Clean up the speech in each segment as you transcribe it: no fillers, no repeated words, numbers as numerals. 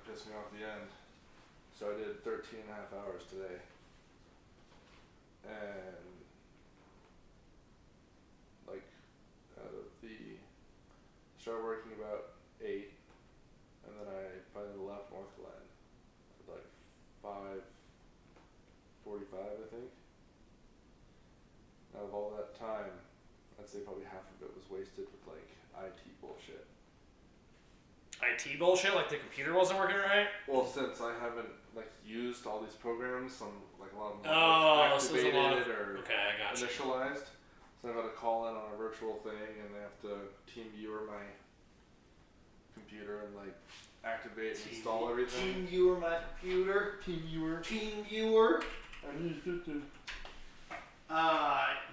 pissed me off at the end. So I did 13 and a half hours today. And like out of the started working about 8, and then I finally left North Glen at like 5:45, I think. Out of all that time, I'd say probably half of it was wasted with like IT bullshit. IT bullshit, like the computer wasn't working right? Well, since I haven't like used all these programs, some like a lot of them so there's a lot of, or I got initialized. So I've got to call in on a virtual thing, and they have to team viewer my computer and like activate and install everything. Team viewer my computer. Team viewer. Team viewer. I need to.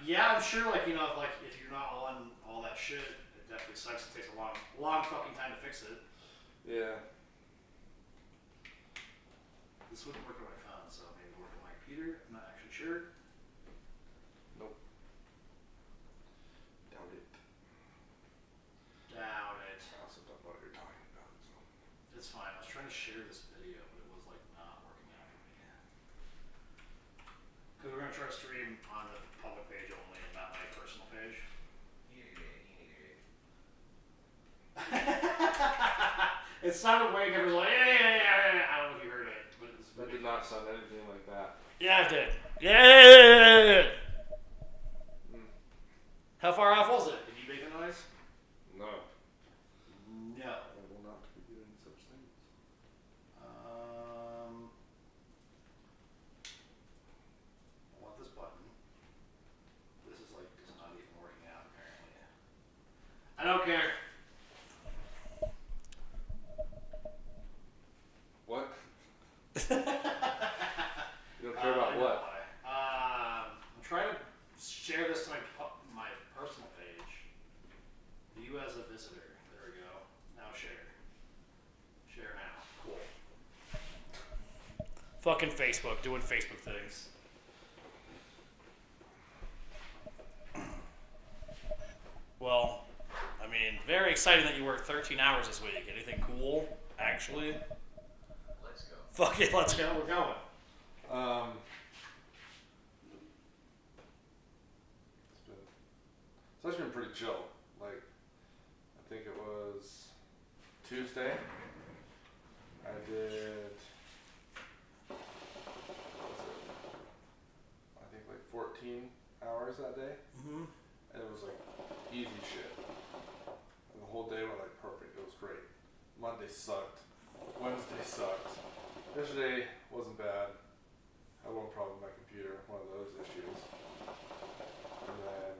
Yeah, I'm sure. Like if you're not on all that shit, it definitely sucks. It takes a long fucking time to fix it. Yeah. This wouldn't work on my phone, so maybe work on my computer. I'm not actually sure. Nope. Doubt it. Doubt it. I also don't know what you're talking about. So. It's fine. I was trying to share this video, but it was like not working out for me. Because we're gonna try to stream on the public page only, and not my personal page. It sounded way different. Like yeah. I don't know if you heard it, but it was That did not sound anything like that. Yeah, it did. Yeah. How far off was it? Did you make a noise? No. No. I will not be doing such things. I want this button. This is like just not even working out apparently. I don't care. What? You don't care about what? I'm trying to share this to my personal page. View as a visitor. There we go. Now share. Share now. Cool. Fucking Facebook, doing Facebook things. Well, I mean, very exciting that you worked 13 hours this week. Anything cool, actually? Let's go. Fuck it, let's go. We're going. It's actually been pretty chill. Like, I think it was Tuesday. I did, I think like 14 hours that day. Mm-hmm. And it was like easy shit. And the whole day went like perfect. It was great. Monday sucked. Wednesday sucked. Yesterday wasn't bad. I had one problem with my computer, one of those issues. And then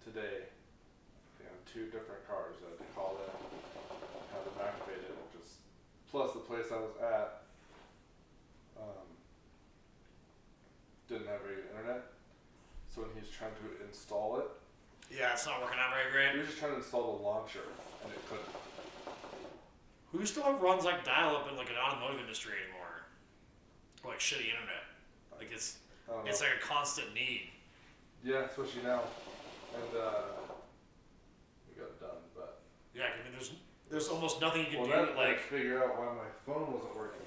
today, you know, 2 different cars that I had to call in, have them activated, and just plus the place I was at didn't have very good internet. So when he was trying to install it, Yeah, it's not working out very great. he was just trying to install the launcher, and it couldn't. Who still runs like dial-up in like an automotive industry anymore? Or like shitty internet. Like it's I don't know. like a constant need. Yeah, especially now. And we got it done, but Yeah, I mean there's almost nothing you can do. then I Like figure out why my phone wasn't working.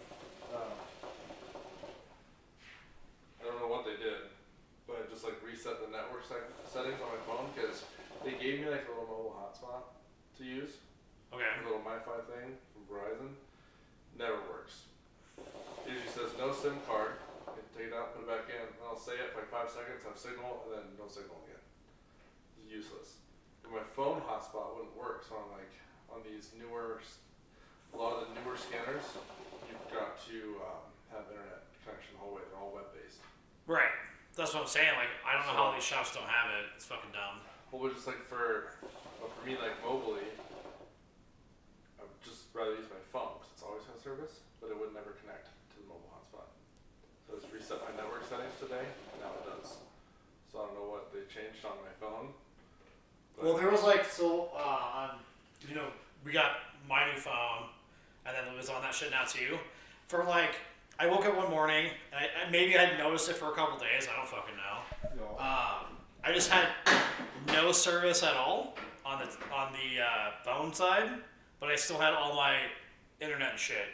I don't know what they did, but I just like reset the network settings on my phone because they gave me like a little mobile hotspot to use. okay. A little MiFi thing from Verizon. Never works. It usually says no SIM card. I can take it out, put it back in, and I'll say it for like 5 seconds, have signal, and then no signal again. It's useless. But my phone hotspot wouldn't work, so I'm like, on these newer, a lot of the newer scanners, you've got to have internet connection the whole way. They're all web-based. Right. That's what I'm saying. Like I don't know how these shops don't have it. It's fucking dumb. Well, we're just like for me, like mobily, I would just rather use my phone because it's always has service, but it would never connect to the mobile hotspot. So I just reset my network settings today, and now it does. So I don't know what they changed on my phone. Well, there was like we got my new phone, and then it was on that shit now too. For like, I woke up one morning, and maybe I'd noticed it for a couple days. I don't fucking know. No. I just had no service at all on the phone side, but I still had all my internet and shit.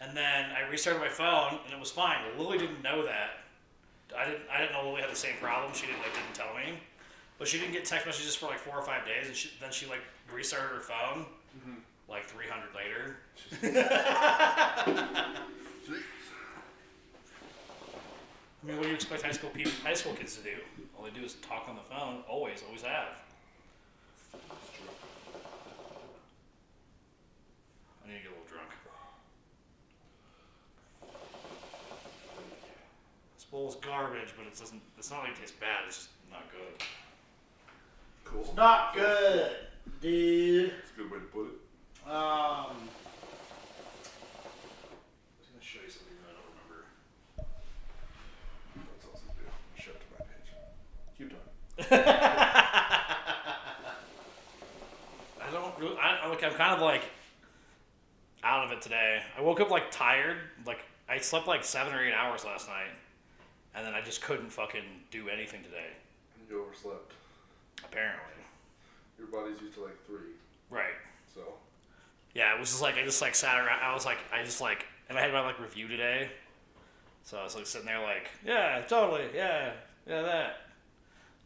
And then I restarted my phone and it was fine. But Lily didn't know that. I didn't know Lily had the same problem. She didn't tell me. But she didn't get text messages for like 4 or 5 days, and then she like restarted her phone, like 300 later. I mean, what do you expect high school kids to do? All they do is talk on the phone. Always have. I need to get a little drunk. This bowl's garbage, but it's not like it tastes bad. It's just not good. Cool. It's not good, dude. That's a good way to put it. I was gonna show you something that I don't remember. That's awesome, dude. Show it to my page. Keep talking. I'm kind of like out of it today. I woke up like tired. Like I slept like 7 or 8 hours last night, and then I just couldn't fucking do anything today. You overslept. Apparently. Your body's used to like 3. Right. So. Yeah, it was just like I just like sat around. I was like, and I had my like review today, so I was like sitting there like, yeah, totally, yeah, that.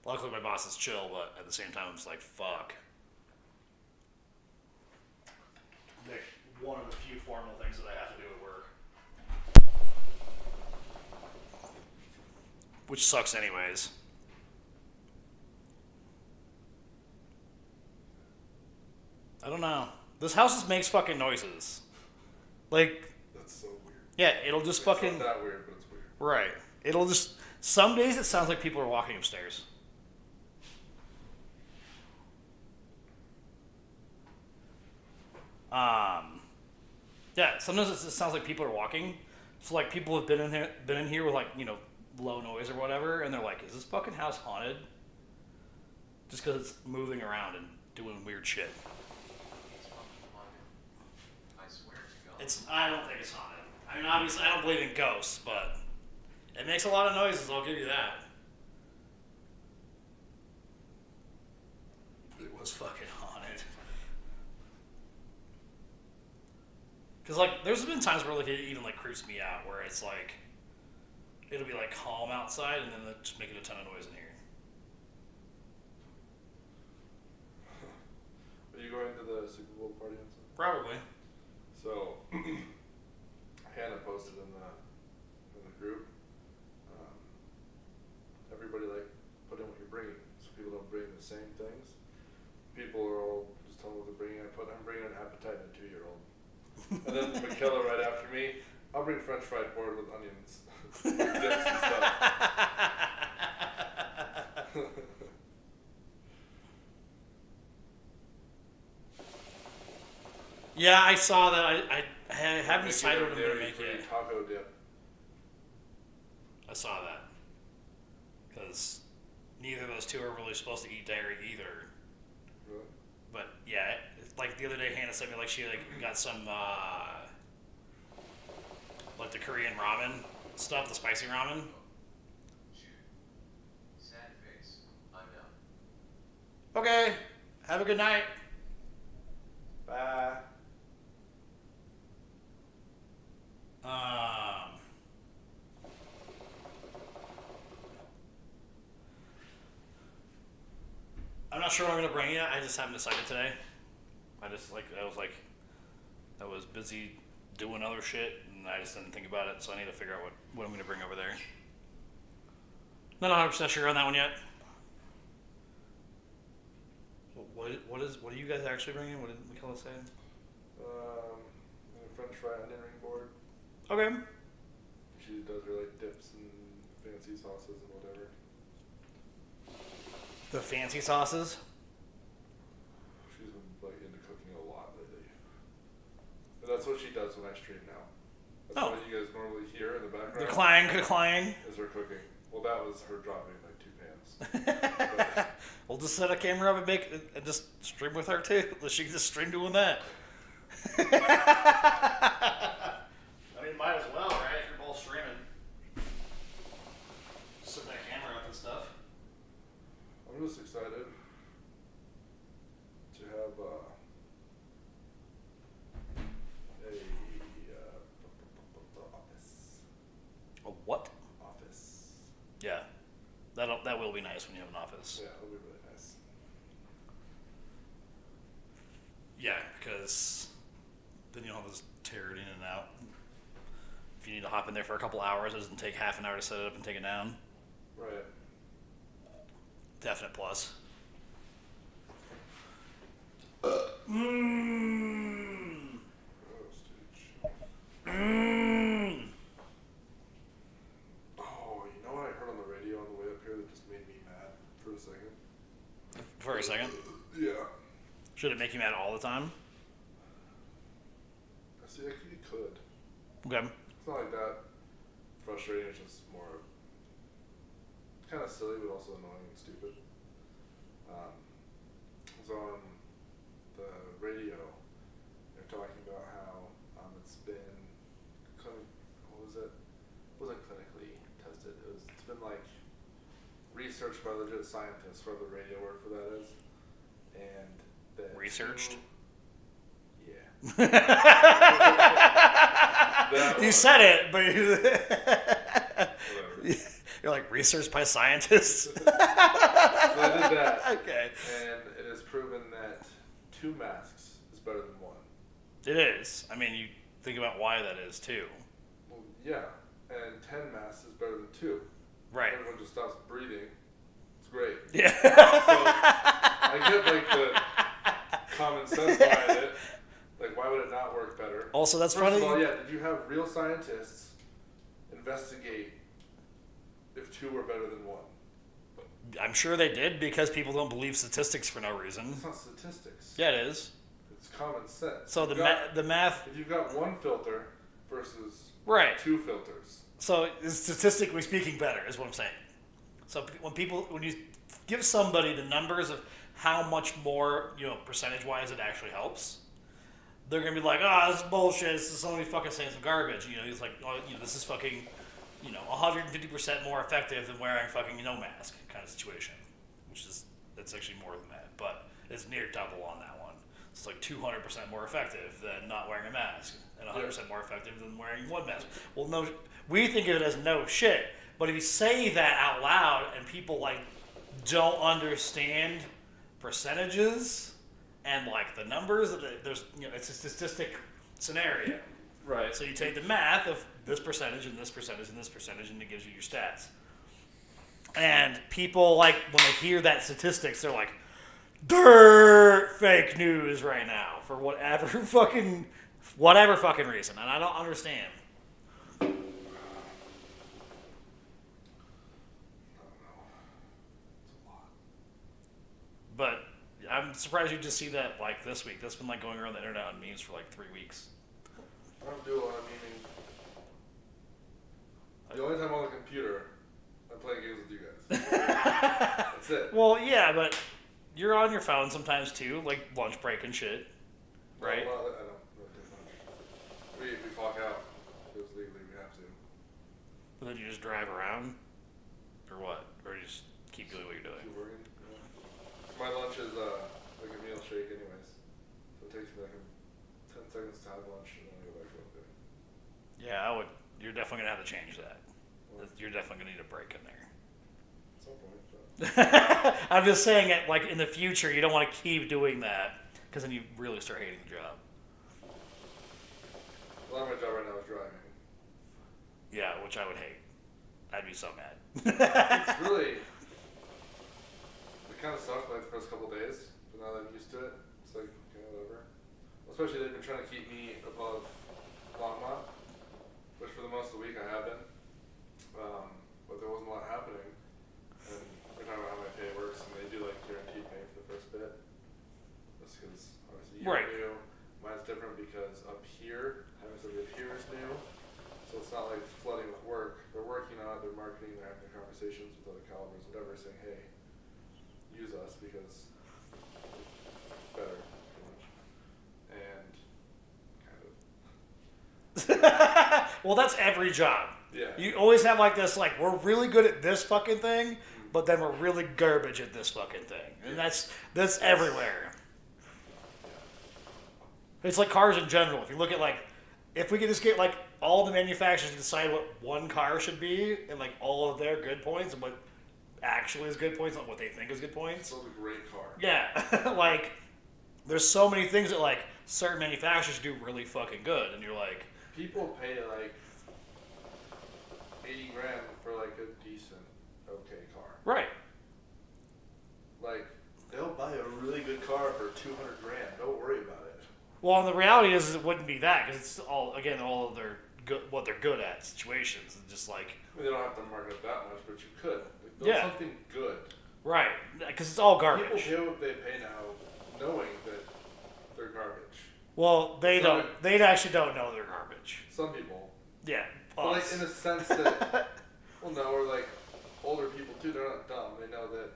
Luckily, my boss is chill, but at the same time, I'm just like, fuck. Like one of the few formal things that I have to do at work, which sucks anyways. I don't know. This house just makes fucking noises. Like. That's so weird. Yeah, it'll just It's fucking. not that weird, but it's weird. Right. It'll just. Some days it sounds like people are walking upstairs. Yeah, sometimes it just sounds like people are walking. So like people have been in here with like, low noise or whatever, and they're like, is this fucking house haunted? Just because it's moving around and doing weird shit. I swear to God. I don't think it's haunted. I mean, obviously, I don't believe in ghosts, but it makes a lot of noises, I'll give you that. It was fucking haunted. Because, like, there's been times where, like, it even, like, creeps me out, where it's, like, it'll be, like, calm outside, and then they'll just making a ton of noise in here. Are you going to the Super Bowl party on Sunday? Probably. So, Hannah posted in the group. Everybody like put in what you're bringing, so people don't bring the same things. People are all just telling what they're bringing. I'm bringing an appetite and a 2-year-old. And then McKellar right after me. I'll bring French fried board with onions, dips and stuff. Yeah, I saw that. I haven't decided what I'm going to make Dairy-free yet. taco dip. I saw that. Because neither of those two are really supposed to eat dairy either. Really? But yeah, like the other day, Hannah sent me like she like got some like the Korean ramen stuff, the spicy ramen. Shoot. Sad face. I'm down. Okay, have a good night. Bye. I'm not sure what I'm gonna bring yet. I just haven't decided today. I was busy doing other shit, and I just didn't think about it. So I need to figure out what I'm gonna bring over there. Not 100% sure on that one yet. What are you guys actually bringing? What did McKellar say? A French fry onion ring board. Okay. She does her like dips and fancy sauces and whatever. The fancy sauces. She's been like into cooking a lot lately. And that's what she does when I stream now. That's what you guys normally hear in the background. The clang. Is her cooking. Well, that was her dropping like 2 pans. We'll just set a camera up and just stream with her too. She can just stream doing that. I mean, might as well, right? If you're both streaming. Set that camera up and stuff. I'm just excited to have a be nice when you have an office. Yeah, it'll be really nice. Yeah, because then you'll have this tear it in and out. If you need to hop in there for a couple hours, it doesn't take half an hour to set it up and take it down. Right. Definite plus. Gross, dude. Oh, you know what I heard on the radio on the way up here that just made me mad for a second? For a second. Yeah. Should it make you mad all the time? See, you could. Okay. It's not like that frustrating, it's just more kind of silly, but also annoying and stupid. It was on the radio. They're talking about how it's been it wasn't clinically tested. It's been like researched by legit scientists, whatever the radio word for that is, and that Researched? Yeah. You said it, but Whatever. you're like researched by scientists. So I did that. Okay. And it has proven that 2 masks is better than 1. It is. I mean, you think about why that is too. Well, yeah. And 10 masks is better than 2. Right. Everyone just stops breathing. It's great. Yeah. So I get like the common sense behind it. Like, why would it not work better? Also, that's First funny. of all, yeah, did you have real scientists investigate if 2 were better than 1? I'm sure they did because people don't believe statistics for no reason. It's not statistics. Yeah, it is. It's common sense. So You've the got- the math, If you've got 1 filter versus right? 2 filters. So it's statistically speaking better is what I'm saying. So when you give somebody the numbers of how much more, percentage-wise it actually helps, they're going to be like, this is bullshit, this is somebody fucking saying some garbage. He's like, this is fucking, 150% more effective than wearing fucking no mask kind of situation. That's actually more than that, but it's near double on that one. It's like 200% more effective than not wearing a mask, and 100% more effective than wearing 1 mask. Well, no, we think of it as no shit, but if you say that out loud and people don't understand percentages and the numbers, there's it's a statistic scenario. Right. So you take the math of this percentage and this percentage and this percentage, and it gives you your stats. And people when they hear that statistics, they're like, dirt fake news right now for whatever fucking reason, and I don't understand. I don't know. It's a lot. But I'm surprised you just see that this week. That's been going around the internet on memes for 3 weeks. I don't do a lot of memeing. The only time on the computer, I'm playing games with you guys. That's it. Well, yeah, but you're on your phone sometimes too, lunch break and shit, right? Well, I don't really take much. We clock out. Because legally we have to. But then you just drive around, or what? Or you just keep doing what you're doing. Keep working. Yeah. My lunch is like a meal shake anyways. So it takes me 10 seconds to have lunch and then I go back to work. Yeah, you're definitely gonna have to change that. Well, You're definitely gonna need a break in there. at some point. But I'm just saying it in the future, you don't want to keep doing that because then you really start hating the job. a lot of my job right now is driving. Yeah, which I would hate. I'd be so mad. It's really... It kind of sucked the first couple of days, but now that I'm used to it, it's whatever. Especially they've been trying to keep me above Longmont, which for the most of the week I have been. But there wasn't a lot happening. And we're talking about how my pay works, and they do guaranteed pay for the first bit. Just because obviously you're Right. new. Mine's different because up here, having somebody up here is new. So it's not flooding with work. They're working on it, they're marketing, they're having conversations with other calibers, whatever, saying, hey, use us because it's better, pretty much. And kind of. Well, that's every job. Yeah. You always have this, we're really good at this fucking thing, but then we're really garbage at this fucking thing. And that's everywhere. It's like cars in general. If you look at if we could just get all the manufacturers to decide what one car should be and all of their good points and what actually is good points, not what they think is good points. It's a great car. Yeah, like there's so many things that like certain manufacturers do really fucking good, and you're like, People pay like 80 grand for like a decent, okay car. right. Like, they'll buy a really good car for 200 grand. Don't worry about it. Well, and the reality is it wouldn't be that because it's all again all of their good, what they're good at situations, and just like I mean, they don't have to market it that much, but you could. Like, build Yeah. something good. right because it's all People garbage. pay what they pay now, knowing that they're garbage. Well, they So- don't. They actually don't know they're garbage. Some people. Yeah, But like us. in a sense that, well, no, or like older people too. They're not dumb. They know that.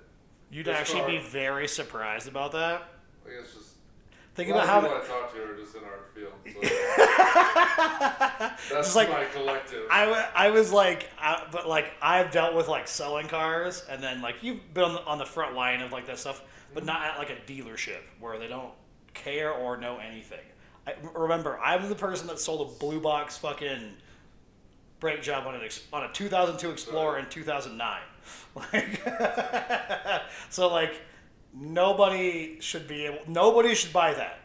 You'd this actually car- be very surprised about that. Like it's just. Think a lot about how. of people I talk to are just in our field. So that's Just like my collective. I was like, but like I've dealt with like selling cars, and then like you've been on the front line of like that stuff, but not at like a dealership where they don't care or know anything. I remember I was the person that sold a blue box fucking brake job on a 2002 Explorer in 2009. Like, so like nobody should buy that.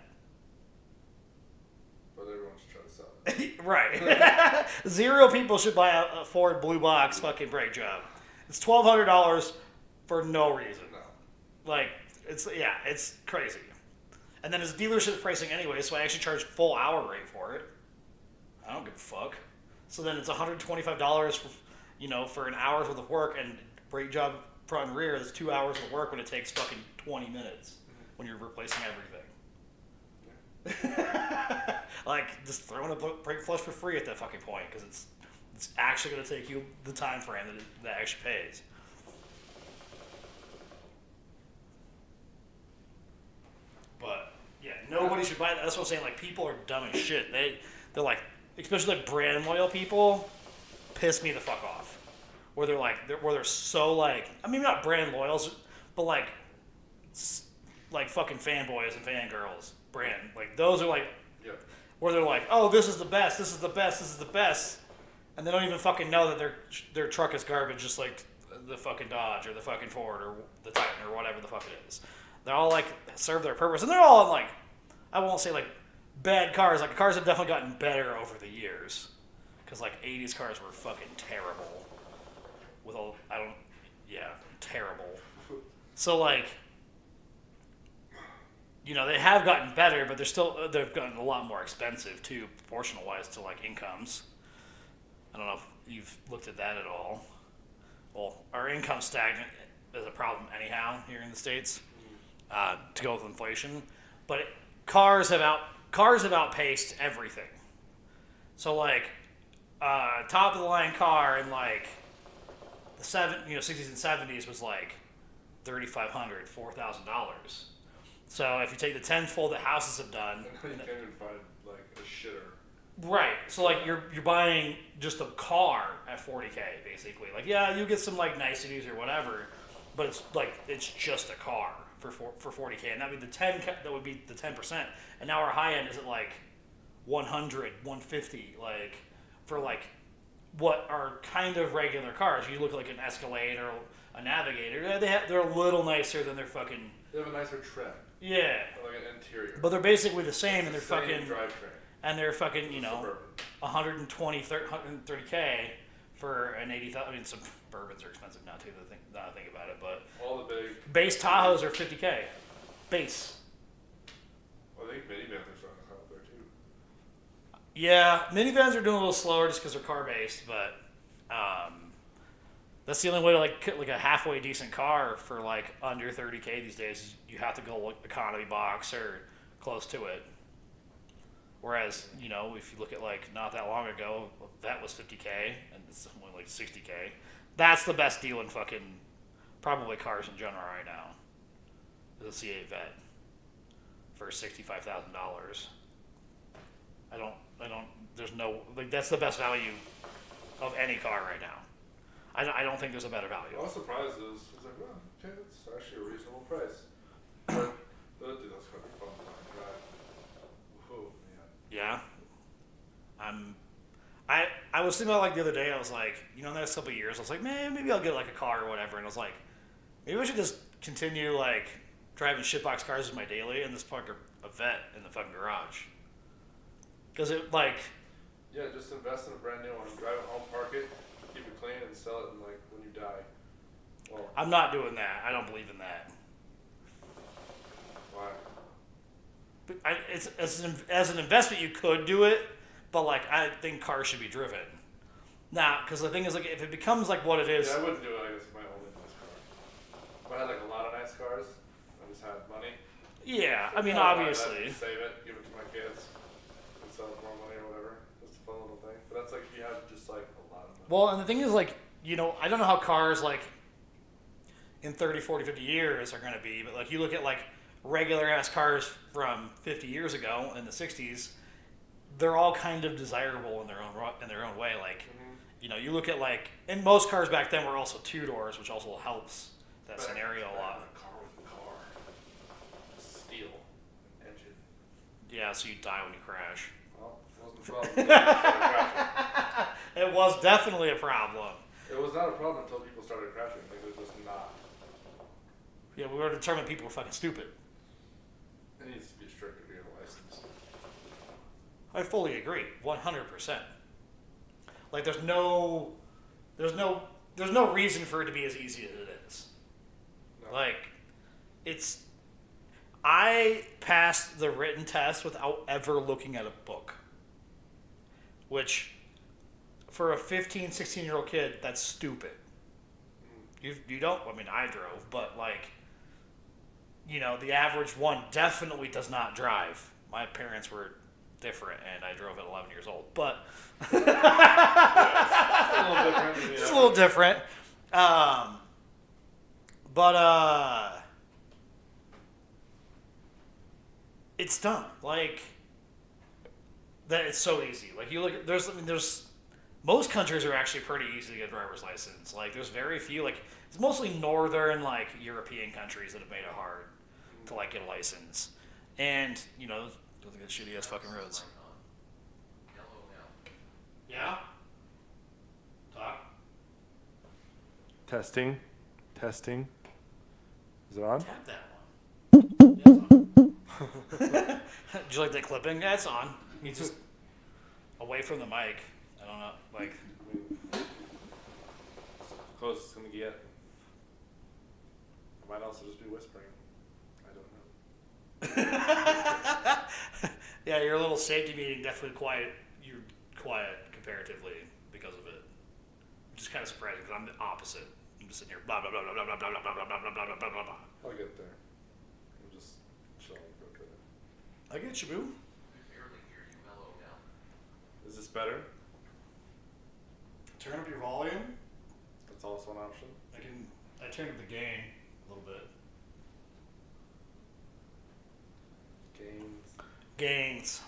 But everyone should try to sell it. Right. 0 people should buy a Ford blue box fucking brake job. It's $1,200 for no reason. No. Like it's crazy. And then it's dealership pricing anyway, so I actually charge full hour rate for it. I don't give a fuck. So then it's $125 for an hour's worth of work, and brake job front and rear is 2 hours of work when it takes fucking 20 minutes when you're replacing everything. Like just throwing a brake flush for free at that fucking point because it's actually going to take you the time frame that actually pays. But yeah, nobody should buy that. That's what I'm saying. Like people are dumb as shit. They're like, especially like brand loyal people, piss me the fuck off. Where they're so like, I mean not brand loyals, but like fucking fanboys and fangirls brand. Like those are like, Yep. where they're like, oh this is the best, this is the best, this is the best, and they don't even fucking know that their truck is garbage, just like the fucking Dodge or the fucking Ford or the Titan or whatever the fuck it is. They're all like serve their purpose, and they're all like, I won't say like bad cars. Like cars have definitely gotten better over the years, because like 80s cars were fucking terrible. Terrible. So like, they have gotten better, but they've gotten a lot more expensive too, proportional wise to like incomes. I don't know if you've looked at that at all. Well, our income stagnant is a problem anyhow here in the States, to go with inflation. But cars have outpaced everything. So like, top of the line car in like the 60s and 70s was like $3,500, $4,000. So if you take the tenfold that houses have done, And you can't even find like a shitter. right? So like you're buying just a car at $40K basically. Like yeah, you get some like niceties or whatever, but it's just a car for $40K, and that would be the 10%. And now our high end is at like 100, 150, like for like what are kind of regular cars. You look at like an Escalade or a Navigator. They're a little nicer than their fucking. They have a nicer trim. Yeah. Like an interior. But they're basically the same, and they're Same fucking. drivetrain. And they're fucking, Suburban. 120, 130K for an 80,000. I mean, some Bourbons are expensive now too. Now I think about it, but All the big. base Tahoes are 50K. Base. Well, I think minivans are starting to come up there too. Yeah, minivans are doing a little slower just because they're car based, but that's the only way to like a halfway decent car for like under 30K these days. Is you have to go like economy box or close to it. Whereas if you look at like not that long ago, that was 50K and it's only like 60K. That's the best deal in fucking probably cars in general right now. Is a C8 Vet for $65,000. I don't. There's no that's the best value of any car right now. I don't think there's a better value. I was surprised. I was like, well, okay, that's actually a reasonable price. But dude, that's gonna be fun to drive. Oh man. Yeah. I was thinking about like the other day. I was like, in the next couple of years, I was like, man, maybe I'll get like a car or whatever. And I was like, Maybe I should just continue like driving shitbox cars as my daily and just park a vet in the fucking garage. Because it like. Yeah, just invest in a brand new one. Drive it home, park it, keep it clean, and sell it in, like, when you die. Well, I'm not doing that. I don't believe in that. why? But it's as an investment, you could do it, but like I think cars should be driven. Now, because the thing is, like, if it becomes like what it is, Yeah, I wouldn't do it, I guess, my only nice car. If I had, like, a lot of nice cars, I just had money. yeah. I mean, I'd buy that, obviously, save it, give it to my kids, and sell it for more money or whatever. It's a fun little thing. But that's like, if you have just, like, a lot of money. well, and the thing is, like, you know, I don't know how cars like in 30, 40, 50 years are going to be, but like you look at like regular ass cars from 50 years ago in the 60s, they're all kind of desirable in their own way. Like, you know, you look at like, and most cars back then were also 2-doors, which also helps that scenario a lot. A car with a car. Steel. Engine. Yeah, so you die when you crash. Well, it wasn't a problem until people started crashing. It was definitely a problem. It was not a problem until people started crashing. Like, it was just not. Yeah, we were determined people were fucking stupid. It needs to be stricter to get a license. I fully agree, 100%. Like, there's no reason for it to be as easy as it is. No. Like, I passed the written test without ever looking at a book. Which, for a 15, 16-year-old kid, that's stupid. You don't, I mean, I drove, but like, you know, the average one definitely does not drive. My parents were different, and I drove at 11 years old, but Yeah, it's a little different. But it's dumb. Like, that it's so easy. Like, you look at, there's most countries are actually pretty easy to get a driver's license. Like, there's very few, like, it's mostly northern, like, European countries that have made it hard to, like, get a license. And, you know, those are good shitty ass fucking roads. Yellow now. Yeah? Talk? Testing. Is it on? Tap that one. Yeah, it's on. Did you like that clipping? Yeah, it's on. You just away from the mic. I don't know. Like, Close it's gonna get. I might also just be whispering. I don't know. yeah, your little safety meeting definitely quiet. You're quiet comparatively because of it, which is kind of surprising because I'm the opposite. I'm just sitting here blah blah blah blah blah blah blah blah blah blah blah blah blah blah. I'll get there. I'm just chilling for a bit. I get you, boo. I barely hear you mellow now. Is this better? Turn up your volume. That's also an option. I turned up the gain a little bit. Gains.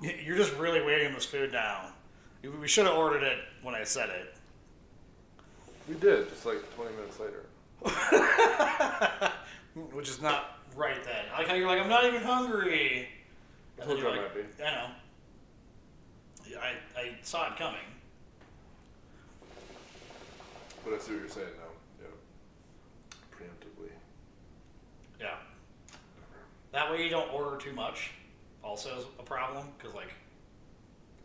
You're just really weighing this food down. We should have ordered it when I said it. We did, just like 20 minutes later. Which is not right then. I like how you're like, I'm not even hungry. I And then told you're you I like, might be. I know. I saw it coming. But I see what you're saying now. Yeah. Preemptively. Yeah. That way you don't order too much. Also is a problem because like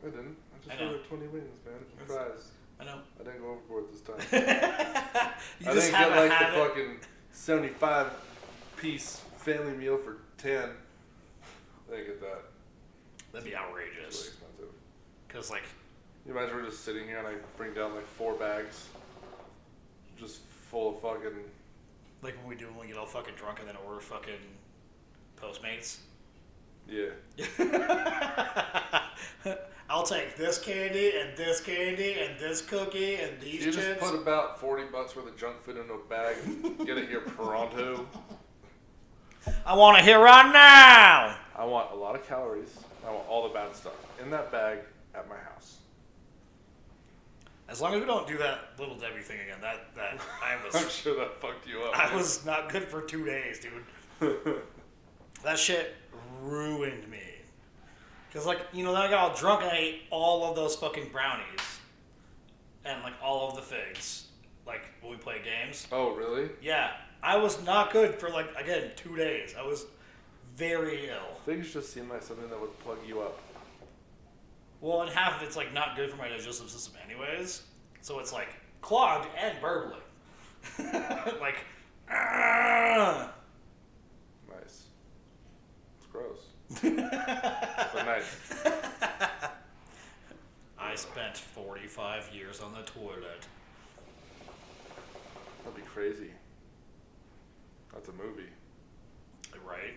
I didn't. I just I know. ordered 20 wings, man. Some fries. I know. I didn't go overboard this time. You I just didn't have get a like habit. the fucking 75-piece family meal for 10. I didn't get that. That'd be It's really outrageous. expensive. Because like You imagine we're just sitting here and I bring down like 4 bags, just full of fucking. when we do when we get all fucking drunk and then order fucking Postmates. Yeah. I'll take this candy and this candy and this cookie and these You just chips. put about $40 worth of junk food into a bag and get it here pronto. I want to hear right now. I want a lot of calories. I want all the bad stuff in that bag at my house. As long as we don't do that Little Debbie thing again, that I'm sure that fucked you up. I was not good for 2 days, dude. That shit ruined me. Because, like, you know, then I got all drunk and I ate all of those fucking brownies. And, like, all of the figs. Like, when we played games. Oh, really? Yeah. I was not good for, like, again, 2 days. I was very ill. Figs just seem like something that would plug you up. Well, and half of it's, like, not good for my digestive system anyways. So it's, like, clogged and burbling. Like, Nice. It's gross. But nice. I spent 45 years on the toilet. That'd be crazy. That's a movie. Right?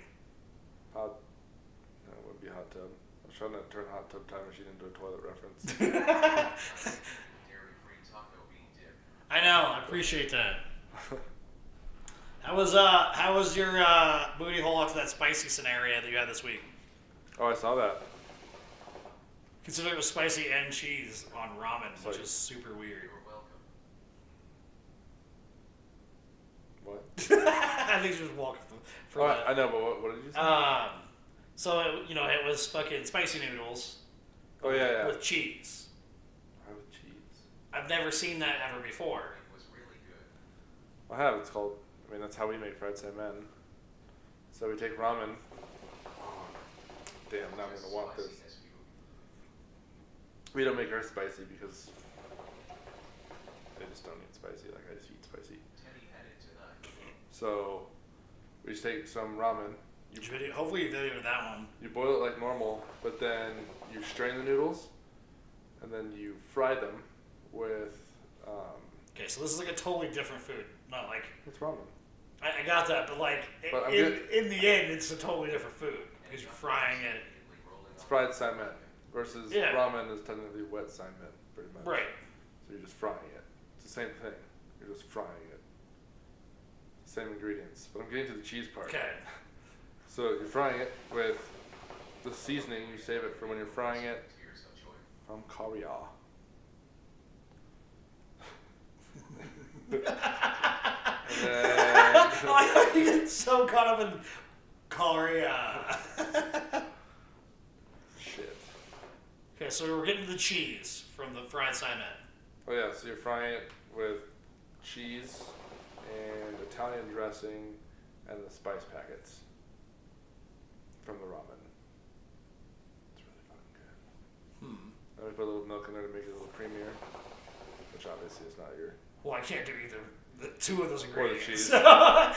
No, it wouldn't be a hot tub. I was trying to turn Hot Tub Time Machine into a toilet reference. Dairy-free taco bean dip. I know. I appreciate that. How was your booty hole after that spicy scenario that you had this week? Oh, I saw that. Considering it was spicy and cheese on ramen, which Like- is super weird. You're welcome. What? I think you just walked for Oh, that. I know, but what did you say? So it was fucking spicy noodles. Oh, yeah. With cheese. Why with cheese? I've never seen that ever before. It was really good. I have. It's called. I mean, that's how we make fried salmon. So we take ramen. Oh, damn! Now I'm gonna want this. Spicy as you. We don't make ours spicy because they just don't eat spicy. Like I just eat spicy. Teddy had it tonight. So we just take some ramen. Hopefully you videoed that one. You boil it like normal, but then you strain the noodles, and then you fry them with. Okay, so this is like a totally different food. Not like What's ramen? I got that, but like But in the end, it's a totally different food because you're frying it. It's fried salmon versus Yeah. ramen is technically wet salmon, pretty much. Right. So you're just frying it. It's the same thing. You're just frying it. Same ingredients. But I'm getting to the cheese part. Okay. So you're frying it with the seasoning. You save it for when you're frying it Tears of joy. from Korea. And then Oh, you get so caught up in Korea. shit. Okay, so we're getting to the cheese from the fried salmon. Oh yeah, so you're frying it with cheese and Italian dressing and the spice packets from the ramen. It's really fucking good. Then we put a little milk in there to make it a little creamier, which obviously is not your. Well, I can't do either. The two of those Or the ingredients. cheese. So-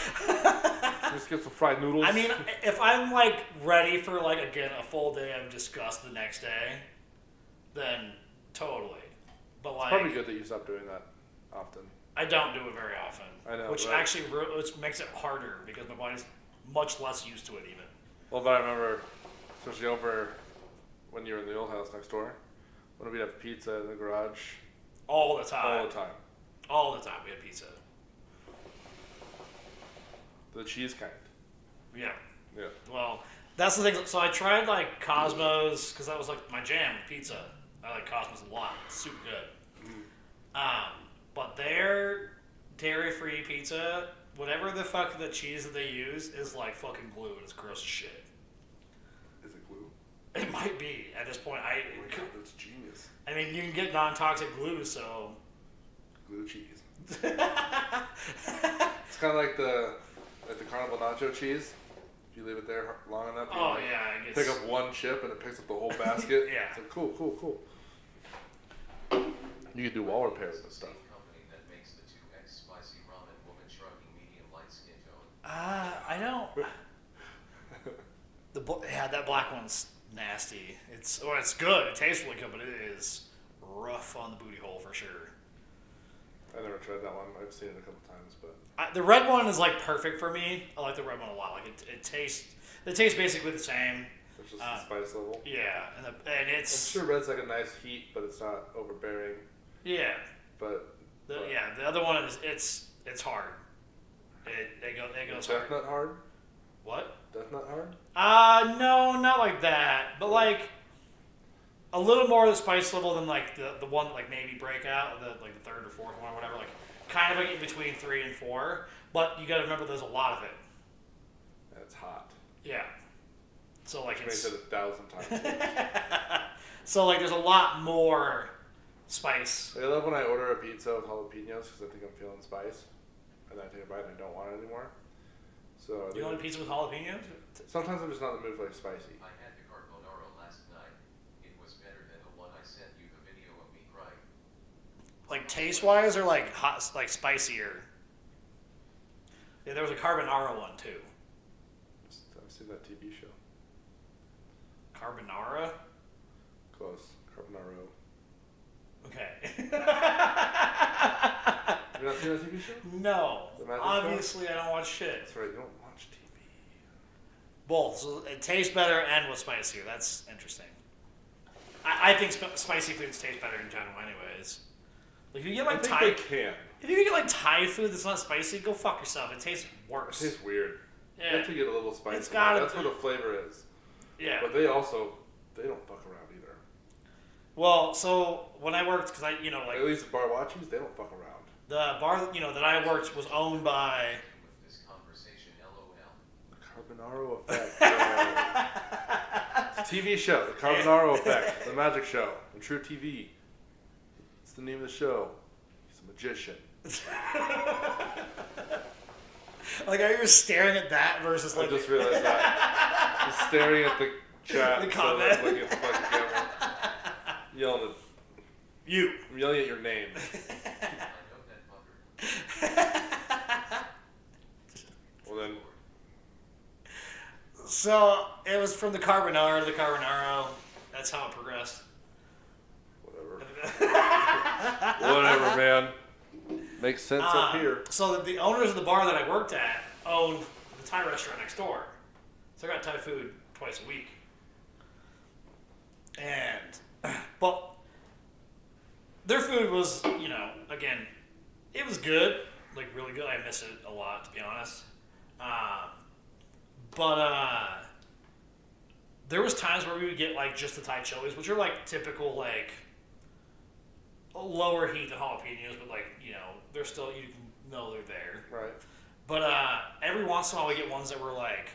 Just get some fried noodles. I mean, if I'm like ready for like again a full day of disgust the next day, then totally. But like, Probably good that you stop doing that often. I don't do it very often. I know, Which right? actually which makes it harder because my body's much less used to it even. Well, but I remember, especially over when you were in the old house next door, when we'd have pizza in the garage All the time. all the time. All the time we had pizza. The cheese kind. Yeah. Yeah. Well, that's the thing. So I tried like Cosmos because that was like my jam, pizza. I like Cosmos a lot. It's super good. But their dairy-free pizza, whatever the fuck the cheese that they use is like fucking glue and it's gross as shit. Is it glue? It might be at this point. Oh my god, that's genius. I mean, you can get non-toxic glue, so. Glue cheese. It's kind of like the carnival nacho cheese. If you leave it there long enough, you Oh can yeah, I guess. pick up one chip and it picks up the whole basket. Yeah. It's like, cool. You could do wall repair with this stuff. Same company that makes the 2X spicy ramen woman shrugging medium light skin tone. I don't. That black one's nasty. It's good. It tastes really good, but it is rough on the booty hole for sure. I never tried that one. I've seen it a couple times, but The red one is like perfect for me. I like the red one a lot. Like it tastes. They taste basically the same. it's just the spice level. Yeah, and I'm it's sure red's like a nice heat, but it's not overbearing. yeah. But The other one is it's hard. It goes Death hard. Nut hard? What? Death Nut hard? No, not like that. But like a little more of the spice level than like the one like maybe Breakout, the third or fourth one or whatever. Like kind of like in between 3 and 4. But you got to remember there's a lot of it. And it's hot. Yeah. So like Which makes it's it 1,000 times worse. so like there's a lot more spice. I love when I order a pizza with jalapenos because I think I'm feeling spice, and then I take a bite and I don't want it anymore. So Do you want a pizza with jalapenos? sometimes I'm just not in the mood for like spicy. I had the carbonara last night. It was better than the one I sent you the video of me crying. Like taste wise or like hot, like spicier? Yeah, there was a carbonara one too. I've seen that TV show. Carbonara? Close. Carbonaro. Okay. You not seen that TV show? No. The magic Obviously, I don't watch shit. That's right. You don't watch TV. Both. So it tastes better and was spicier. That's interesting. I think spicy foods taste better in general, anyways. Like if you get I like think Thai, they can. if you get like Thai food that's not spicy, go fuck yourself. It tastes It worse. tastes weird. Yeah. You have to get a little spicy. It's gotta That's be. where the flavor is. Yeah. But they don't fuck around either. Well, so when I worked, because I, like At least the Barwachis, they don't fuck around. the bar, that I worked was owned by. With this conversation, LOL. The Carbonaro Effect. It's a TV show. The Carbonaro Effect. The magic show. On True TV. It's the name of the show. He's a magician. Like, are you staring at that versus I like? just realized that. Just staring at the chat. The instead of, comment. looking at the fucking camera. Yelling You. I'm yelling at your name. I know that fucker. Well then, So it was from the carbonara to the carbonaro. That's how it progressed. whatever. Whatever, man. Makes sense up here. So the owners of the bar that I worked at owned the Thai restaurant next door. So I got Thai food twice a week. And, but their food was, again, it was good, like really good. I miss it a lot, to be honest. But there was times where we would get like just the Thai chilies, which are like typical like lower heat than jalapenos, but like they're still, you know they're there. Right. But every once in a while we get ones that were like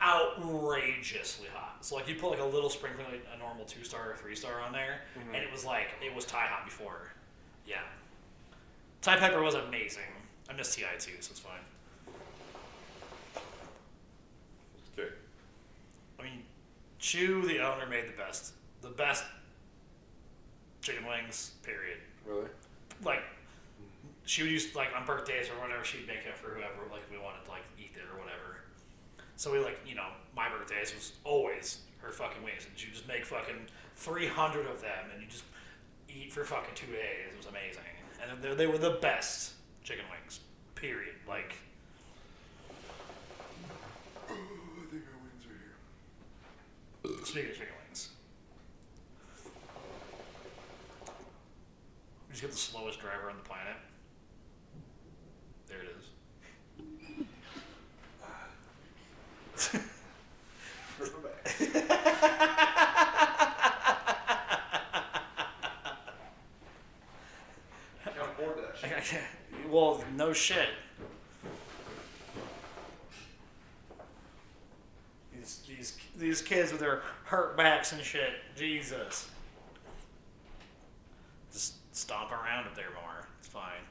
outrageously hot. So like you put like a little sprinkling, like a normal 2-star or 3-star on there, and it was Thai hot before. Yeah. Thai pepper was amazing. I miss TI too, so it's fine. Okay. I mean, Chu, the owner, made the best chicken wings, period. Really? Like, she would use, like, on birthdays or whatever, she'd make it for whoever, like, we wanted to, like, eat it or whatever. So we, like, my birthdays was always her fucking wings. And she'd just make fucking 300 of them, and you just eat for fucking 2 days. It was amazing. And they were the best chicken wings, period. Like, I think our wings are here. speaking of chicken wings, we just get the slowest driver on the planet. There it is. Can't afford that shit. Well, no shit. These kids with their hurt backs and shit. Jesus. Just stomp around up there more. It's fine.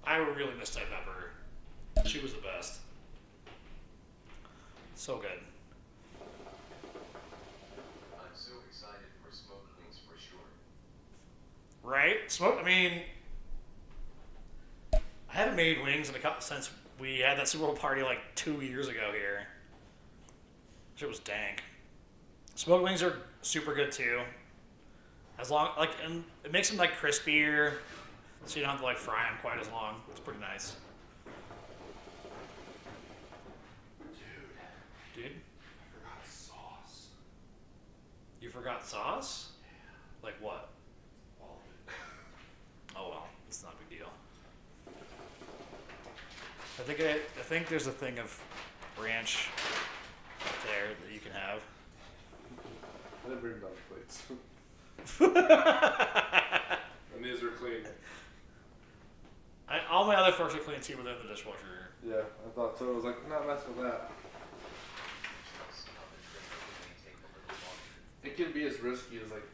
I really miss Thai pepper. She was the best. So good. I'm so excited for smoked wings for sure. Right? I mean, I haven't made wings since we had that Super Bowl party like 2 years ago here. Shit was dank. Smoked wings are super good too. And it makes them like crispier, so you don't have to like fry them quite as long. It's pretty nice. Dude, I forgot sauce. you forgot sauce? Like what? All of it. Oh well, it's not a big deal. I think there's a thing of ranch there that you can have. I didn't bring down the plates. And these are clean. All my other forks are clean too within the dishwasher. Yeah, I thought so. I was like, not mess with that. It can be as risky as like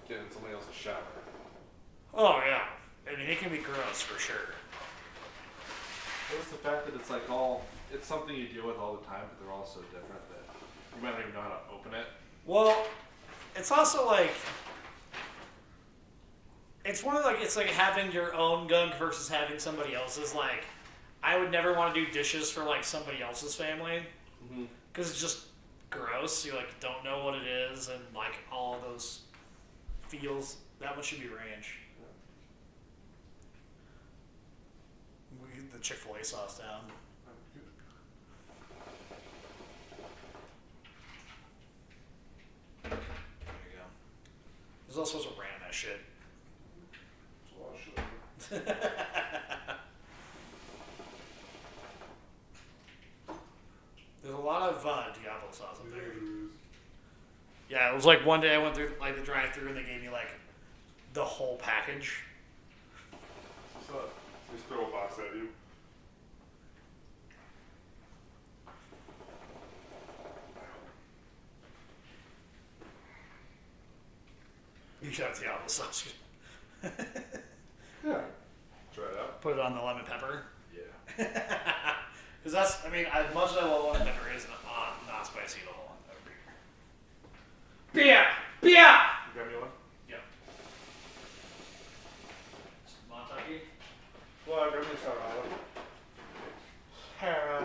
getting somebody else's shower. Oh yeah, I mean it can be gross for sure. It's the fact that it's like it's something you deal with all the time, but they're all so different that you might not even know how to open it. Well, it's also like it's like having your own gunk versus having somebody else's. Like, I would never want to do dishes for like somebody else's family because it's just gross. You like don't know what it is and like all of those feels. That one should be ranch. We get the Chick-fil-A sauce down. There you go. There's all sorts of random ass shit. There's a lot of shit. There's a lot of Diablo sauce up there. Yeah, it was like one day I went through like the drive-thru and they gave me like the whole package. What's up? Just throw a box at you. You should have Diablo sauce. Yeah. Try it out. Put it on the lemon pepper. Yeah. Because that's, I mean, as much as I love lemon pepper, it's not spicy at all. Beer! Beer! You got me one? Yep. Montucky? Well, I got me some. Hello.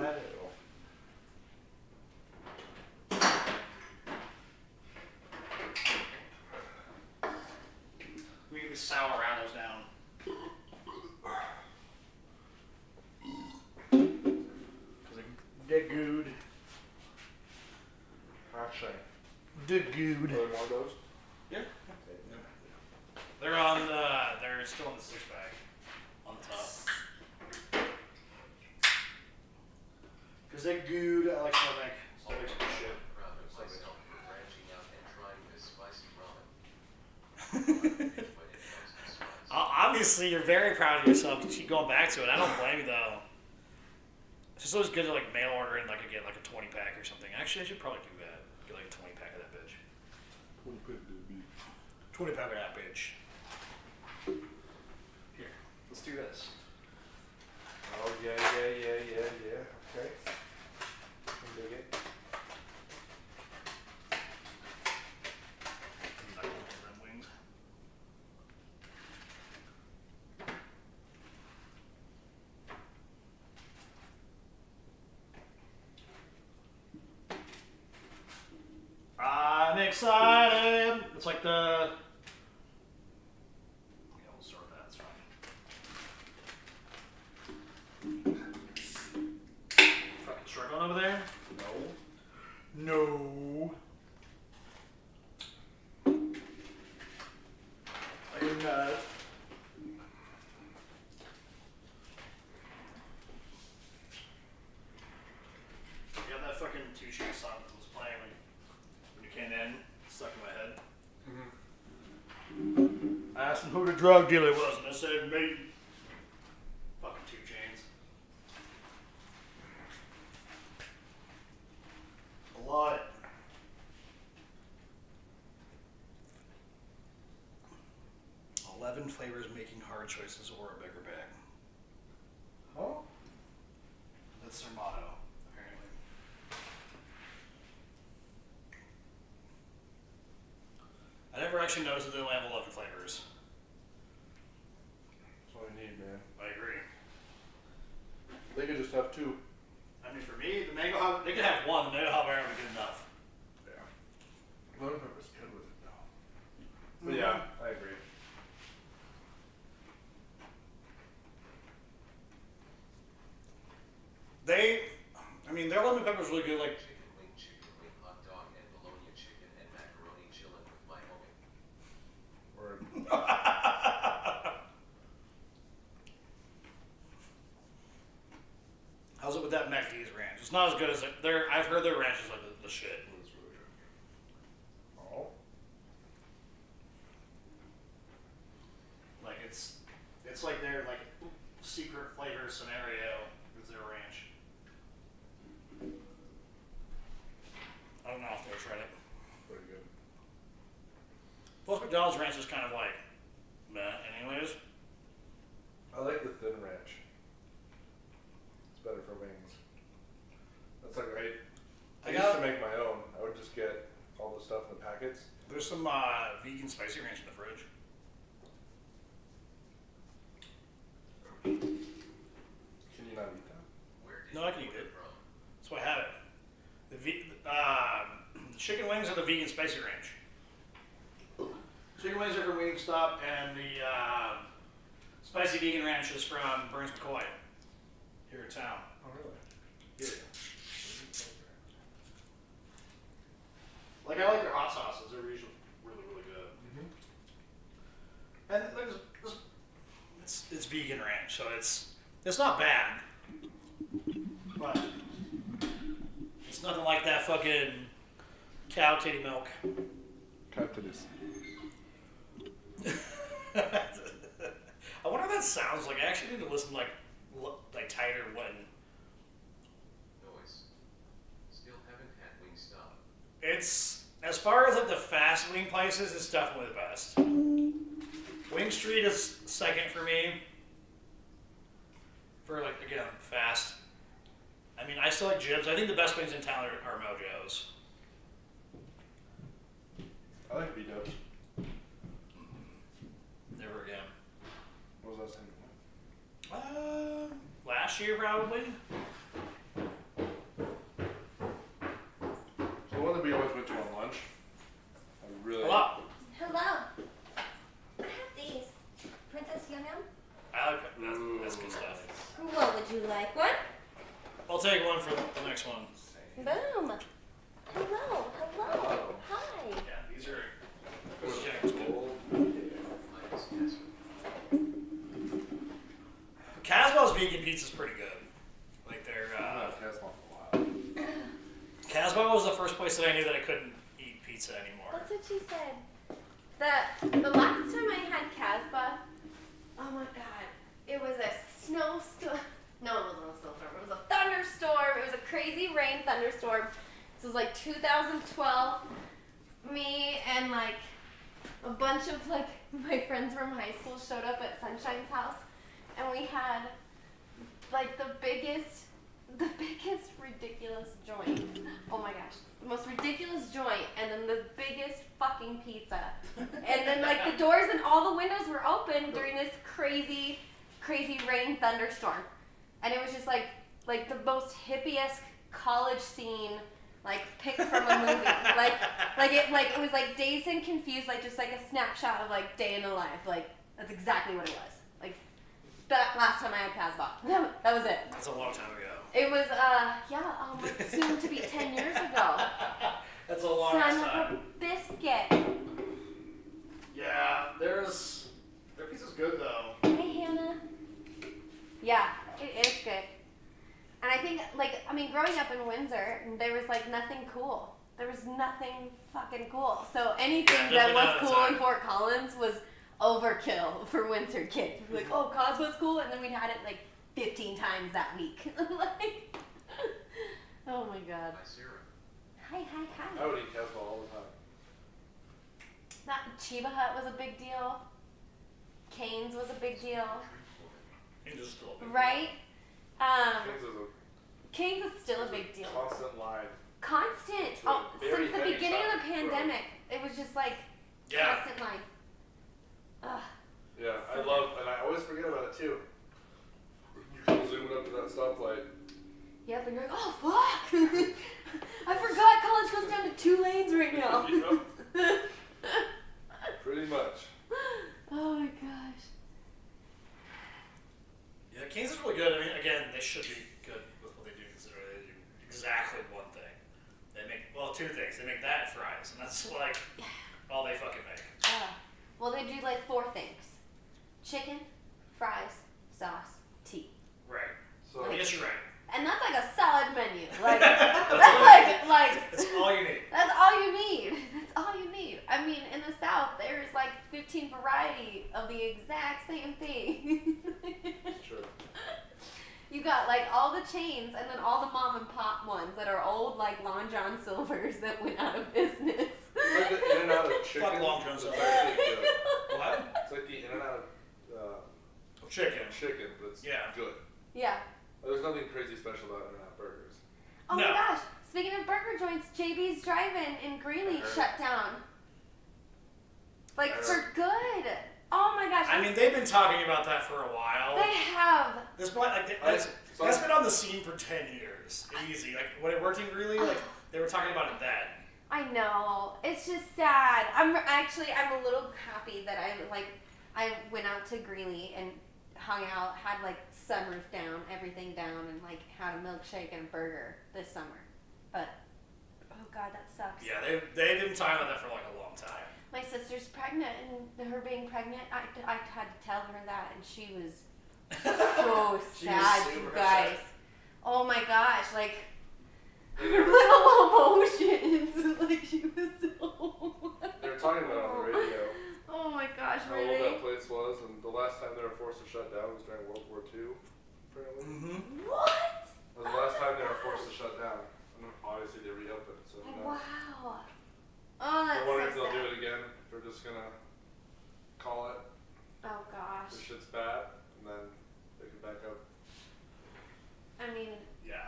We get the sour rattles down. The good. Actually. The good. Are there more of those? Yeah. They're on the, they're still in the 6-pack on the top. Because they're good. I like I'll make some shit. Proud of myself for branching out and trying this spicy ramen. When it comes to spice. Obviously, you're very proud of yourself to keep going back to it. I don't blame you though. It's just always good to like mail order and like get like a 20-pack or something. Actually, I should probably do that. Get like a 20-pack of that bitch. 20-pack of that bitch. Here, let's do this. Oh, yeah. Okay. Can dig it. I'm not gonna get them wings. I'm excited. It's like the. Yeah, we'll start with that. It's fine. Fucking struggling over there? No. I am not. You got that fucking two-cheek song that was playing when you came in, stuck in my head. I asked him who the drug dealer was, and I said, me. Fucking 2 Chainz. I love it. "11 flavors making hard choices or a bigger bag." Huh? That's their motto, apparently. I never actually noticed that they only have 11 flavors. That's all you need, man. I agree. They could just have 2. I mean, for me, the mango habanero, they could have 1. The mango habanero would be good enough. Yeah. Lemon pepper's good with it, though. But yeah, I agree. Their lemon pepper's really good. Like, Chicken wing, hot dog, and bologna chicken and macaroni chillin' with my homie. Word. how's it with that McD's ranch? It's not as good as their. I've heard their ranch is like the shit. It's really good. Oh. Like it's like their like secret flavor scenario with their ranch. I don't know if they've tried it. Pretty good. Plus McDonald's ranch is kind of like, meh, anyways. I like the thin ranch. It's better for wings. That's like I used to make my own. I would just get all the stuff in the packets. There's some vegan spicy ranch in the fridge. Can you not eat that? Where did No, I you can eat order it. from? That's why I have it. The chicken wings are the vegan spicy ranch. Chicken wings are from Wingstop, and the spicy vegan ranch is from Burns McCoy here in town. Oh, really? Yeah. Like, I like their hot sauces. They're usually really, really good. And it's vegan ranch, so it's not bad. But it's nothing like that fucking cow titty milk. Cut to this. I wonder what that sounds like. I actually need to listen like tighter when. Noise. Still haven't had Wingstop. It's as far as like the fast wing places, it's definitely the best. Wing Street is second for me. For like again fast. I mean, I still like Jibs. I think the best wings in town are Mojo's. I like V-dubs. Never again. What was that saying? Last year probably. So the one that we always went to on lunch. I really. A lot. Hello. I have these. Princess Yum Yum? I like that. That's good stuff. What would you like? What? I'll take one for the next one. Boom. Hello. Hello. Hi. Yeah, these are. This is Jack's good. Minus Casper. Casbah's vegan pizza's pretty good. Like their I've had Casbah for a while. Casbah was the first place that I knew that I couldn't eat pizza anymore. That's what she said. The last time I had Casbah, oh my god, it was a snowstorm. No, it wasn't a snowstorm. It was a thunderstorm. It was a crazy rain thunderstorm. This was like 2012. Me and like a bunch of like my friends from high school showed up at Sunshine's house, and we had like the biggest ridiculous joint. Oh my gosh, the most ridiculous joint, and then the biggest fucking pizza, and then like the doors and all the windows were open during this crazy rain thunderstorm, and it was just like the most hippie-esque college scene. Like picked from a movie, it was like Dazed and Confused, like just like a snapshot of like day in the life. Like that's exactly what it was. Like that last time I had Casbah, that was it. That's a long time ago. It was like soon to be 10 years ago. That's a long Son time. of a biscuit. Yeah, their pizza's good though. Hey Hannah. Yeah, it is good. And I think, growing up in Windsor, there was, nothing cool. There was nothing fucking cool. So anything that was cool in Fort Collins was overkill for Windsor kids. Like, oh, Casbah's cool, and then we'd had it, 15 times that week. Oh, my God. Hi, Sarah. Hi. I would eat Casbah all the time. That Chiba Hut was a big deal. Cane's was a big deal. It is still a big Right? Cane's is Cane's is still a big deal. constant line. Constant. To a very Since the heavy beginning of the side, pandemic, it was just Yeah. constant line. Ugh. Yeah, I love, and I always forget about it too. You come zooming up to that stoplight. Yep, and you're like, oh fuck! I forgot college goes down to 2 lanes right now. Yep. Pretty much. Oh my gosh. Yeah, Cane's is really good. I mean, again, they should be good with what they do, considering they do exactly one thing. They make, 2 things. They make that and fries, and that's all they fucking make. Well, they do 4 things: chicken, fries, sauce, tea. Right. So Yes, you're right. And that's a solid menu. That's That's all you need. That's all you need. That's all you need. I mean, in the South, there's 15 variety of the exact same thing. Sure. got like all the chains and then all the mom and pop ones that are old like Long John Silver's that went out of business. It's like the in and out of chicken. Fuck Long John It's Silver. actually good. What? It's like the in and out of Chicken. chicken, but it's Yeah. good. Yeah. There's nothing crazy special about in and out burgers. Oh No. my gosh. Speaking of burger joints, JB's Drive-In in Greeley I heard. shut down. Like I for heard. good. Oh my gosh. I mean, they've been talking about that for a while. They have. This point, like, that's been on the scene for 10 years. Easy. Like, when it worked in Greeley, like, they were talking about it then. I know. It's just sad. I'm a little happy that I went out to Greeley and hung out, had like sunroof down, everything down, and like had a milkshake and a burger this summer. But oh god, that sucks. Yeah, they've been talking about that for like a long time. My sister's pregnant, and her being pregnant, I had to tell her that, and she was so She was sad, super you guys. upset. Oh my gosh, like They her were, little emotions, like she was so. they were talking about it on the radio. Oh my gosh, How old that place was, and the last time they were forced to shut down was during World War II, apparently. Mm-hmm. What? That was the last time they were forced to shut down. And obviously they reopened, so who knows. Wow. Oh, that's I'm wondering if so they'll sad. do it again, if they're just gonna call it, Oh gosh. this shit's bad, and then they can back up. I mean, Yeah.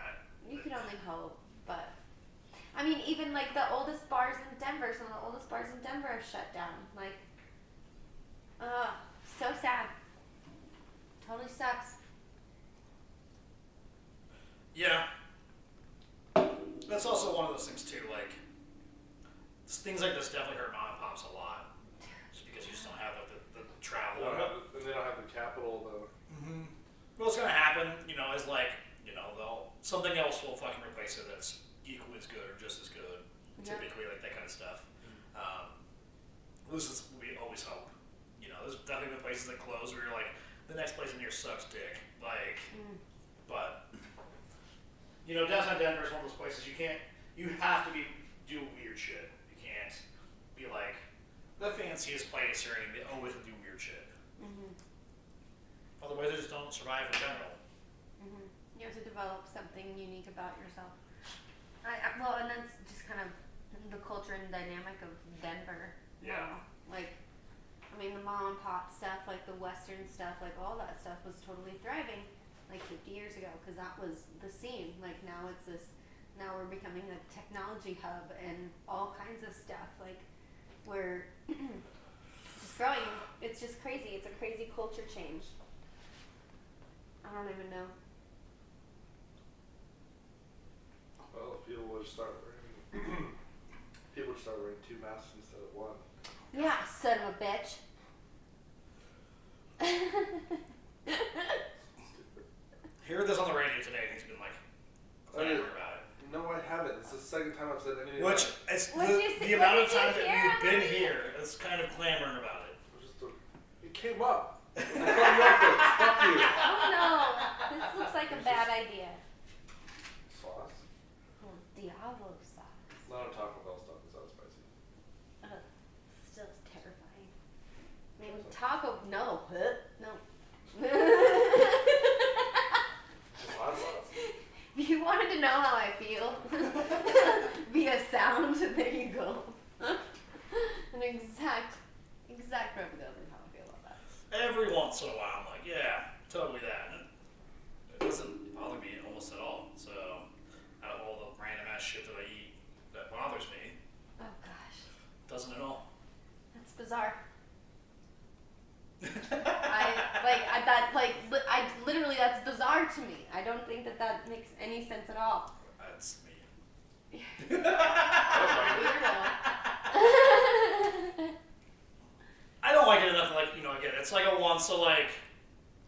you can only hope, but I mean, even like the oldest bars in Denver, some of the oldest bars in Denver have shut down. Like, so sad. Totally sucks. Yeah. That's also one of those things too, like, things like this definitely hurt mom and pops a lot. Just because you just don't have the They travel. don't have the, and they don't have the capital to. Mm-hmm. What's gonna happen, is like, something else will fucking replace it that's equally as good or just as good. Yep. Typically, like that kind of stuff. At least it's, we always hope. There's definitely been places that close where you're like, the next place in here sucks dick. Like, but downtown Denver is one of those places you have to do weird shit. You can't be like the fanciest place or anything. They always do weird shit. Mm-hmm. Otherwise, they just don't survive in general. Mm-hmm. You have to develop something unique about yourself. Well, and that's just kind of the culture and dynamic of Denver. Yeah. Like, I mean, the mom and pop stuff, like the Western stuff, like all that stuff was totally thriving like 50 years ago because that was the scene. Like now now we're becoming a technology hub and all kinds of stuff. Like we're just growing. It's just crazy. It's a crazy culture change. I don't even know. Well, if people would start wearing, people would start wearing 2 masks instead of 1. Yeah, son of a bitch. Hear this on the radio today, and he's been like clamoring about it. No, I haven't. It's the second time I've said anything. Which, about it's What did you say- the amount what of did you time that hear you've on the been radio? here, it's kind of clamoring about it. it came up. It's on Netflix. Fuck you. Oh no, this looks like a bad idea. Sauce? Oh, Diablo sauce. None of Taco Bell stuff is that spicy. Still terrifying. Maybe taco, no, no. Just hot sauce. If you wanted to know how I feel via sound, there you go. An exact representative of how I feel about that. Every once in a while, I'm like, yeah, totally that. And it doesn't bother me almost at all. So, out of all the random ass shit that I eat that bothers me, Oh gosh, doesn't at all. that's bizarre. Literally, that's bizarre to me. I don't think that makes any sense at all. That's me. Weirdo. I don't like it enough to again, it's like a once a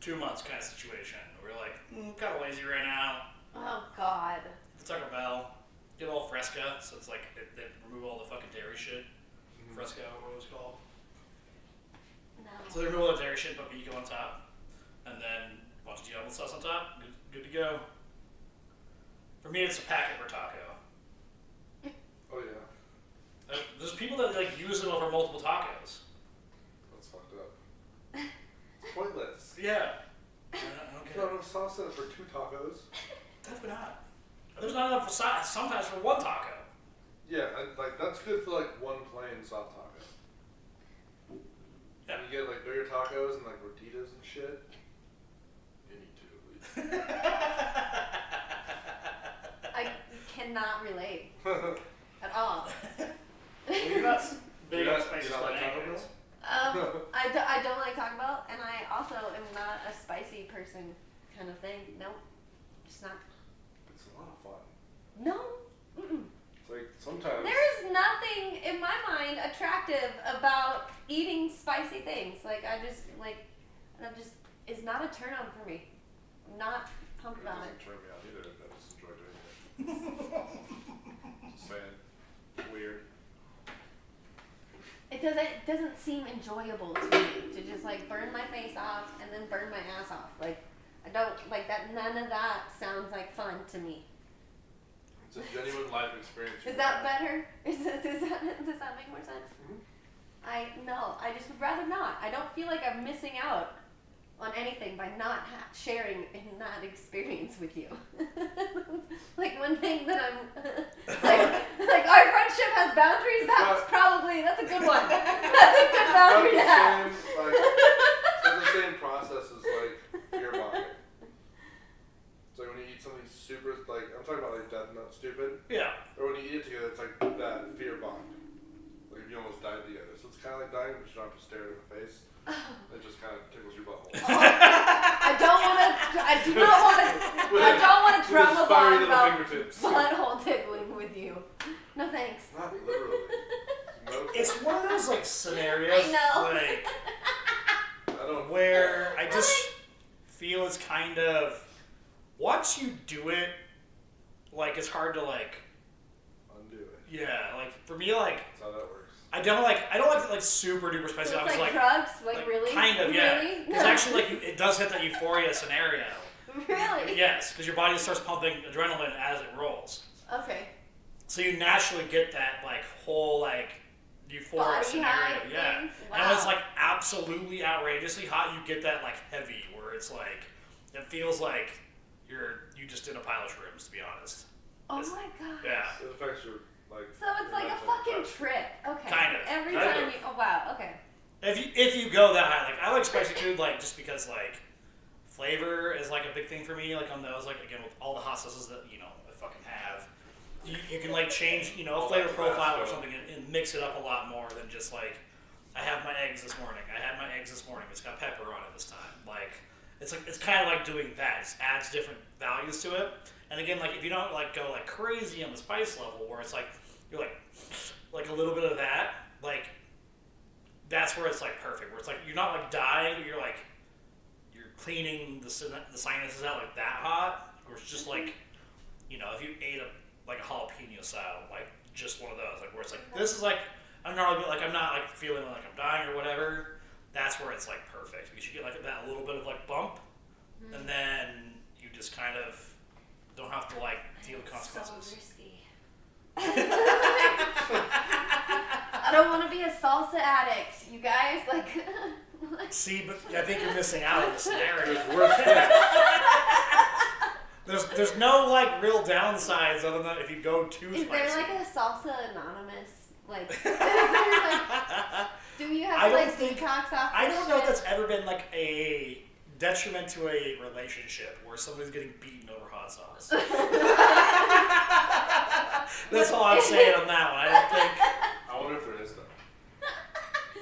2 months kind of situation. Where you're like, kind of lazy right now. Oh God. The Taco Bell, get all Fresca, so it's like, they remove all the fucking dairy shit. Fresca, what it was called. No. So they remove all the dairy shit, but pico on top. And then a bunch of Diablo sauce on top. Good to go. For me, it's a packet per taco. Oh yeah. There's people that use them over multiple tacos. That's fucked up. It's pointless. Yeah. I don't get not enough sauce in it for 2 tacos. Definitely not. There's not enough sauce sometimes for 1 taco. Yeah, like that's good for like 1 plain soft taco. Yeah. And you get like bigger tacos and like gorditas and shit. You need 2 at least. I cannot relate at all. You're not big You're on not- spicy you're not like stuff Taco anyways. Bell? I don't like Taco Bell, and I also am not a spicy person kind of thing. Nope. Just not. It's a lot of fun. No. Mm-mm. It's like sometimes. There is nothing in my mind attractive about eating spicy things. Like I'm just it's not a turn on for me. I'm not pumped It about doesn't it. turn me on either. I just enjoy doing it. Just saying. Weird. It doesn't seem enjoyable to me to just like burn my face off and then burn my ass off. Like I don't like that. None of that sounds like fun to me. It's a genuine life experience. Is that better? Does that make more sense? Mhm. I just would rather not. I don't feel like I'm missing out on anything by not sharing in that experience with you. Like one thing that I'm like our friendship has boundaries. That's a good one. That's a good boundary to have. It's not the same process as like fear bonding. It's like when you eat something super like I'm talking about like Death Note stupid. Yeah. Or when you eat it together, it's like that fear bond. Like you almost died together. So it's kind of like dying, but you don't have to stare in the face. It just kind of tickles your butthole. I do not want to trauma bond about fingertips. butthole tickling with you. No thanks. Not literally. No. It's one of those like scenarios I know. like I don't. where I just feel it's kind of once you do it, like it's hard to like Undo it. yeah, like for me like That's how that works. I don't like super duper spicy. So I it's was like drugs, like like, really, kind of yeah. really. It's actually like it does hit that euphoria scenario. Really? Yes, because your body starts pumping adrenaline as it rolls. Okay. So you naturally get that like whole like euphoric Body scenario, high yeah. thing? And when it's Wow. like absolutely outrageously hot, you get that like heavy where it's like it feels like you just did a pile of shrooms, to be honest. Oh It's- my god. Yeah. It affects your like. So it's like a fucking trip. Okay. Kind of. Every Kind time of. you. Oh wow. Okay. If you go that high, like I like spicy food, like just because like flavor is like a big thing for me. Like on those, like again with all the hot sauces that I fucking have, you can like change a flavor profile or something and mix it up a lot more than just like I have my eggs this morning. I had my eggs this morning. It's got pepper on it this time. Like it's kind of like doing that. It adds different values to it. And again, like if you don't like go like crazy on the spice level, where it's like you're like a little bit of that, like that's where it's like perfect. Where it's like you're not like dying, but you're cleaning the sinuses out like that hot. Or it's just like if you ate a jalapeno style, like just one of those, like where it's like this is like I'm not like feeling like I'm dying or whatever. That's where it's like perfect because you get like that little bit of like bump, and then you just kind of don't have to like deal with consequences. So risky. I don't want to be a salsa addict, you guys. Like. See, but I think you're missing out on the scenario. There's worse things. There's no like real downsides other than if you go too Is spicy. there like a salsa anonymous? Like, is there, like do you I have don't like think- detox off? I this don't know if shit? that's ever been like a detriment to a relationship where somebody's getting beaten over hot sauce. That's all I'm saying on that one. I don't think. I wonder if there is though.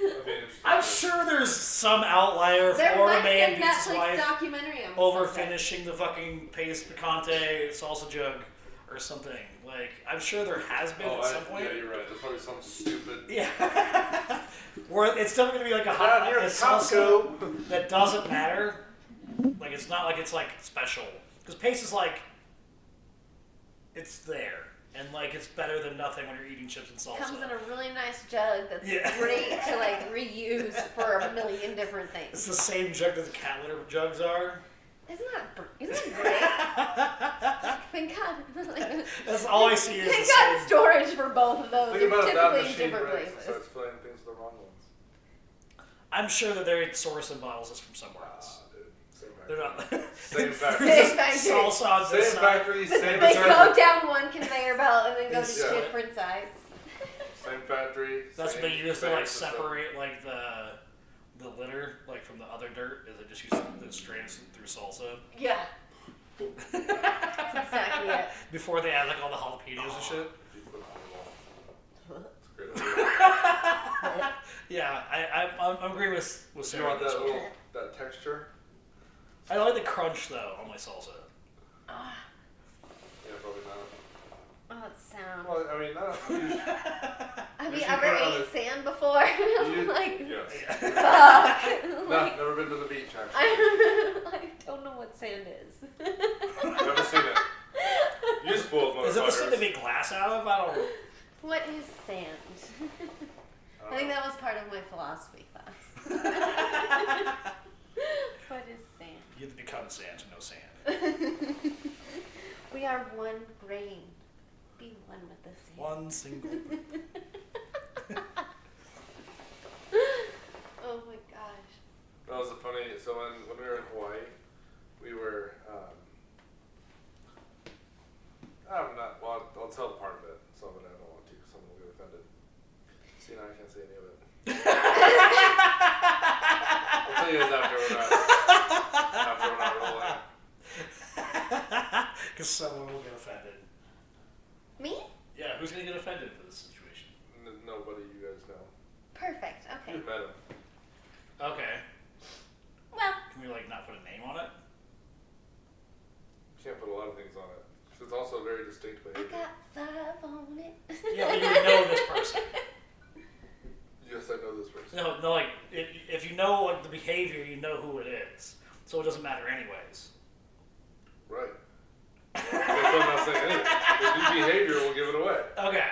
That'd be interesting. I'm sure there's some outlier There Florida might be man a beats his Netflix wife documentary on over salsa. finishing the fucking paste picante salsa jug or something. Like I'm sure there has been at some point. Yeah, you're right. There's probably some stupid. Yeah. Where it's still going to be like a Down hot here a at salsa Costco. that doesn't matter. Like it's not like it's like special because paste is like it's there and like it's better than nothing when you're eating chips and salsa. Comes in a really nice jug that's Yeah. great to like reuse for a million different things. It's the same jug that the cat litter jugs are. Isn't that great? Thank God. That's all I see is Thank the God same. storage for both of those. Think about if that Typically in machine different breaks and places. starts filling things with the wrong ones. I'm sure that they source and bottles this from somewhere else. Dude, same They're not. Same factory. Same factory. Salsa on this Same side. factory, same They go detergent. down one conveyor belt and then go to Yeah. different sides. Same factory. That's same what they use to like conveyor system. separate like the litter like from the other dirt. Is it just use the strains through salsa Yeah. That's exactly it. before they add like all the jalapenos and shit? You put it on the wall. It's a great idea. Yeah, I'm agreeing with You Sarah on want this that one. little, that texture? I like the crunch though on my salsa. Yeah, probably not. Oh, it sounds. Well, I mean, not. Have you you should ever put it on ate the- sand before? Like, Yes. fuck. No, Like, never been to the beach, actually. I don't know what sand is. Never seen it. You spoiled motherfuckers. Is it the thing they make glass out of? I don't know. What is sand? I think that was part of my philosophy class. What is sand? You have to become sand to know sand. We are one brain. Be one with the sand. One single. Oh my gosh. That was a funny. So when we were in Hawaii, we were. I'm not. Well, I'll tell part of it. Some of it I don't want to, because someone will get offended. See, now I can't say any of it. I'll tell you guys after we're not rolling. Because someone will get offended. Me? Yeah, who's gonna get offended for this situation? Nobody you guys know. Perfect. Okay. You've met him. Okay. Well, Can we like not put a name on it? You can't put a lot of things on it. 'Cause it's also very distinct I behavior. got 5 on it. Yeah, but you would know this person. Yes, I know this person. No, like if you know like the behavior, you know who it is. So it doesn't matter anyways. Right. That's what I'm not saying anything. If your behavior will give it away. Okay.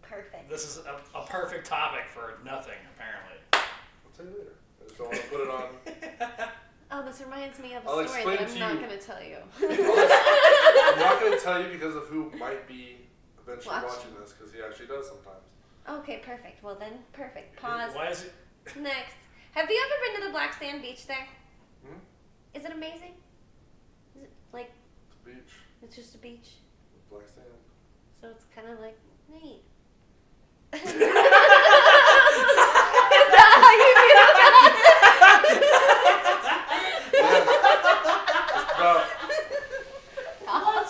Perfect. This is a perfect topic for nothing, apparently. I'll tell you later. I just don't want to put it on. Oh, this reminds me of a I'll story that explain I'm to not you. going to tell you. I'm not going to tell you because of who might be eventually Watch. watching this, because he actually does sometimes. Okay, perfect. Well then, perfect. Pause. Why is it? Next. Have you ever been to the black sand beach there? Hmm? Is it amazing? Is it like, It's a beach it's just a beach? with black sand. So it's kind of like neat. Is Yeah. that how you feel about it? It's about, What?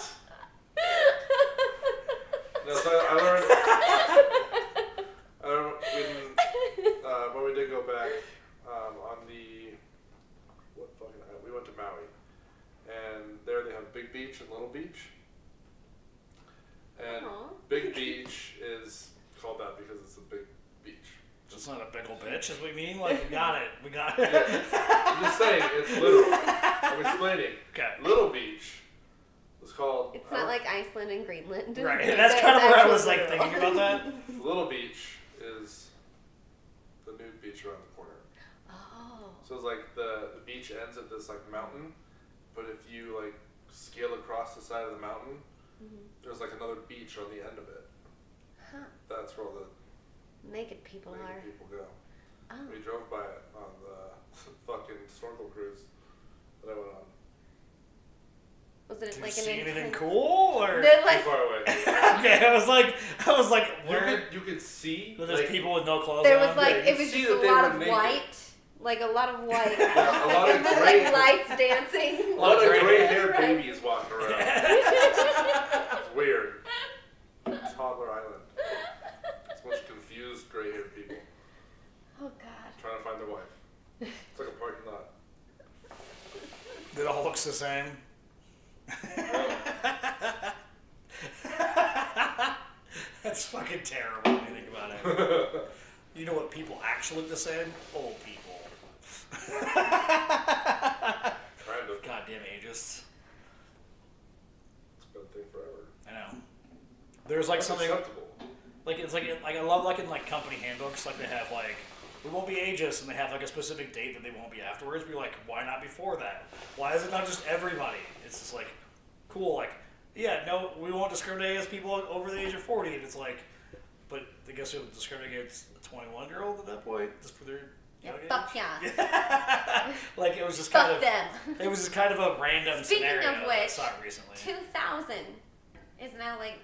no, so I learned when we did go back on the we went to Maui, and there they have Big Beach and Little Beach, and Aw. Big Beach is called that because it's a big beach. It's not a big ol' bitch, is what you mean? Like, we got it. We got it. Yeah. I'm just saying, it's literal. I'm explaining. Okay. Little Beach was called. It's not like Iceland and Greenland. Right. Like, That's kind of where I was actually like literal. thinking about that. Little Beach is the nude beach around the corner. Oh. So it's like the beach ends at this like mountain, but if you like scale across the side of the mountain, there's like another beach on the end of it. Huh. That's where all the Naked people naked are. people go. Oh. We drove by it on the fucking snorkel cruise that I went on. Was it Did you like see an anything intense- cool? Or? They're Too like, far away. Okay, I was like, where? You could see. There's like, people with no clothes there on? was like, Yeah, it you was see just that a they lot were of naked. white. Like a lot of white. Yeah, a lot of And then, gray. like lights dancing. A lot of gray gray-haired hair. babies walking around. It's weird. Toddler Island. It's a bunch of confused gray-haired people Oh God. trying to find their wife. It's like a parking lot. It all looks the same. That's fucking terrible when you think about it. You know what people actually look the same? Old people. Kind of. Goddamn ageist. It's been a thing forever. I know. There's like That's something acceptable. like it's like I love like in like company handbooks like they have like we won't be ageist and they have like a specific date that they won't be afterwards. Be like, why not before that? Why is it not just everybody? It's just like cool. Like yeah, no, we won't discriminate against people over the age of 40. And it's like, but I guess you'll discriminate against a 21-year-old at that point just for their Yeah, Young fuck age? yeah. Like it was just Fuck kind of. them. It was just kind of a random Speaking scenario of that I which, saw it recently. 2000 is now like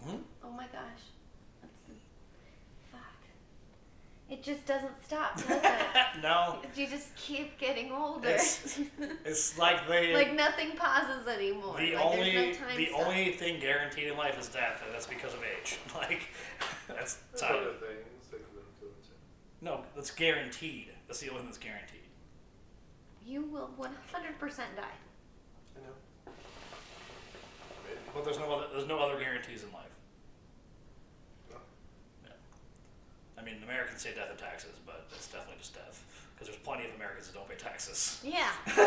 Hmm? oh my gosh. Fuck. It just doesn't stop, does it? No, You just keep getting older. it's like they. like nothing pauses anymore. The like only there's no time the stop. only thing guaranteed in life is death, and that's because of age. Like that's There's time. other things that could influence it. No, that's guaranteed. That's the only thing that's guaranteed. You will 100% die. I know. Maybe. But there's no other guarantees in life. No. Yeah. I mean, Americans say death and taxes, but it's definitely just death because there's plenty of Americans that don't pay taxes. Yeah. Yeah.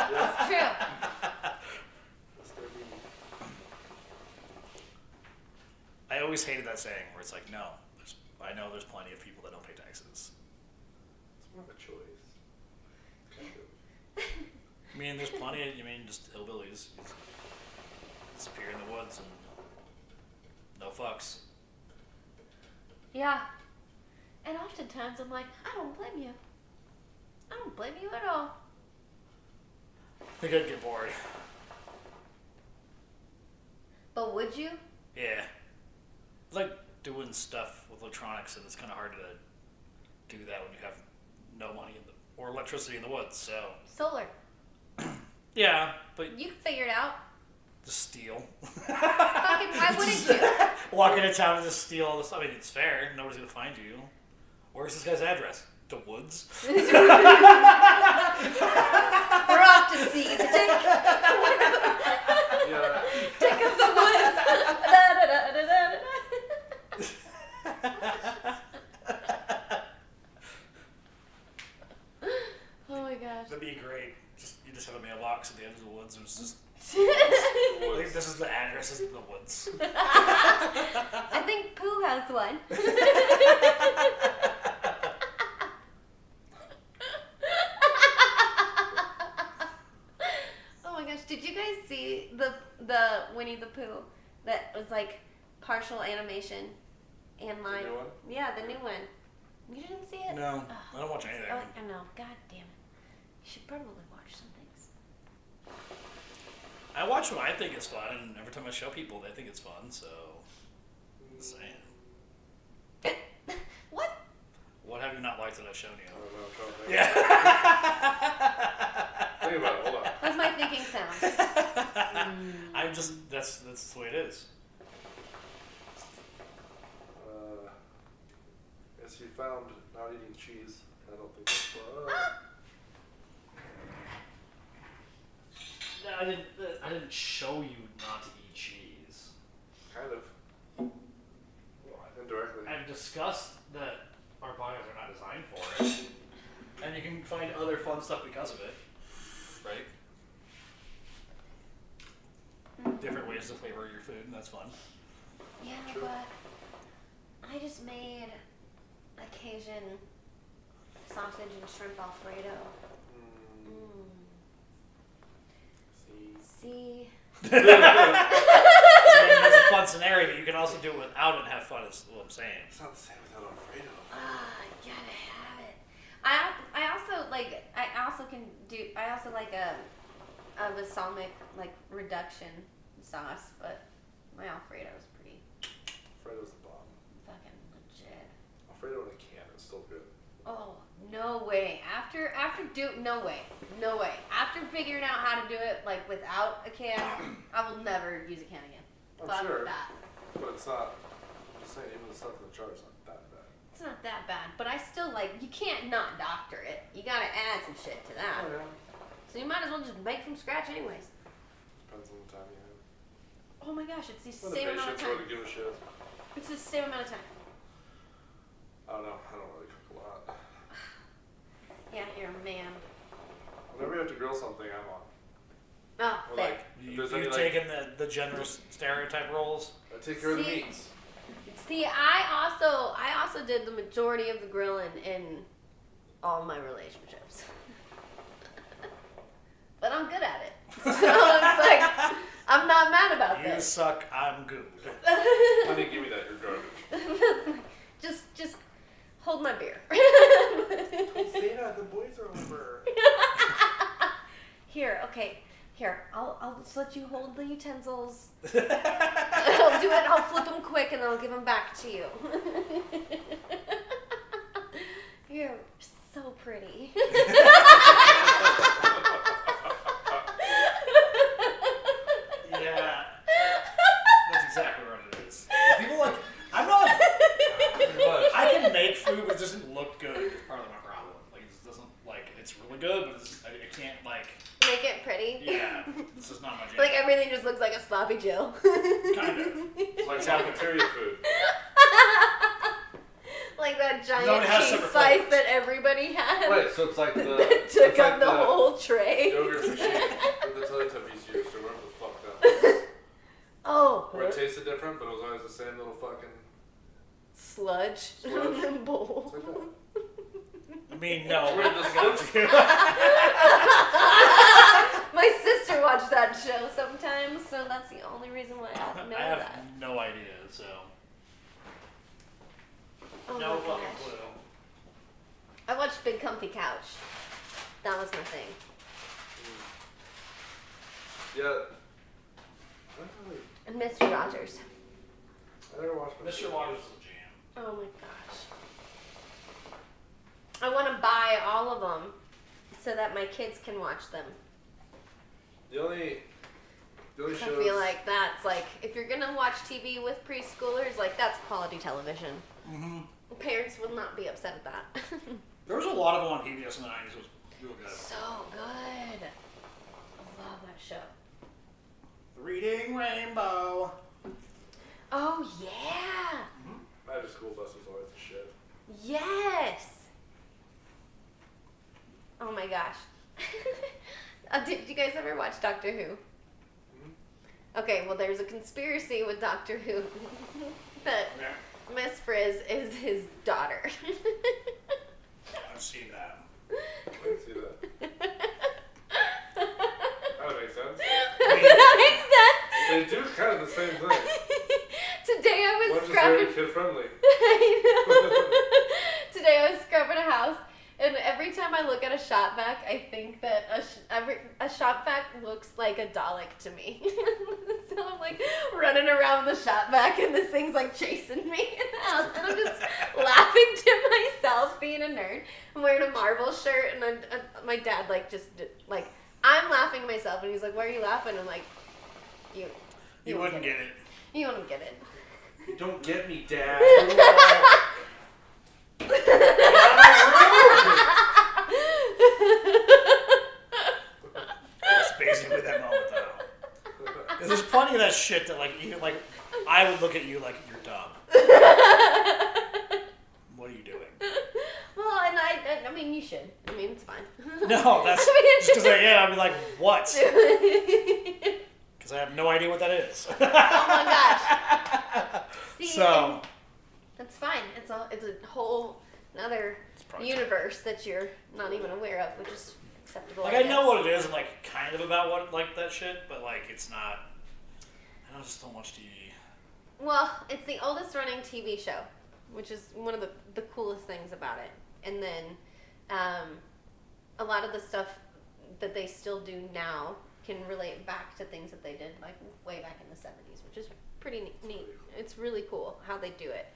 It's true. That's their meaning. I always hated that saying where it's like, no, I know there's plenty of people that don't pay taxes. It's more of a choice. Kind of. I mean, there's plenty of, just hillbillies. Disappear in the woods and no fucks. Yeah. And oftentimes I'm like, I don't blame you. I don't blame you at all. I think I'd get bored. But would you? Yeah. It's like doing stuff with electronics, and it's kind of hard to do that when you have no money or electricity in the woods, so. Solar. Yeah, but You can figure it out. just steal. Fucking, why wouldn't you? Walk into town and just steal all this. I mean, it's fair. Nobody's going to find you. Where's this guy's address? The woods? We're off to see the dick. Yeah. Dick of the woods. Da, da, da, da, da, da. Oh my gosh. That'd be great. You just have a mailbox at the end of the woods, and it's just. Like, this is the address of the woods. I think Pooh has one. Oh my gosh, did you guys see the Winnie the Pooh that was like partial animation and like new one? yeah, the new one. You didn't see it? No, I don't watch anything. Oh, I know. God damn it. You should probably watch some things. I watch what I think is fun, and every time I show people, they think it's fun, so. Just saying. What? What have you not liked that I've shown I you? don't know. I'm trying to think. Yeah. Think about it. Hold on. That's my thinking sound. I'm just, that's the way it is. Guess you found not eating cheese. I don't think that's fun. No, I didn't show you not to eat cheese. Kind of. Well, indirectly. I've discussed that our bodies are not designed for it. And you can find other fun stuff because of it. Right? Different ways to flavor your food, and that's fun. Yeah, True. but I just made a Cajun sausage and shrimp Alfredo. See? So, I mean, that's a fun scenario, but you can also do it without it and have fun, is what I'm saying. It's not the same without Alfredo. I gotta have it. I also like a balsamic like reduction sauce, but my Alfredo is pretty Alfredo's the bomb. fucking legit. Alfredo in a can is still good. Oh, no way. No way. After figuring out how to do it like without a can, I will never use a can again. I'm Fuck sure. that. But it's not. I'm just saying, even the stuff in the jar is not that bad. It's not that bad, but I still you can't not doctor it. You gotta add some shit to that. Oh, yeah. So you might as well just make from scratch anyways. Depends on the time you have. Oh my gosh, it's the When the same amount of patience time. really give a shit. It's the same amount of time. I don't know. I don't really cook a lot. Yeah, you're a man. Whenever you have to grill something, I'm on. Oh, Or fair. like, if You've there's any, like, taken the generous stereotype roles. I take care of the See? meats. See, I also did the majority of the grilling in all my relationships. But I'm good at it. So it's like, I'm not mad about You this. suck, I'm good. Honey, give me that. You're garbage. just hold my beer. Don't say that. The boys are over. Here, okay. Here, I'll just let you hold the utensils. I'll do it. I'll flip them quick and then I'll give them back to you. You're so pretty. Yeah. That's exactly what it is. People like, I'm not like, I can make food, but it doesn't look good. It's part of my problem. Like, it just doesn't, like, it's really good, but it's, I can't, like. Make it pretty. Yeah. This is not my jam. Like everything just looks like a sloppy Joe. Kind of. It's like cafeteria food. Like that giant Nobody has cheese separate slice flavors. that everybody had. Right, so it's like the That took it's up like the whole tray. yogurt machine that the Teletubbies used, or whatever the fuck that was. Oh. Where it tasted different, but it was always the same little fucking. Sludge. Sludge. Bowl. It's like that. I mean, no. Where the sludge- My sister watched that show sometimes, so that's the only reason why I know I have that. no idea, so. Oh No my fucking gosh. clue. I watched Big Comfy Couch. That was my thing. Yeah. I don't really. And Mr. Rogers. I never watched Mr. Rogers is a jam. Oh my gosh. I want to buy all of them so that my kids can watch them. The only I shows. feel like that's like, if you're going to watch TV with preschoolers, like that's quality television. Mm-hmm. Parents will not be upset at that. There was a lot of them on PBS in the 90s. It was real good. So good. I love that show. Reading Rainbow. Oh, yeah. Magic School Bus was always the shit. Yes. Oh my gosh. Did you guys ever watch Doctor Who? Okay, well, there's a conspiracy with Doctor Who that Yeah, Miss Frizz is his daughter. I've seen that. I didn't see that. That would make sense. Does that make sense? They do kind of the same thing. Today I was One's just very scrubbing. kid friendly. Today I was scrubbing a house, and every time I look at a shop vac, I think that a shop vac looks like a Dalek to me. So I'm like running around the shop vac, and this thing's like chasing me in the house, and I'm just laughing to myself, being a nerd. I'm wearing a Marvel shirt, and my dad like I'm laughing to myself, and he's like, "Why are you laughing?" I'm like, "You wouldn't get it. You wouldn't get it." You don't get me, Dad. That's basically that moment, though. There's plenty of that shit that, like, even, like, I would look at you like you're dumb. What are you doing? Well, and I mean, you should. I mean, it's fine. No, that's just because I am. I'd be like, what? Because I have no idea what that is. Oh my gosh. See, So, that's fine. It's a whole another probably universe that you're not even aware of, which is acceptable. like, I know what it is and, like, kind of about what, like, that shit, but, like, it's not. I just don't watch TV. Well, it's the oldest running TV show, which is one of the coolest things about it. And then a lot of the stuff that they still do now can relate back to things that they did like way back in the 70s, which is pretty neat. It's really cool how they do it.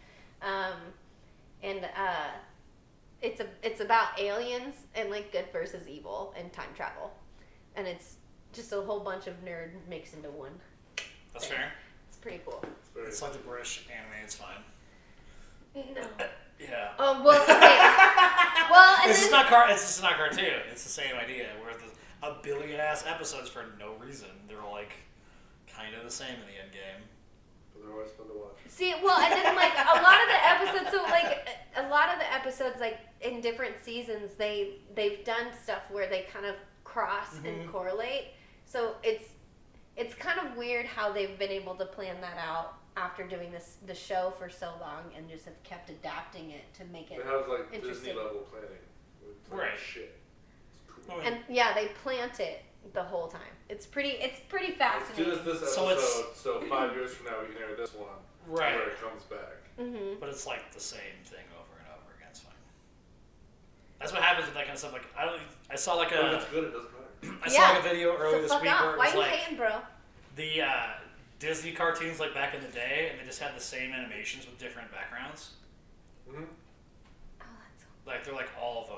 It's about aliens and like good versus evil and time travel. And it's just a whole bunch of nerd mixed into one. That's thing. fair. It's pretty cool. It's like the British anime, it's fine. No. Yeah. Oh, well, okay. Well, and It's then, just not cartoon. It's the same idea. Where there's a billion ass episodes for no reason. They're like kind of the same in the end game. But they're always fun to watch. see, well, and then like a lot of the episodes, so like a lot of the episodes, like in different seasons, they've done stuff where they kind of cross and correlate. So it's kind of weird how they've been able to plan that out after doing the show for so long and just have kept adapting it to make it They have like interesting. Disney level planning. With Right. Shit. It's cool. Oh, And yeah, they plant it the whole time. It's pretty Let's do fascinating. this So episode, so 5 years from now we can air this one. Right. Where it comes back. Mm-hmm. But it's like the same thing over and over again. It's fine. That's what happens with that kind of stuff. Like I saw like But if a it's good, it doesn't matter. I saw like a video earlier So this week where it Why was you like hating, bro? the Disney cartoons like back in the day, and they just had the same animations with different backgrounds. Mm-hmm. Oh, that's Like they're like all of them.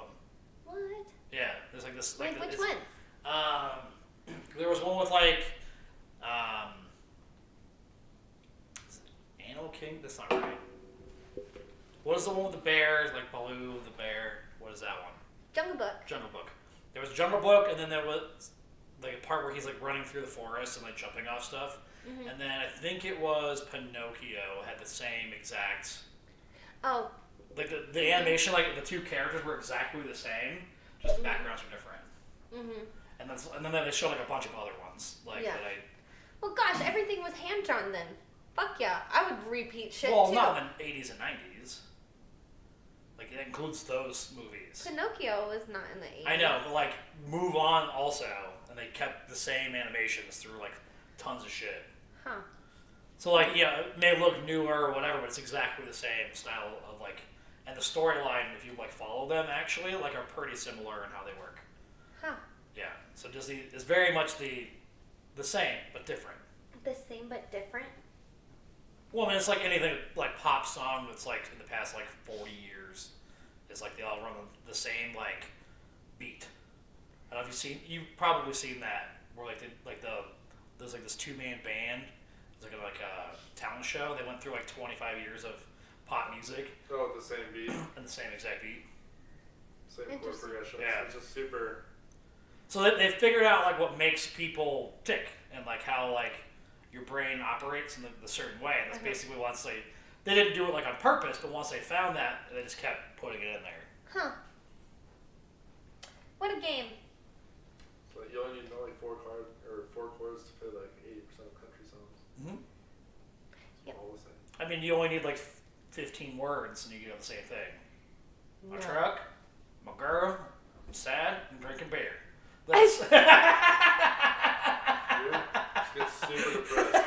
what? Yeah, there's like this. Like Like which ones? There was one with like Animal King. That's not right. What is the one with the bear? Like Baloo the bear. What is that one? Jungle Book. Jungle Book. There was Jungle Book, and then there was like a part where he's like running through the forest and like jumping off stuff. Mm-hmm. And then I think it was Pinocchio had the same exact. Oh. Like the animation, like the two characters were exactly the same, just the backgrounds were different. Mm-hmm. And then they showed like a bunch of other ones, like Yeah. that I. Well, gosh, everything was hand drawn then. Fuck yeah, I would repeat shit Well, too. not in the 80s and 90s. Like it includes those movies. Pinocchio was not in the 80s. I know, but like Move On also, and they kept the same animations through like tons of shit. Huh. So like yeah, it may look newer or whatever, but it's exactly the same style of like, and the storyline, if you like follow them actually, like are pretty similar in how they work. Huh. Yeah. So Disney is very much the same but different. The same but different. Well, I mean, it's like anything like pop song that's like in the past like 40 years. It's like they all run the same like beat. I don't know if you've probably seen that where there's like this 2-man band. It's like a talent show. They went through like 25 years of pop music. Oh, the same beat. And the same exact beat. Same chord Interesting. progression. Yeah. It's just super. So they figured out like what makes people tick and like how like your brain operates in the certain way. And that's basically once they didn't do it like on purpose, but once they found that, they just kept putting it in there. Huh. What a game. So you only need like 4 chords to play like 80% of country songs. Mm-hmm. It's Yep. all the same. I mean, you only need like 15 words and you get the same thing. My No. truck, my girl, I'm sad, I'm drinking beer. That's Dude, just get super depressed.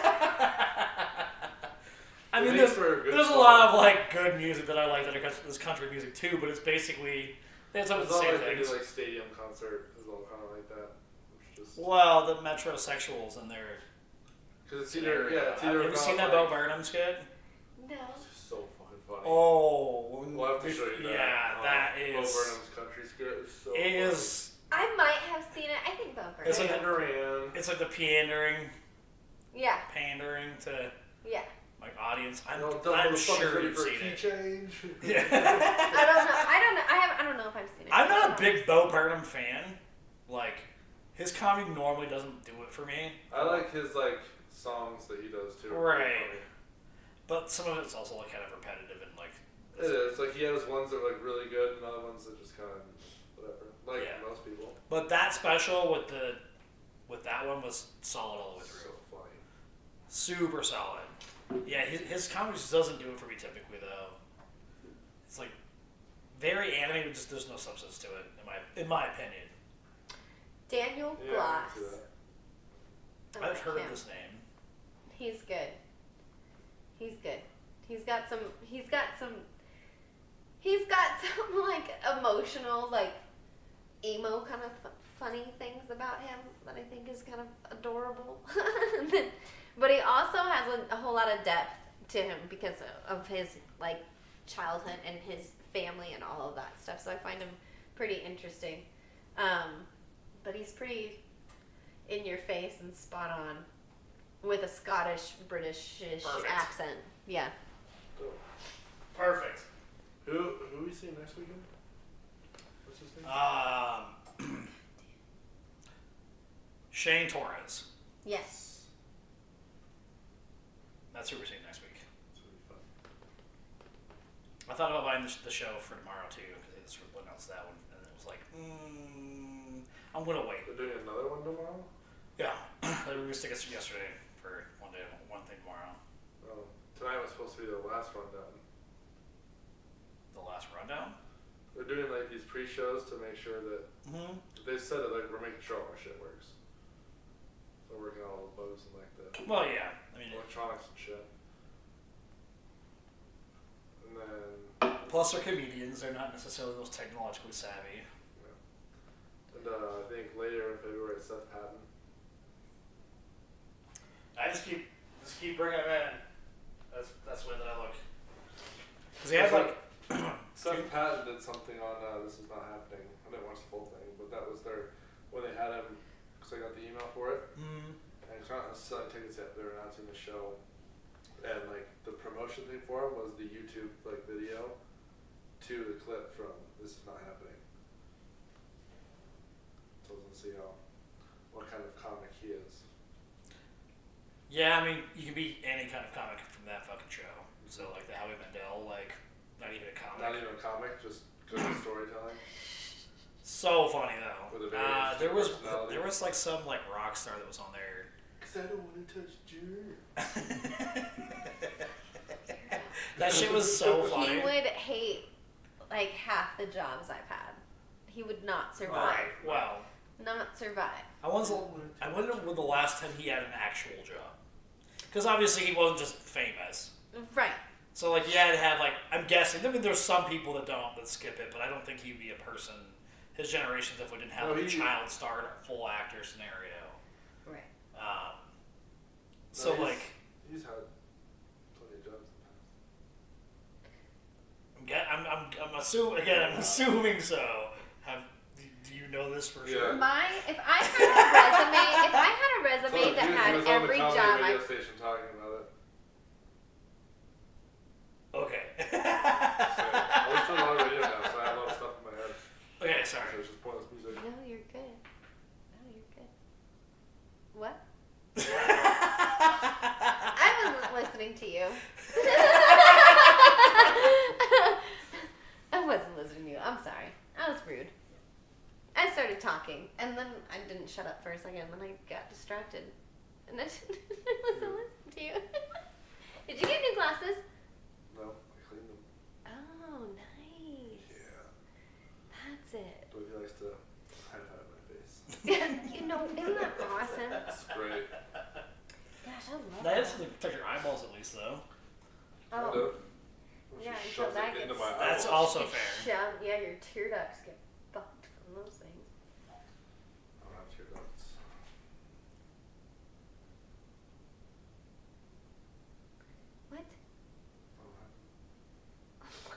I mean, These were good there's a songs. lot of like good music that I like that is country music too, but it's basically it's some of It's the all same like they things. do like stadium concert is all kind of like that. It's just Well, the metrosexuals and their because it's either it's Have either you ever seen that about, Bo Burnham skit? No. It's just so fucking funny. Oh, We'll have to show you that. Yeah, that Bo is. Burnham's country skit is so. It is. I might have seen it. I think Bo Burnham. It's like the- Pandering. It's like the pandering to Yeah. my audience. I'm Don't sure you've seen key it. change. Yeah. I don't know if I've seen it. I'm not a big Bo Burnham fan. Like, his comedy normally doesn't do it for me. I like his like songs that he does too. Right. But some of it's also like kind of repetitive and like. It is like he has ones that are like really good and other ones that just kind of whatever. Like Yeah. most people. But that special with that one was solid all the way through. So funny. Super solid. Yeah, his comedy just doesn't do it for me typically though. It's like very animated, just there's no substance to it in my opinion. Daniel Yeah, I Glass. can see that. I I've like heard him. this name. He's good. He's good. He's got some like emotional, like emo kind of funny things about him that I think is kind of adorable. But he also has a whole lot of depth to him because of his like childhood and his family and all of that stuff. So I find him pretty interesting. But he's pretty in your face and spot on with a Scottish, British-ish Perfect. accent. Yeah. Cool. Perfect. Who we see next weekend? What's his name? Shane Torres. Yes. That's who we're seeing next week. It's gonna be fun. I thought about buying the show for tomorrow too because it's announced that one, and it was like, I'm gonna wait. They're doing another one tomorrow. Yeah, they released tickets yesterday for one thing tomorrow. Tonight was supposed to be the last rundown. The last rundown. They're doing like these pre-shows to make sure that they said it like we're making sure all our shit works. So we're working on all the bugs and like the Well, yeah. I mean, electronics and shit. And then Plus, they're comedians. They're not necessarily the most technologically savvy. And I think later in February, Seth Patton. I just keep bringing him in. That's the way that I look. Because he has like. Seth Patton did something on This Is Not Happening. I didn't watch the full thing, but that was when they had him, because I got the email for it. Mm. And it's not selling tickets yet. They're announcing the show, and like the promotion thing for him was the YouTube like video to the clip from This Is Not Happening. So let's see what kind of comic he is. Yeah, I mean, you can be any kind of comic from that fucking show. So like the Howie Mandel, like not even a comic. Not even a comic, just good storytelling. So funny though. With a very there personality. was like some like rock star that was on there. Cause I don't want to touch germs. That shit was so He funny. would hate like half the jobs I've had. He would not survive. Alright, well. Not survive. I wonder when the last time he had an actual job. Because obviously he wasn't just famous. Right. So like he had to have like, I'm guessing, I mean there's some people that skip it, but I don't think he'd be a person, his generation definitely didn't have like a child star full actor scenario. Right. So like. He's had plenty of jobs in the past. I'm assuming, again, I'm assuming so. Do you know this for sure? If I had a resume that had every job I radio station talking about it. Okay. So, I listen to a lot of radio now, so I have a lot of stuff in my head. Okay, sorry. So it's just pointless music. No, you're good. What? I wasn't listening to you. I wasn't listening to you. I'm sorry. I was rude. I started talking, and then I didn't shut up for a second, and then I got distracted. And I wasn't listening to you. Did you get new glasses? No, I cleaned them. Oh, nice. Yeah. That's it. But he likes to high five my face. You know, isn't that awesome? It's great. Gosh, I love That that. is something to protect your eyeballs at least, though. Kind Oh, of. yeah, She until shoves that it into gets- my That's eyeballs. also fair. yeah, your tear ducts get fucked from those things. I don't have tear ducts. What? I don't have-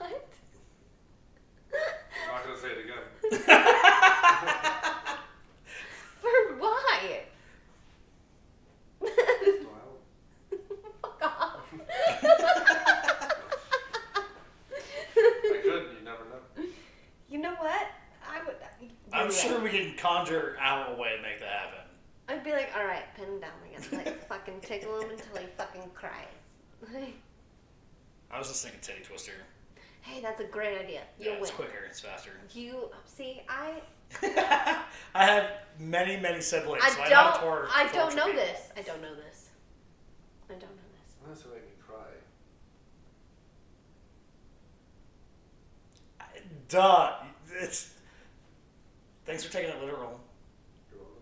What? I'm not gonna say it again. For why? Smile. Fuck off. I could, you never know. You know what? I would. I'm sure we can conjure out a way to make that happen. I'd be like, all right, pin him down again. Like, fucking tickle him until he fucking cries. I was just thinking titty twister. Hey, that's a great idea. Yeah, You'll it's win. quicker, it's faster. You see, I I have many siblings, so I know don't. how to I don't torture know people. this. I don't know this. I don't know this. Unless it make me cry. Duh. It's. Thanks for taking it literal. You're welcome.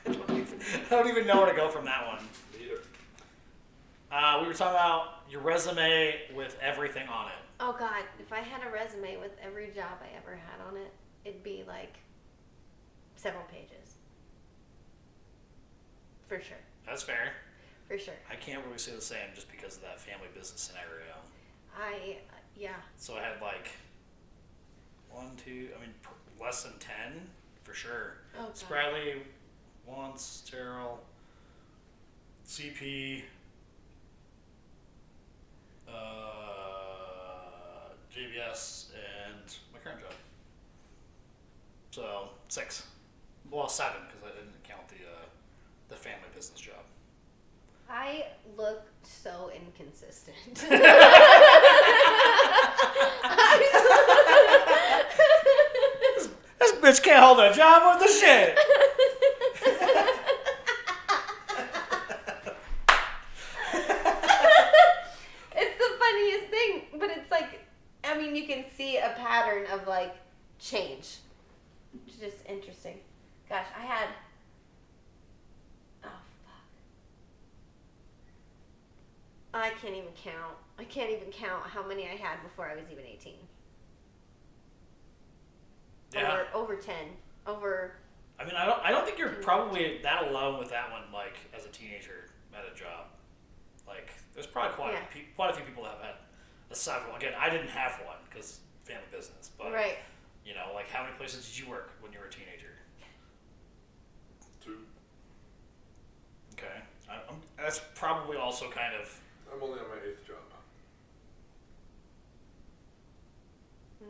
I don't even know where to go from that one. Neither. We were talking about your resume with everything on it. Oh God, if I had a resume with every job I ever had on it, it'd be like several pages. For sure. That's fair. For sure. I can't really say the same just because of that family business scenario. Yeah. So I had like 1, 2, less than 10 for sure. Oh, God. Spradley, once, Terrell, CP, JBS, and my current job. So 6. Well, 7 because I didn't count the family business job. I look so inconsistent. This bitch can't hold a job with the shit. It's the funniest thing, but it's like, you can see a pattern of like change. It's just interesting. Gosh, I had. Oh fuck. I can't even count. I can't even count how many I had before I was even 18. Yeah. Over 10. Over. I mean, I don't think you're probably that alone with that one. Like as a teenager at a job, like there's probably quite a few people that have had a several. Again, I didn't have one because family business, but Right. you know, like how many places did you work when you were a teenager? 2. Okay, that's probably also kind of. I'm only on my 8th job.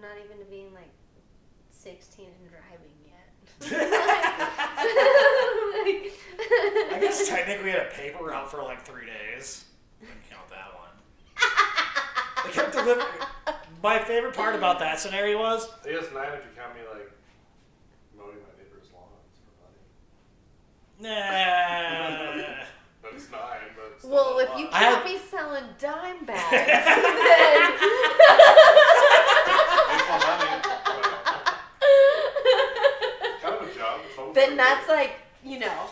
Not even to being like 16 and driving yet. I guess technically we had a paper route for like 3 days. Didn't count that one. They kept delivering. My favorite part about that scenario was. I guess 9 if you count me like mowing my neighbor's lawns for money. Nah. That's 9, but it's still Well, not if a you lot. count me selling dime bags, then It's my money, but kind of a job. It's home then for that's me. like, you know.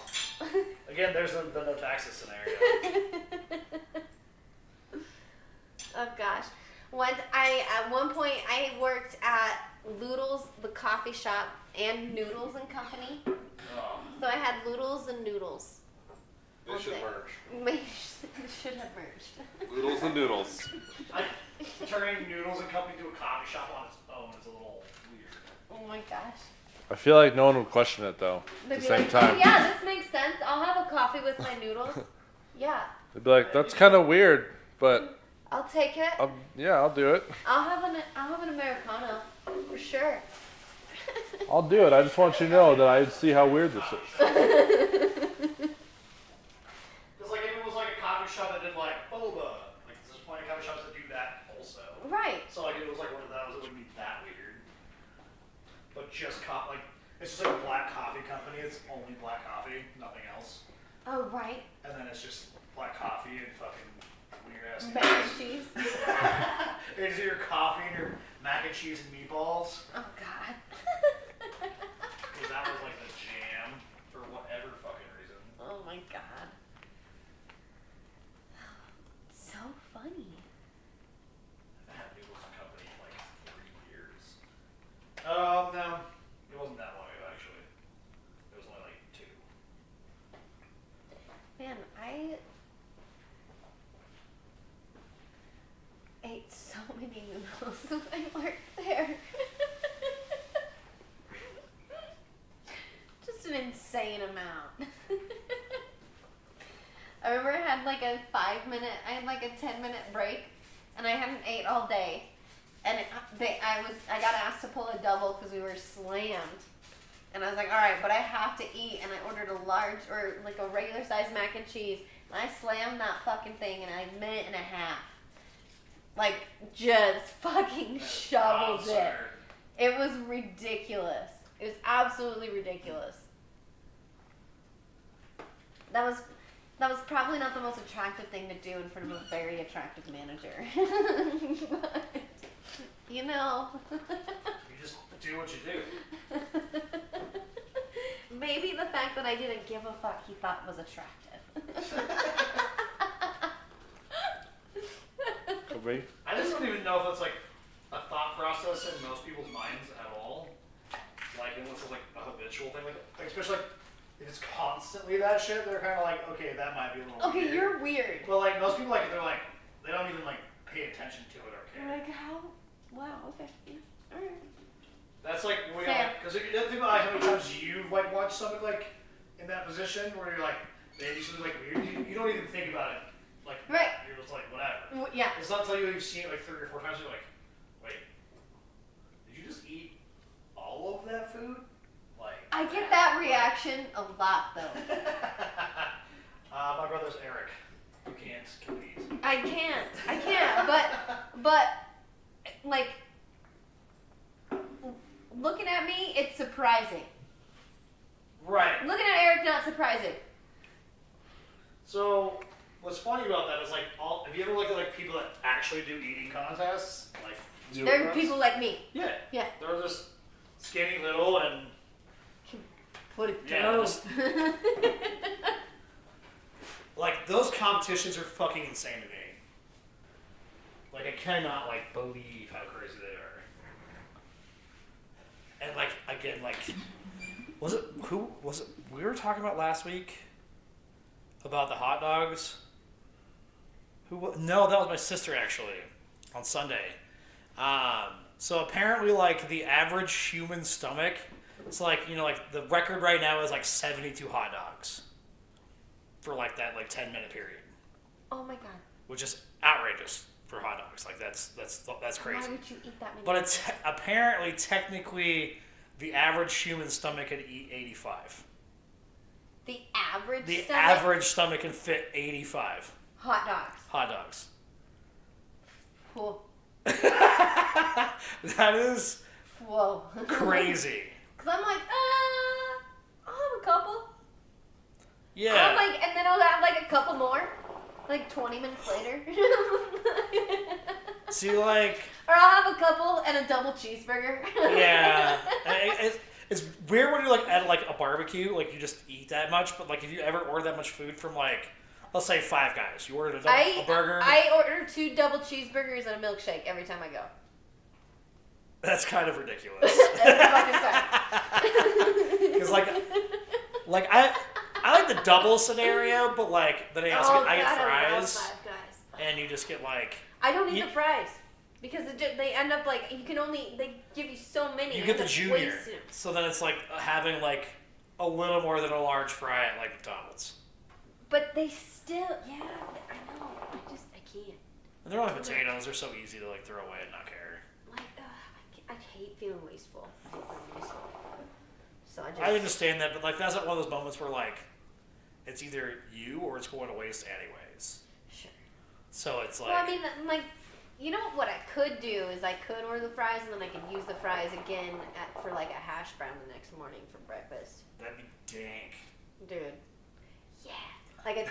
Again, there's the no taxes scenario. Oh gosh. At one point I worked at Loodles, the coffee shop, and Noodles and Company. Oh. So I had Loodles and Noodles. They should merge. Maybe they should have merged. Noodles and noodles. Turning Noodles and Company to a coffee shop on its own is a little weird. Oh my gosh. I feel like no one would question it though. They'd At the be same like, time. oh yeah, this makes sense. I'll have a coffee with my noodles. Yeah, They'd be like, that's kind of weird, but I'll take it. yeah, I'll do it. I'll have an Americano for sure. I'll do it. I just want you to know that I see how weird this is. Because like if it was like a coffee shop that did like boba, like there's plenty of coffee shops that do that also. Right. So like if it was like one of those, it wouldn't be that weird. But just like it's just like a black coffee company. It's only black coffee, nothing else. Oh right. And then it's just black coffee and fucking weird ass. Mac and cheese. It's your coffee and your mac and cheese and meatballs. Oh god. Because that was like the jam for whatever fucking reason. Oh my god. So funny. I had Noodles and Company in like 3 years. No, it wasn't that long ago actually. It was only like 2. Man, I ate so many noodles when I worked there. Just an insane amount. I remember I had like a 10-minute break, and I hadn't ate all day, and I got asked to pull a double because we were slammed, and I was like, all right, but I have to eat, and I ordered a large or like a regular size mac and cheese, and I slammed that fucking thing in a minute and a half, like just fucking shoveled it. It was ridiculous. It was absolutely ridiculous. That was probably not the most attractive thing to do in front of a very attractive manager. But, you know. You just do what you do. Maybe the fact that I didn't give a fuck he thought was attractive. Could be. I just don't even know if it's like a thought process in most people's minds at all. Like unless it's like a habitual thing, like especially like if it's constantly that shit, they're kind of like, okay, that might be a little Okay, weird. you're weird. But like most people, like they're like they don't even like pay attention to it or You're care. like, how? Wow, okay. Yeah. Alright. That's like Fair. because you think about like how many times you've like watched something like in that position where you're like they do something like weird, you don't even think about it. Like Right. you're just like whatever. Yeah. It's not until you've seen it like 3 or 4 times you're like, wait, did you just eat all of that food? Like I get that reaction a lot though. My brother's Eric. You can't compete. I can't, but like looking at me, it's surprising. Right. Looking at Eric, not surprising. So what's funny about that is like have you ever looked at like people that actually do eating contests? Like There are people like me. Yeah. Yeah. They're just skinny little and Put it Yeah, down. just- Like, those competitions are fucking insane to me. Like, I cannot, like, believe how crazy they are. And, like, again, like, we were talking about last week? About the hot dogs? No, that was my sister, actually, on Sunday. So apparently, like, the average human stomach, it's like, you know, like, the record right now is, like, 72 hot dogs. For, like, that, like, 10-minute period. Oh my god. Which is outrageous for hot dogs. Like, that's crazy. Why would you eat that many? But it's apparently, technically, the average human stomach could eat 85. The average The stomach? average stomach can fit 85 Hot dogs. hot dogs. Cool. That is Whoa. crazy. Because I'm like, I'll have a couple. Yeah. I'm like, and then I'll have like a couple more. Like 20 minutes later. See, like, Or I'll have a couple and a double cheeseburger. yeah. It's weird when you're, like, at, like, a barbecue, like, you just eat that much, but, like, if you ever order that much food from, like, let's say Five Guys. You ordered a burger. I order 2 double cheeseburgers and a milkshake every time I go. That's kind of ridiculous. Every fucking time. Because, like I like the double scenario, but, like, then I also I get I love fries, Five Guys. and you just get, like, I don't eat the fries because they end up like they give you so many. you get the end up junior. wasting 'em. So then it's like having, like, a little more than a large fry at, like, McDonald's. But they still, yeah, I know. I can't. And they're only potatoes. They're so easy to, like, throw away and not care. Like, I hate feeling wasteful. So I just. I understand that, but, like, that's not one of those moments where, like, it's either you or it's going to waste anyways. Sure. So it's like. Well, I mean, like, you know what I could do is I could order the fries and then I could use the fries again for like a hash brown the next morning for breakfast. That'd be dank. Dude. Yeah. Like a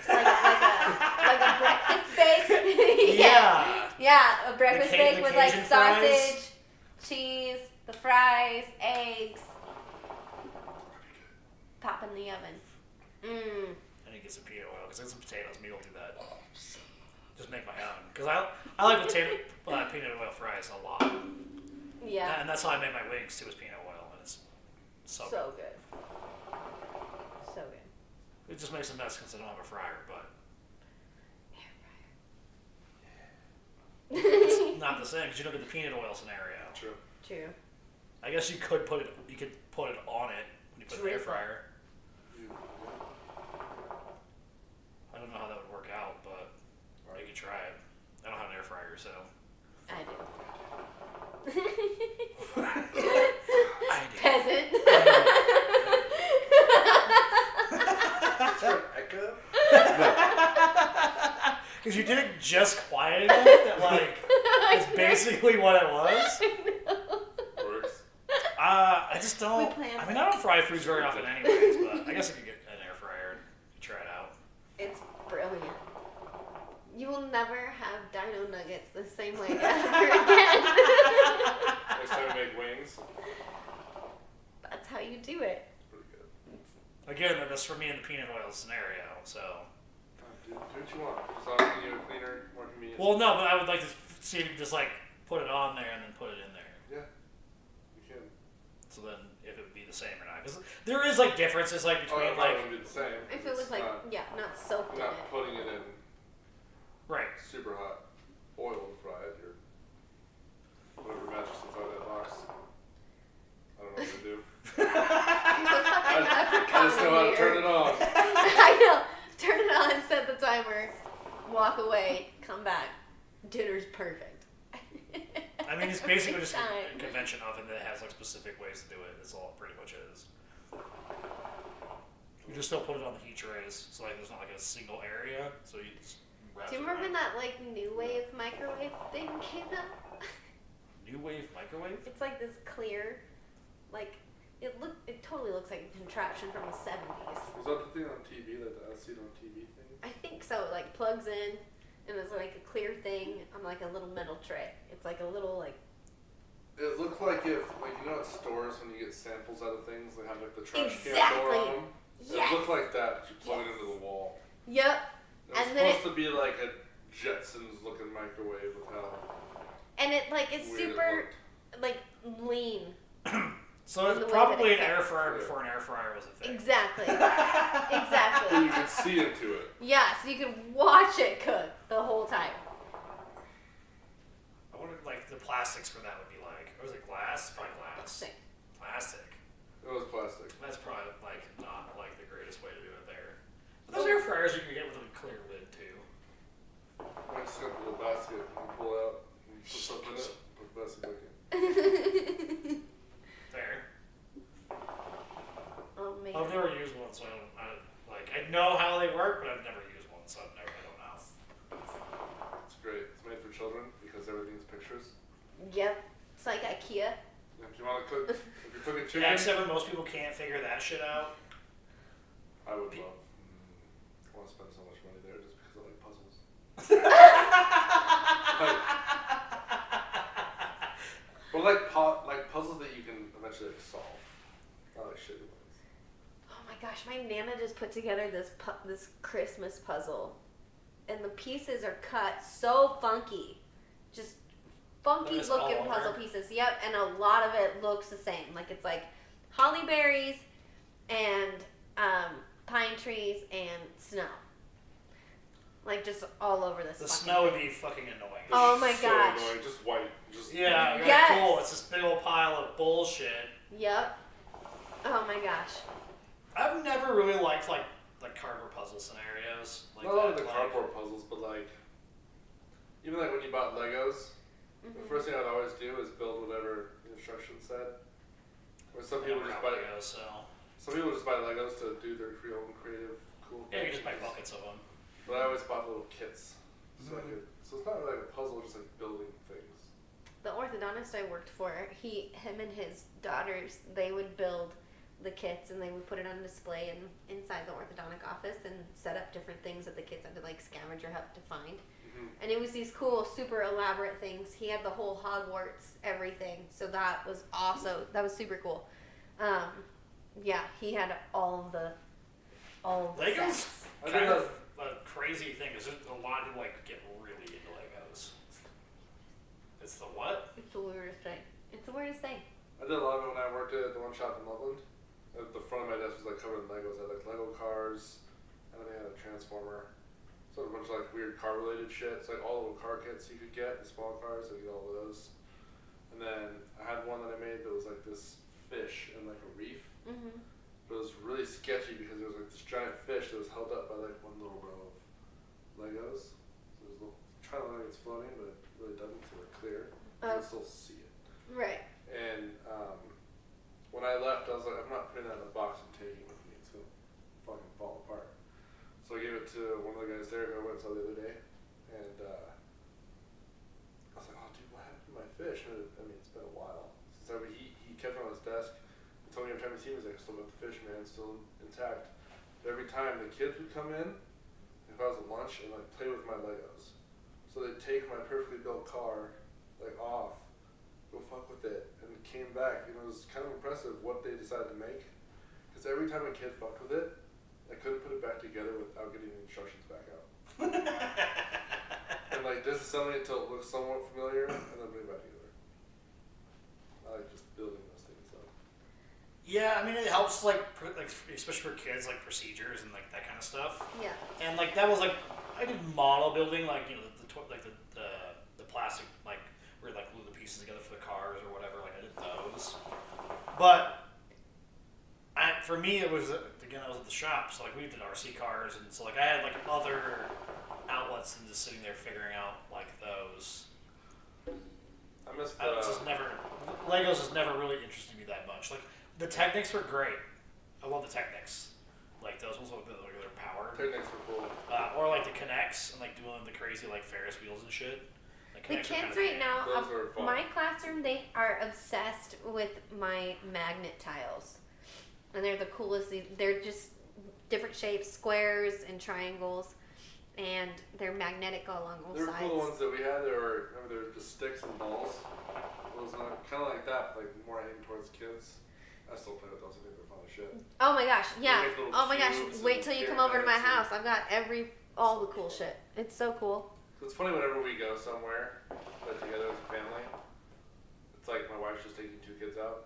breakfast bake. Yeah. Yeah, a breakfast bake the with like Cajun sausage, fries? cheese, the fries, eggs. Pop in the oven. Mmm. I need to get some peanut oil because there's some potatoes. Maybe I'll do that. Just make my own because I like peanut oil fries a lot. Yeah. And that's how I make my wings too, is peanut oil, and it's so So good. So good. It just makes a mess because I don't have a fryer, but it's not the same because you don't get the peanut oil scenario. True. True. I guess you could put it on it when you put it in the air fryer. I don't know how that would work out, but you could try it. I don't have an air fryer, so. I do. I do. Peasant. Is there an echo? Because you did it just quiet enough that, like, it's basically what it was. Works. I just don't. We planned I mean, I don't fry foods very often, anyways. But I guess I could get an air fryer and try it out. It's brilliant. You will never have dino nuggets the same way ever again. Next time we make wings. That's how you do it. Pretty good. Again, that's for me in the peanut oil scenario. So. Do what you want. As long as you get a cleaner, more convenient. Well, no, but I would like to see if you just, like, put it on there and then put it in there. Yeah. You can. So then, if it would be the same or not, because there is, like, differences, like, between, It like, would be the same. If it was like, not soaked in Not it. putting it in right. super hot oil to fry it, or whatever magic inside that box. I don't know what to do. I just know how to turn it on. I know. Turn it on, set the timer, walk away, come back. Dinner's perfect. I mean, it's basically just a Time. convention oven that has, like, specific ways to do it. That's all it pretty much is. You just still put it on the heat trays, so, like, there's not, like, a single area, so you just wrap Do you it remember around. that like new wave microwave thing came out? New wave microwave? It's like this clear, like it totally looks like a contraption from the 70s. Is that the thing on TV, like the see it on TV thing? I think so. It like plugs in, and it's like a clear thing on like a little metal tray. It's like a little like. It looked like if, like, you know, it's stores when you get samples out of things, they have like the trash can Exactly. door on them. Yes. It looked like that, but you plug it Yes. into the wall. Yep. It was And then supposed to be like a Jetsons looking microwave with how And it like it's weird super it looked. like lean. So In it's the way probably that an it air fits. fryer before an air fryer was a thing. Exactly. And Exactly. you can see into it. Yeah, so you can watch it cook the whole time. I wonder like the plastics for that would be like. Or was it glass? Probably glass. Sick. Plastic. It was plastic. That's probably like not like the greatest way to do it there. But those air fryers you can get with a clear lid too. I just got a little basket you can pull out and put stuff in it. Put the basket back in. There. Oh man. I've never used one, so I know how they work, but I've never used one, so I don't know. It's great. It's made for children because everything's pictures. Yep. It's like IKEA. If you want to cook, if you're cooking chicken, Yeah, except for most people can't figure that shit out. I would love. I want to spend so much money there just because I like puzzles. But like puzzles that you can eventually solve. Not like shitty ones. Oh my gosh, my nana just put together this Christmas puzzle, and the pieces are cut so funky, just funky That is all looking over? puzzle pieces. Yep, and a lot of it looks the same. Like it's like holly berries and pine trees and snow. Like just all over this. The fucking snow would thing. be fucking annoying. Oh It's my so gosh. annoying. Just white. Just Yeah, you're Yes. like, cool. It's this big old pile of bullshit. Yep. Oh my gosh. I've never really liked like cardboard puzzle scenarios. Like Not only that, the like- cardboard puzzles, but like even like when you bought Legos, the Mhm. first thing I'd always do is build whatever the instructions said. Or some I people never just got buy Legos, so Legos to do their own creative, cool. yeah, you can just buy things. buckets of them. But I always bought little kits, so it's not really like a puzzle, just like building things. The orthodontist I worked for, him and his daughters, they would build the kits and they would put it on display inside the orthodontic office and set up different things that the kids had to like scavenger hunt to find. And it was these cool, super elaborate things. He had the whole Hogwarts everything, so that was super cool. Yeah, he had all of the Legos sets. I kind think of a crazy thing because a lot of people like get really into Legos. It's the what? It's the weirdest thing. It's the weirdest thing. I did a lot of it when I worked at the one shop in Loveland. At the front of my desk was like covered in Legos. I had like Lego cars, and then I had a Transformer. So a bunch of like weird car related shit. It's like all the little car kits you could get, the small cars, I get all of those. And then I had one that I made that was like this fish in like a reef. Mm-hmm. But it was really sketchy because there was like this giant fish that was held up by like one little row of Legos. So it was a little, trying to look like it's floating, but it really doesn't, so they're clear. You can still see it. Right. And when I left, I was like, I'm not putting that in a box and taking it with me. It's gonna fucking fall apart. So I gave it to one of the guys there who I went and saw the other day, and I was like, oh dude, what happened to my fish? And I mean, it's been a while since he kept it on his desk. He told me every time he seen me, he's like, I still got the fish, man, it's still intact. But every time the kids would come in, if I was at lunch, and like play with my Legos. So they'd take my perfectly built car, like off, go fuck with it, and it came back, and it was kind of impressive what they decided to make. Because every time a kid fucked with it, I couldn't put it back together without getting the instructions back out. And like disassemble it until it looks somewhat familiar, and then put it back together. I like just building those things up. Yeah, I mean it helps like especially for kids like procedures and like that kind of stuff. Yeah. And like that was like I did model building like the plastic like where like glue the pieces together for the cars or whatever. Like I did those, but for me it was again I was at the shop, so like we did RC cars, and so like I had like other outlets and just sitting there figuring out like those. I missed Legos has never really interested me that much. Like the Technics were great. I love the Technics. Like those ones with they're powered. Technics were cool. Or like the Connects and like doing the crazy like Ferris wheels and shit. Like, The Connects are kids kinda right neat. now, Those are fun. my classroom, they are obsessed with my magnet tiles. And they're the coolest. They're just different shapes, squares and triangles. and they're magnetic along both They were sides. cool, the ones that we had. They were just sticks and balls. It was kind of like that, like more aimed towards kids. I still play with those. I think they're fun as shit. Oh my gosh, yeah. make little Oh my gosh, cubes wait and till you come pyramid over to my heads house. I've got all the cool shit. It's so cool. So it's funny whenever we go somewhere, like together as a family. It's like my wife's just taking 2 kids out.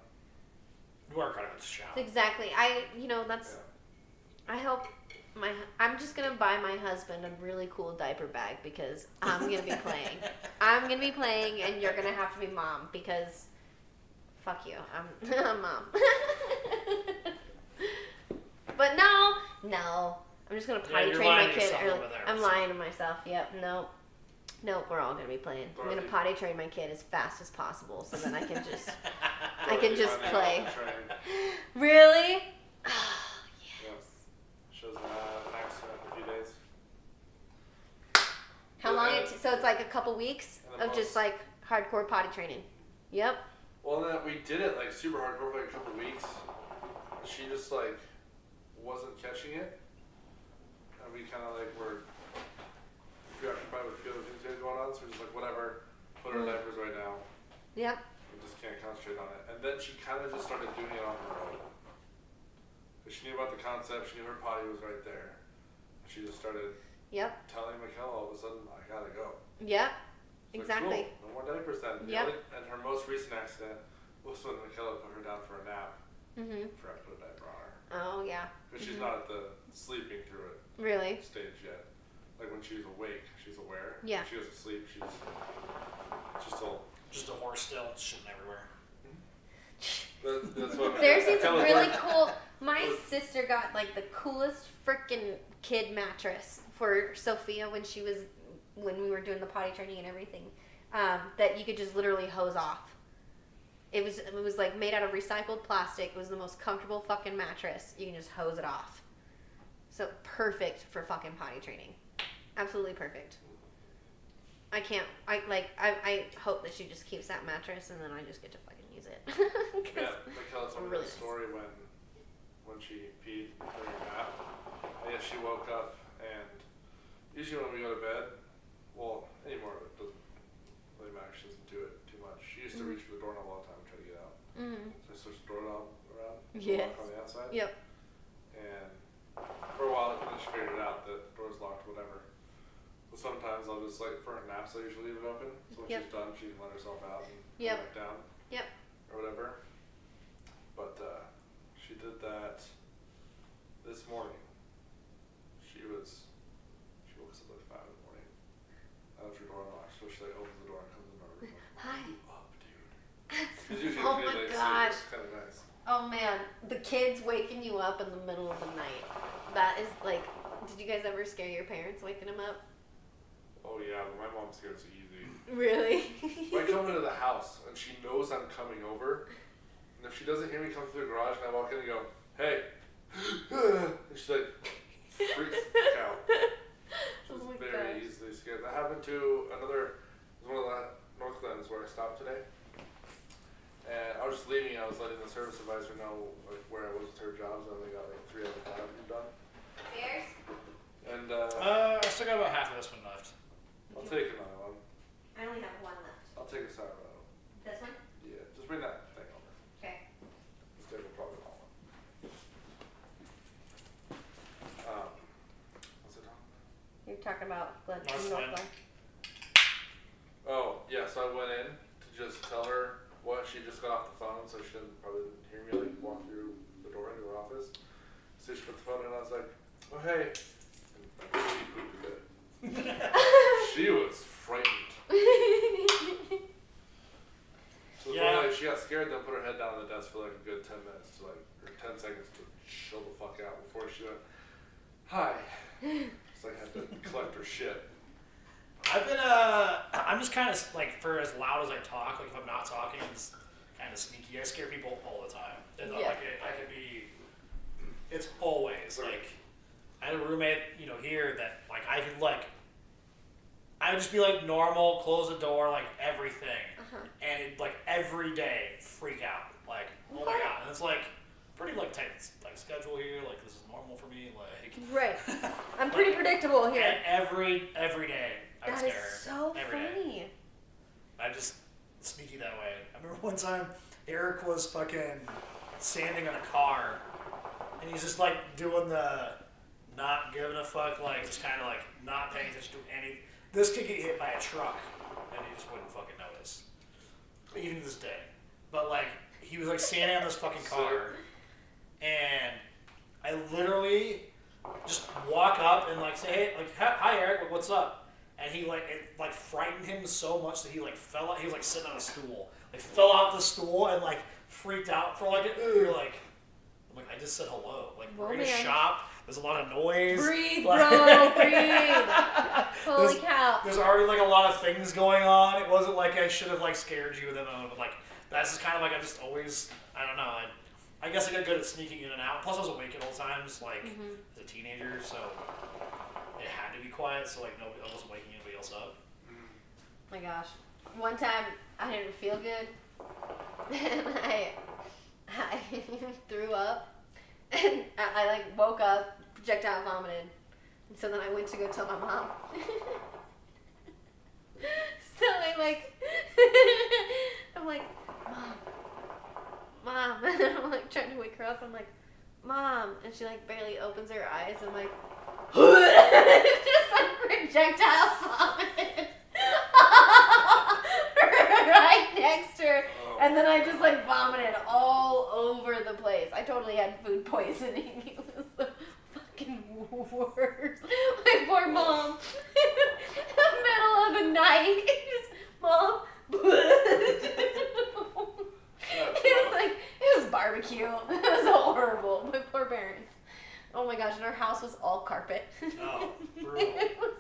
You are kind of a child. Exactly. That's. Yeah. I hope I'm just gonna buy my husband a really cool diaper bag because I'm gonna be playing. I'm gonna be playing, and you're gonna have to be mom because. Fuck you. I'm mom. But no. I'm just gonna potty you're train lying my to kid. yourself over there, I'm so. lying to myself. Yep. Nope. We're all gonna be playing. I'm gonna potty train my kid as fast as possible so then I can just play. Really? Oh, yes. She was in an accident in a few days. How long? So it's like a couple weeks of just like hardcore potty training. Yep. Well, then we did it like super hardcore for like a couple weeks. She just like wasn't catching it, and we kind of like were preoccupied with a few other things we had going on. So we're just like, whatever, put her in diapers right now. Yep. We just can't concentrate on it. And then she kind of just started doing it on her own. Because she knew about the concept. She knew her potty was right there. She just started. Yep. Telling Michaela all of a sudden, I gotta go. Yep. It's Exactly. Like, cool. No more diapers then. Yep. And her most recent accident was when Michaela put her down for a nap. Mhm. Forgot to put a diaper on her. Oh yeah. Because she's not at the sleeping through it Really? stage yet. Like when she's awake, she's aware. Yeah. When she goes to sleep, she's still. Just a horse still shitting everywhere. That's what. There's these Michaela really learned. cool. My sister got like the coolest freaking kid mattress for Sophia when we were doing the potty training and everything. That you could just literally hose off. It was like made out of recycled plastic. It was the most comfortable fucking mattress. You can just hose it off. So perfect for fucking potty training. Absolutely perfect. I hope that she just keeps that mattress and then I just get to fucking use it. Yeah, Michaela told me really a story when she peed during her nap. I guess she woke up and usually when we go to bed, well, anymore it doesn't really matter. She doesn't do it too much. She used to reach for the doorknob all the time and try to get out. Mm-hmm. So I switched the doorknob around. Yes. Lock on the outside. Yep. And for a while, then she figured it out that the door's locked, whatever. But sometimes I'll just like for her naps, I usually leave it open. So when Yep. she's done, she can let herself out and Yep. go back down. Yep. Or whatever. But she did that this morning. She woke us up like 5 in the morning. I left her door unlocked, so she like opens the door and comes in my room. Like, Hi. "What are you up, dude?" 'Cause usually Oh it's my midnight, gosh. so it's kind of nice. Oh man, the kids waking you up in the middle of the night. That is like, did you guys ever scare your parents waking them up? Oh yeah, but my mom scares easy. Really? I come into the house and she knows I'm coming over, and if she doesn't hear me come through the garage and I walk in and go, "Hey," and she like freaks out. She's Oh my very gosh. easily scared. That happened to it was one of the North Glens where I stopped today. And I was just leaving. I was letting the service advisor know like where I was with her jobs. I only got like 3 other jobs done. Bears? And I still got about half of this one left. I'll take another one. I only have one left. I'll take a sourdough. This one? Yeah, just bring that thing over. Okay. Let's take a probably all one. What's it on? You're talking about Glen. North Glen. Oh, yeah, so I went in to just tell her what she just got off the phone, so she probably didn't hear me like walk through the door into her office. So she put the phone in and I was like, "Oh hey," and she pooped a bit. She was frightened. So the Yeah. point, like, she got scared, then put her head down on the desk for like a good 10 minutes to like, or 10 seconds to chill the fuck out before she went, "Hi." Just like had to collect her shit. I've been I'm just kind of like, for as loud as I talk, like if I'm not talking, it's kind of sneaky. I scare people all the time. And Yeah. like I could be, it's always like, I had a roommate, here that like I would just be like normal, close the door, like everything, Uh-huh. and it like every day freak out, like oh my Okay. god, and it's like pretty like tight like schedule here. Like this is normal for me. Like Right. I'm pretty predictable here. every day I would That scare is her. so Every day. funny. I'm just sneaky that way. I remember one time Eric was fucking sanding on a car, and he's just like doing the not giving a fuck, like just kind of like not paying attention to any. This could get hit by a truck, and he just wouldn't fucking notice, even to this day. But like he was like sanding on this fucking car, and I literally just walk up and like say, hey, like hi Eric, like, what's up? And he like it like frightened him so much that he like fell out. He was like sitting on a stool, like fell off the stool and like freaked out for like I'm like I just said hello. Like we're in a shop. There's a lot of noise. Breathe, like, bro, breathe. Holy cow. There's already like a lot of things going on. It wasn't like I should have like scared you with them, but like that's just kind of like I just always I don't know. I guess I got good at sneaking in and out. Plus I was awake at all times, like as a teenager, so it had to be quiet. So like nobody, I wasn't waking anybody else up. Oh my gosh. One time I didn't feel good, and I threw up. And I like woke up, projectile vomited, and so then I went to go tell my mom. So I'm like, mom, and I'm like trying to wake her up. I'm like, Mom, and she like barely opens her eyes. I'm like, just like projectile vomit right next to her. And then I just like vomited all over the place. I totally had food poisoning. It was the fucking worst. My poor mom. In the middle of the night. Just, Mom. It was barbecue. It was horrible. My poor parents. Oh my gosh, and our house was all carpet. Oh, brutal. It was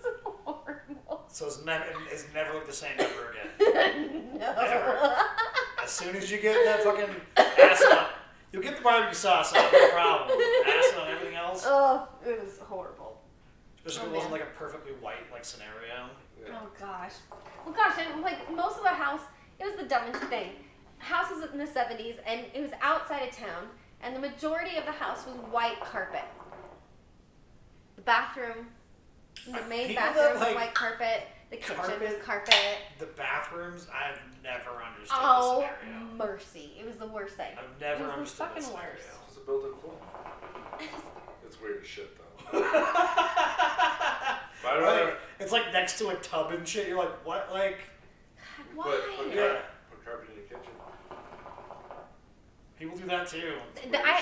horrible. So it's never looked the same ever again. No. Never. As soon as you get that fucking acid on, you'll get the barbecue sauce on, no problem. Acid on everything else. Oh, it was horrible. Especially if it wasn't like a perfectly white like scenario. Yeah. Oh gosh. Well, gosh, and like most of the house, it was the dumbest thing. House was in the 70s, and it was outside of town, and the majority of the house was white carpet. The bathroom, the main People bathroom that, was like, white carpet. The kitchen was carpet, carpet. The bathrooms, I've never understood Oh, this scenario. mercy. It was the worst thing. I've never It was the understood this fucking scenario. worst. It's a built-in pool. It's weird as shit though. But I'd rather Like, it's like next to a tub and shit. You're like, what? Like, Why? put carpet in your kitchen. people do that too.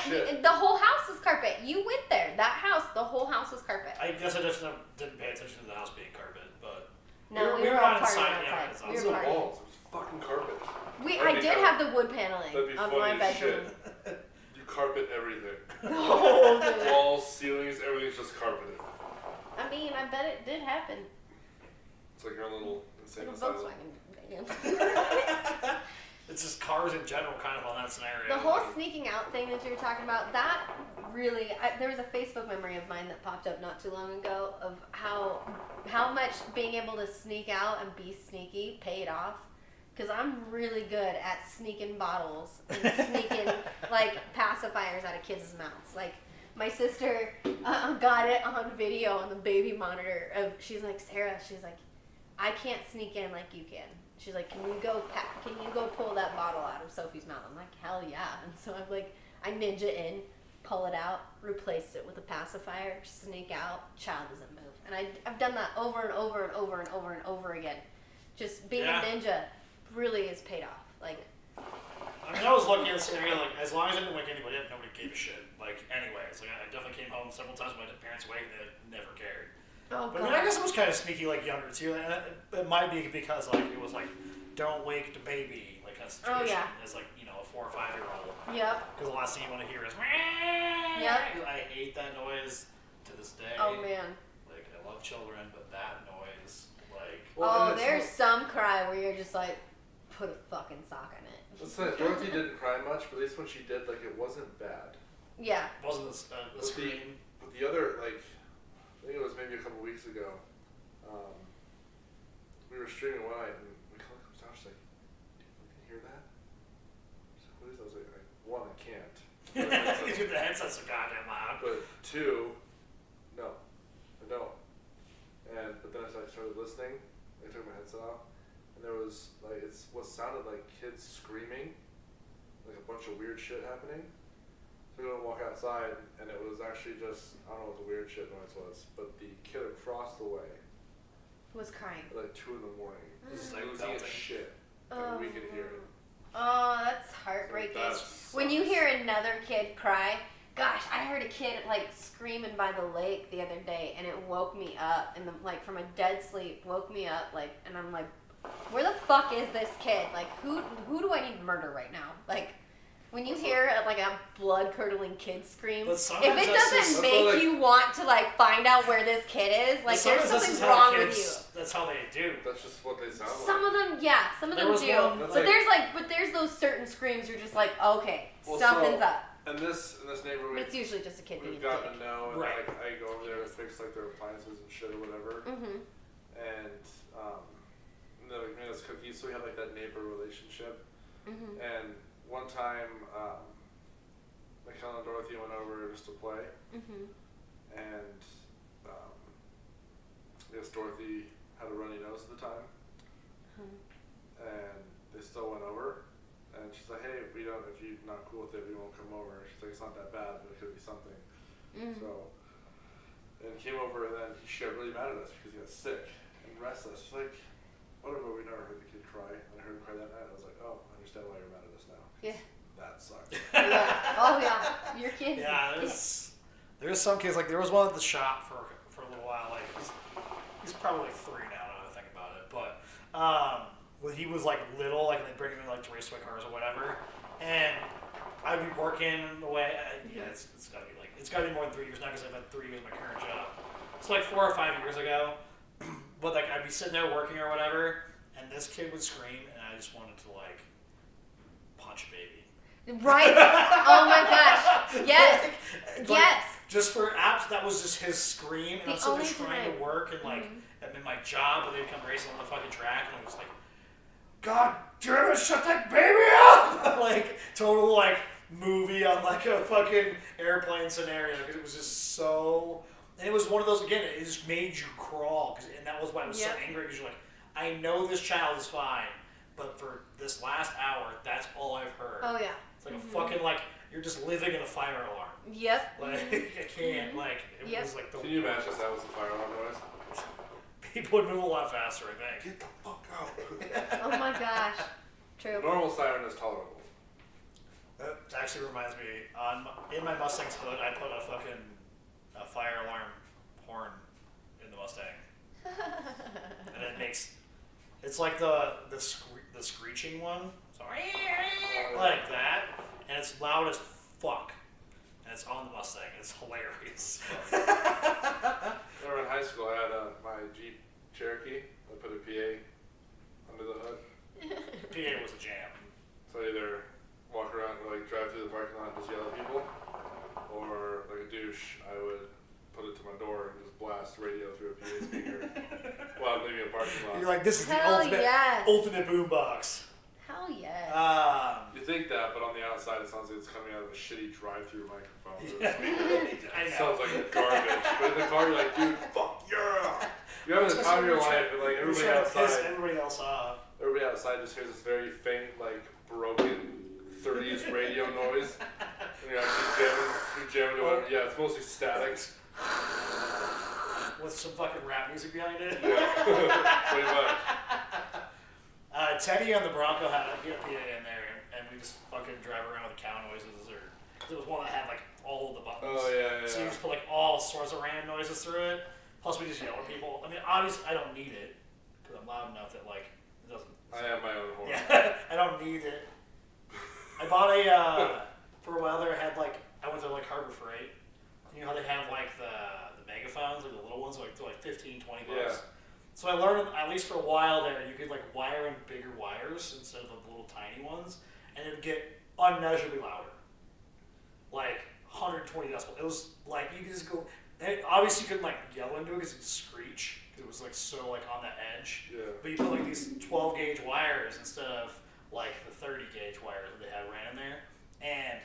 Shit. The whole house was carpet. You went there. That house, the whole house was carpet. I guess I just didn't pay attention to the house being carpet, but No, we we were were all not partying inside, yeah, outside. it's We It was were the partying. walls. It was fucking carpet. I That'd be did funny. have the wood paneling That'd be of funny my as bedroom. shit. You carpet everything. Oh, dude. Walls, ceilings, everything's just carpeted. I mean, I bet it did happen. It's like your own little insane Little asylum. Volkswagen van. it's just cars in general kind of on that scenario. The whole Like, sneaking out thing that you were talking about, that really, there was a Facebook memory of mine that popped up not too long ago of how much being able to sneak out and be sneaky paid off. Because I'm really good at sneaking bottles and sneaking like pacifiers out of kids' mouths. Like my sister got it on video on the baby monitor. She's like, Sarah, she's like, I can't sneak in like you can. She's like, can you go pull that bottle out of Sophie's mouth? I'm like, hell yeah. And so I'm like, I ninja in, pull it out, replace it with a pacifier, sneak out, child doesn't move. And I've done that over and over and over and over and over again. Just being a ninja really is paid off. Like, I mean, I was lucky in the scenario, like, as long as I didn't wake anybody up, nobody gave a shit. Like, anyways, like, I definitely came home several times with my parents awake and they never cared. oh But I mean, I guess I was kind of sneaky, like, younger, too. And it might be because, like, it was, like, don't wake the baby, like, kind of situation. Oh, yeah. As, like, you know, a 4 or 5 year old. Yep. Because the last thing you want to hear is, Yep. I hate that noise to this day. Oh man. Like, I love children, but that noise, like, Oh, there's some cry where you're just like, put a fucking sock in it. That's nice. Dorothy didn't cry much, but at least when she did, like, it wasn't bad. Yeah. wasn't the scream. But the other, like, I think it was maybe a couple weeks ago, we were streaming one night, and we called Josh, like, do you fucking hear that? I was like, what is that? I was like, one, I can't. But it's Dude, the headset's so goddamn loud. But 2, no, I don't. But then as I started listening, I took my headset off, and there was like it's what sounded like kids screaming, like a bunch of weird shit happening. So I go and walk outside, and it was actually just I don't know what the weird shit noise was, but the kid across the way Was crying. at like 2 in the morning, This is like losing his belting. shit, and we could hear it. Oh, that's heartbreaking. That When you sucks. hear another kid cry, gosh, I heard a kid like screaming by the lake the other day, and it woke me up, and like from a dead sleep, woke me up, like, and I'm like, where the fuck is this kid? Like, who do I need to murder right now? Like, when you hear like a blood curdling kid scream, But if sometimes it that's doesn't just- make like- you want to like find out where this kid is, like, there's Sometimes this something is how wrong with kids- you. That's how they do. That's just what they sound like. Some of them, yeah, some of There them was do. one- That's But like- there's those certain screams you're just like, okay, Well, something's so- up. In this neighborhood, It's usually just a kid being we've a gotten dick. to know, and Right. like I go over there to fix like their appliances and shit or whatever, Mm-hmm. and they like made us cookies, so we had like that neighbor relationship. Mm-hmm. And one time, Michaela and Dorothy went over just to play, Mm-hmm. and I guess Dorothy had a runny nose at the time, and they still went over. And she's like, hey, if you're not cool with it, we won't come over. She's like, it's not that bad, but it could be something. Mm-hmm. So, and came over, and then she got really mad at us because he got sick and restless. She's like, whatever, we never heard the kid cry. And I heard him cry that night. I was like, oh, I understand why you're mad at us now. Yeah. That sucks. Yeah. Oh yeah. Your kid. Yeah, there's some kids, like there was one at the shop for a little while, like he's probably like 3 now that I think about it, but when he was like little, like they bring him in like to race toy cars or whatever, and I'd be working away, it's gotta be more than 3 years now because I've had 3 years of my current job. It's like 4 or 5 years ago, but like I'd be sitting there working or whatever, and this kid would scream, and I just wanted to like punch a baby. Right. Oh my gosh. Yes. Like, Yes. Just for apps, that was just his scream, and The I'm sitting there only trying time. to work, and like, Mhm. I'm in my job, and they'd come racing on the fucking track, and I was like, God damn it, shut that baby up! Like, total, like, movie on, like, a fucking airplane scenario, because it was just so, and it was one of those, again, it just made you crawl, and that was why I was so Yep. angry, because you're like, I know this child is fine, but for this last hour, that's all I've heard. Oh yeah. It's like a fucking, like, you're just living in a fire alarm. Yep. Like, I can't, like, it Yep. was like the Can you imagine if that was the fire alarm noise? people would move a lot faster, I think. Get the fuck out. Oh my gosh. The True. normal siren is tolerable. That actually reminds me, in my Mustang's hood, I put a fire alarm horn in the Mustang. And it makes, it's like the screeching one, so like that, and it's loud as fuck, and it's on the Mustang. It's hilarious. Remember in high school, I had my Jeep Cherokee. I put a PA under the hood. PA was a jam. So I either walk around or like drive through the parking lot and just yell at people, or like a douche, I would put it to my door and just blast radio through a PA speaker while I'm leaving a parking lot. You're like, this is the Hell ultimate, yes. ultimate boombox. Hell yes. You think that, but on the outside it sounds like it's coming out of a shitty drive-through microphone. I It know. sounds like garbage. But in the car you're like, dude, fuck yeah! You're having the time of your life, and like You're everybody trying to piss outside, everybody else off. everybody outside just hears this very faint, like broken 30s radio noise. And you're actually jamming to whatever. Yeah, it's mostly static. With some fucking rap music behind it. Yeah, pretty much. Teddy on the Bronco had a PA in there, and we just fucking drive around with cow noises, or it was one that had like all of the buttons. Oh yeah, yeah. So you just put like all sorts of random noises through it. Plus we just yell at people. I mean, obviously I don't need it because I'm loud enough that like it doesn't. I have my own horn. Yeah, I don't need it. I bought a for a while there. I had like I went to like Harbor Freight. You know how they have like the megaphones, like the little ones, like they're like 15, 20 bucks. Yeah. So I learned, at least for a while there, you could like wire in bigger wires instead of the little tiny ones, and it would get unmeasurably louder. Like 120 decibels. It was like, you could just go, and obviously you couldn't like yell into it because it'd screech, because it was like so like on the edge. Yeah. But you put like these 12 gauge wires instead of like the 30 gauge wires that they had ran in there, and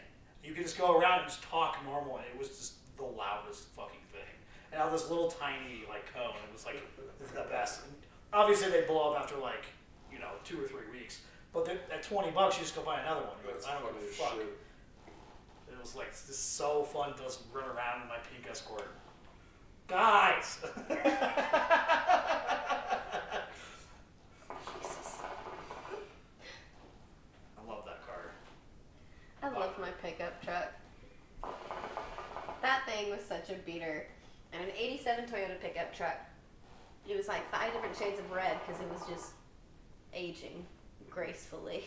you could just go around and just talk normal, and it was just the loudest fucking thing. And out this little tiny like cone, it was like the best. And obviously, they blow up after like 2 or 3 weeks. But at $20, you just go buy another one. That's I don't funny give a as fuck. shit. It was like just so fun to just run around in my pink Escort. Guys! I love that car. I love my pickup truck. That thing was such a beater. And an 87 Toyota pickup truck. It was like 5 different shades of red because it was just aging gracefully.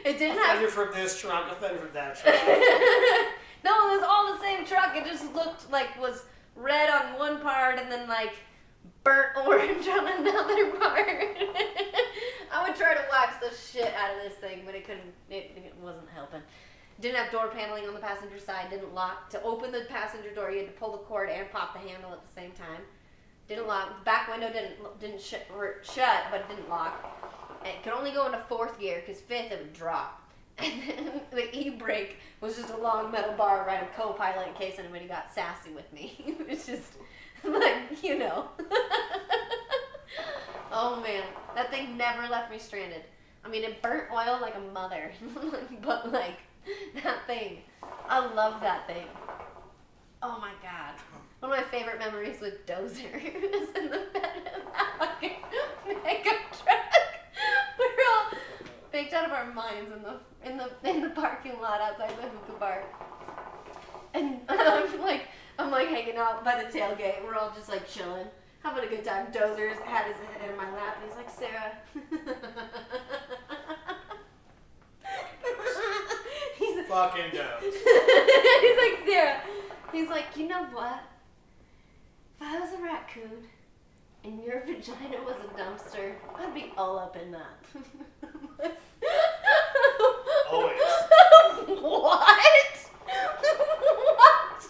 It didn't A have... fender from this truck, a fender from that truck. No, it was all the same truck. It just looked like was red on one part and then like burnt orange on another part. I would try to wax the shit out of this thing, but it couldn't. It wasn't helping. Didn't have door paneling on the passenger side. Didn't lock. To open the passenger door, you had to pull the cord and pop the handle at the same time. Didn't lock. The back window didn't shut, but it didn't lock. It could only go into 4th gear because 5th it would drop. And then the e-brake was just a long metal bar right of co-pilot in case anybody got sassy with me. It was just like, Oh man, that thing never left me stranded. I mean, it burnt oil like a mother, but like that thing, I love that thing. Oh my god. One of my favorite memories with Dozer was in the bed of that fucking pickup truck. We're all baked out of our minds in the parking lot outside the hookah bar. And I'm like hanging out by the tailgate. We're all just like chilling, having a good time. Dozer's had his head in my lap and he's like, Sarah. He's Fucking does. He's like, Sarah. He's like, you know what? If I was a raccoon and your vagina was a dumpster, I'd be all up in that. Always. What? What?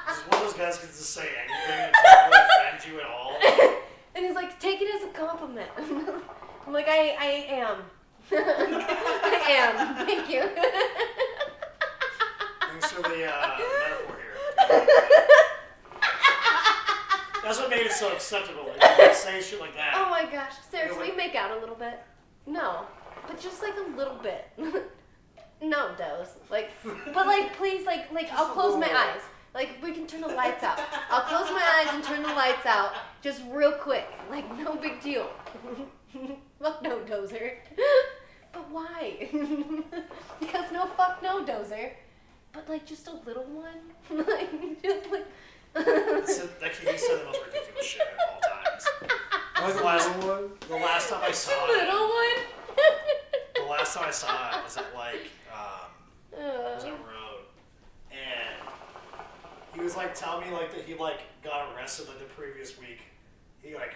This is one of those guys who can just say anything and doesn't really offend you at all. And he's like, take it as a compliment. I'm like, I am. I am. Thank you. Thanks for the metaphor here. That's what made it so acceptable. Like, you say shit like that. Oh my gosh. Sarah, can we make out a little bit? No. But just like a little bit. No, Doze. Like, but like, please, like, I'll close my eyes. Like, we can turn the lights out. I'll close my eyes and turn the lights out just real quick. Like, no big deal. Fuck no, Dozer. But why? Because no, fuck no, Dozer. But like, just a little one? Like, just like... So, like, he said the most ridiculous shit at all times. The last time I saw it. Little one? The last time I saw it was at like was at Road, and he was like telling me like that he like got arrested like the previous week. He like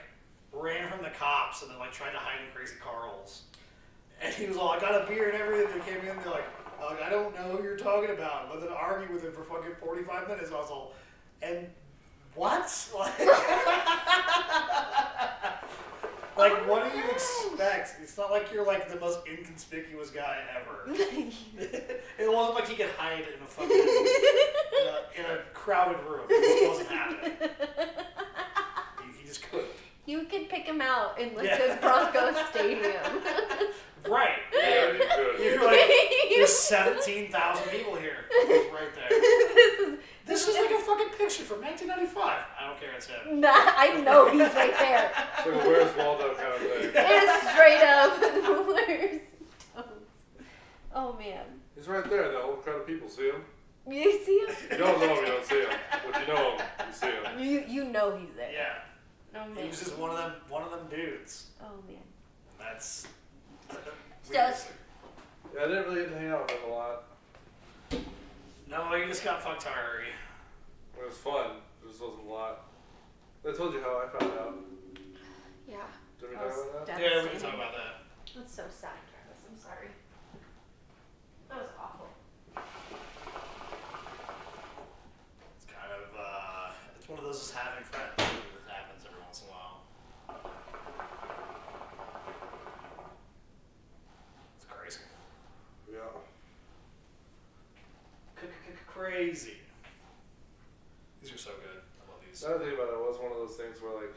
ran from the cops and then like tried to hide in Crazy Carl's, and he was all, I got a beer and everything. They came in, they're like, I don't know who you're talking about. But then argue with him for fucking 45 minutes. I was all, and what? Like, what do you expect? It's not like you're like the most inconspicuous guy ever. It wasn't like he could hide in a fucking in a crowded room. It wasn't happening. He just couldn't. You could pick him out in like the Broncos stadium. Right. Yeah, you could. You're like, there's 17,000 people here. It's right there. This is like a fucking picture from 1995. I don't care, it's him. Nah, I know he's right there. It's like a Where's Waldo kind of thing. It's straight up. Where's Toads? Oh man. He's right there, the whole crowd of people see him. You see him? You don't know him, you don't see him. But you know him, you see him. You know he's there. Yeah. Oh man. He was just one of them dudes. Oh man. That's Just- Yeah, I didn't really get to hang out with him a lot. No, you just got fucked hard. It was fun, it just wasn't a lot. I told you how I found out. Yeah. Did we That talk was about that? Yeah, we can talk about that. That's so sad, Travis. I'm sorry. That was awful. It's kind of, it's one of those just having friends that happens every once in a while. It's crazy. Yeah. crazy. These are so good. I love these. The other thing about it was one of those things where like,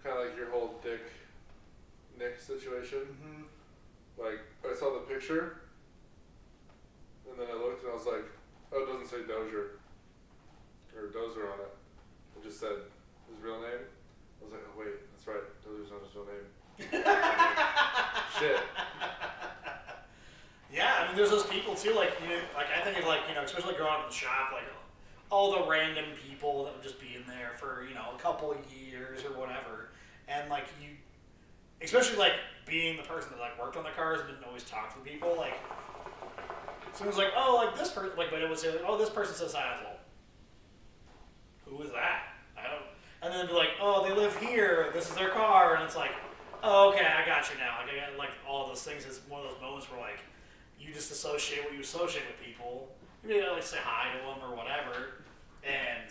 kind of like your whole Nick situation. Mm-hmm. Like I saw the picture, and then I looked and I was like, oh, it doesn't say Dozier or Dozer on it. It just said his real name. I was like, oh wait, that's right, Dozier's not his real name. Shit. Yeah, I mean, there's those people too. Like, like I think of like especially growing up in the shop, like all the random people that would just be in there for a couple of years or whatever, and like especially like being the person that like worked on the cars and didn't always talk to the people. Like, someone's like, oh, like this person, like, but it would say, like, oh, this person says Hazel. Who is that? I don't. And then it'd be like, oh, they live here. This is their car, and it's like, oh, okay, I got you now. Like, I got like all those things. It's one of those moments where like you just associate what you associate with people. You gotta like say hi to them or whatever, and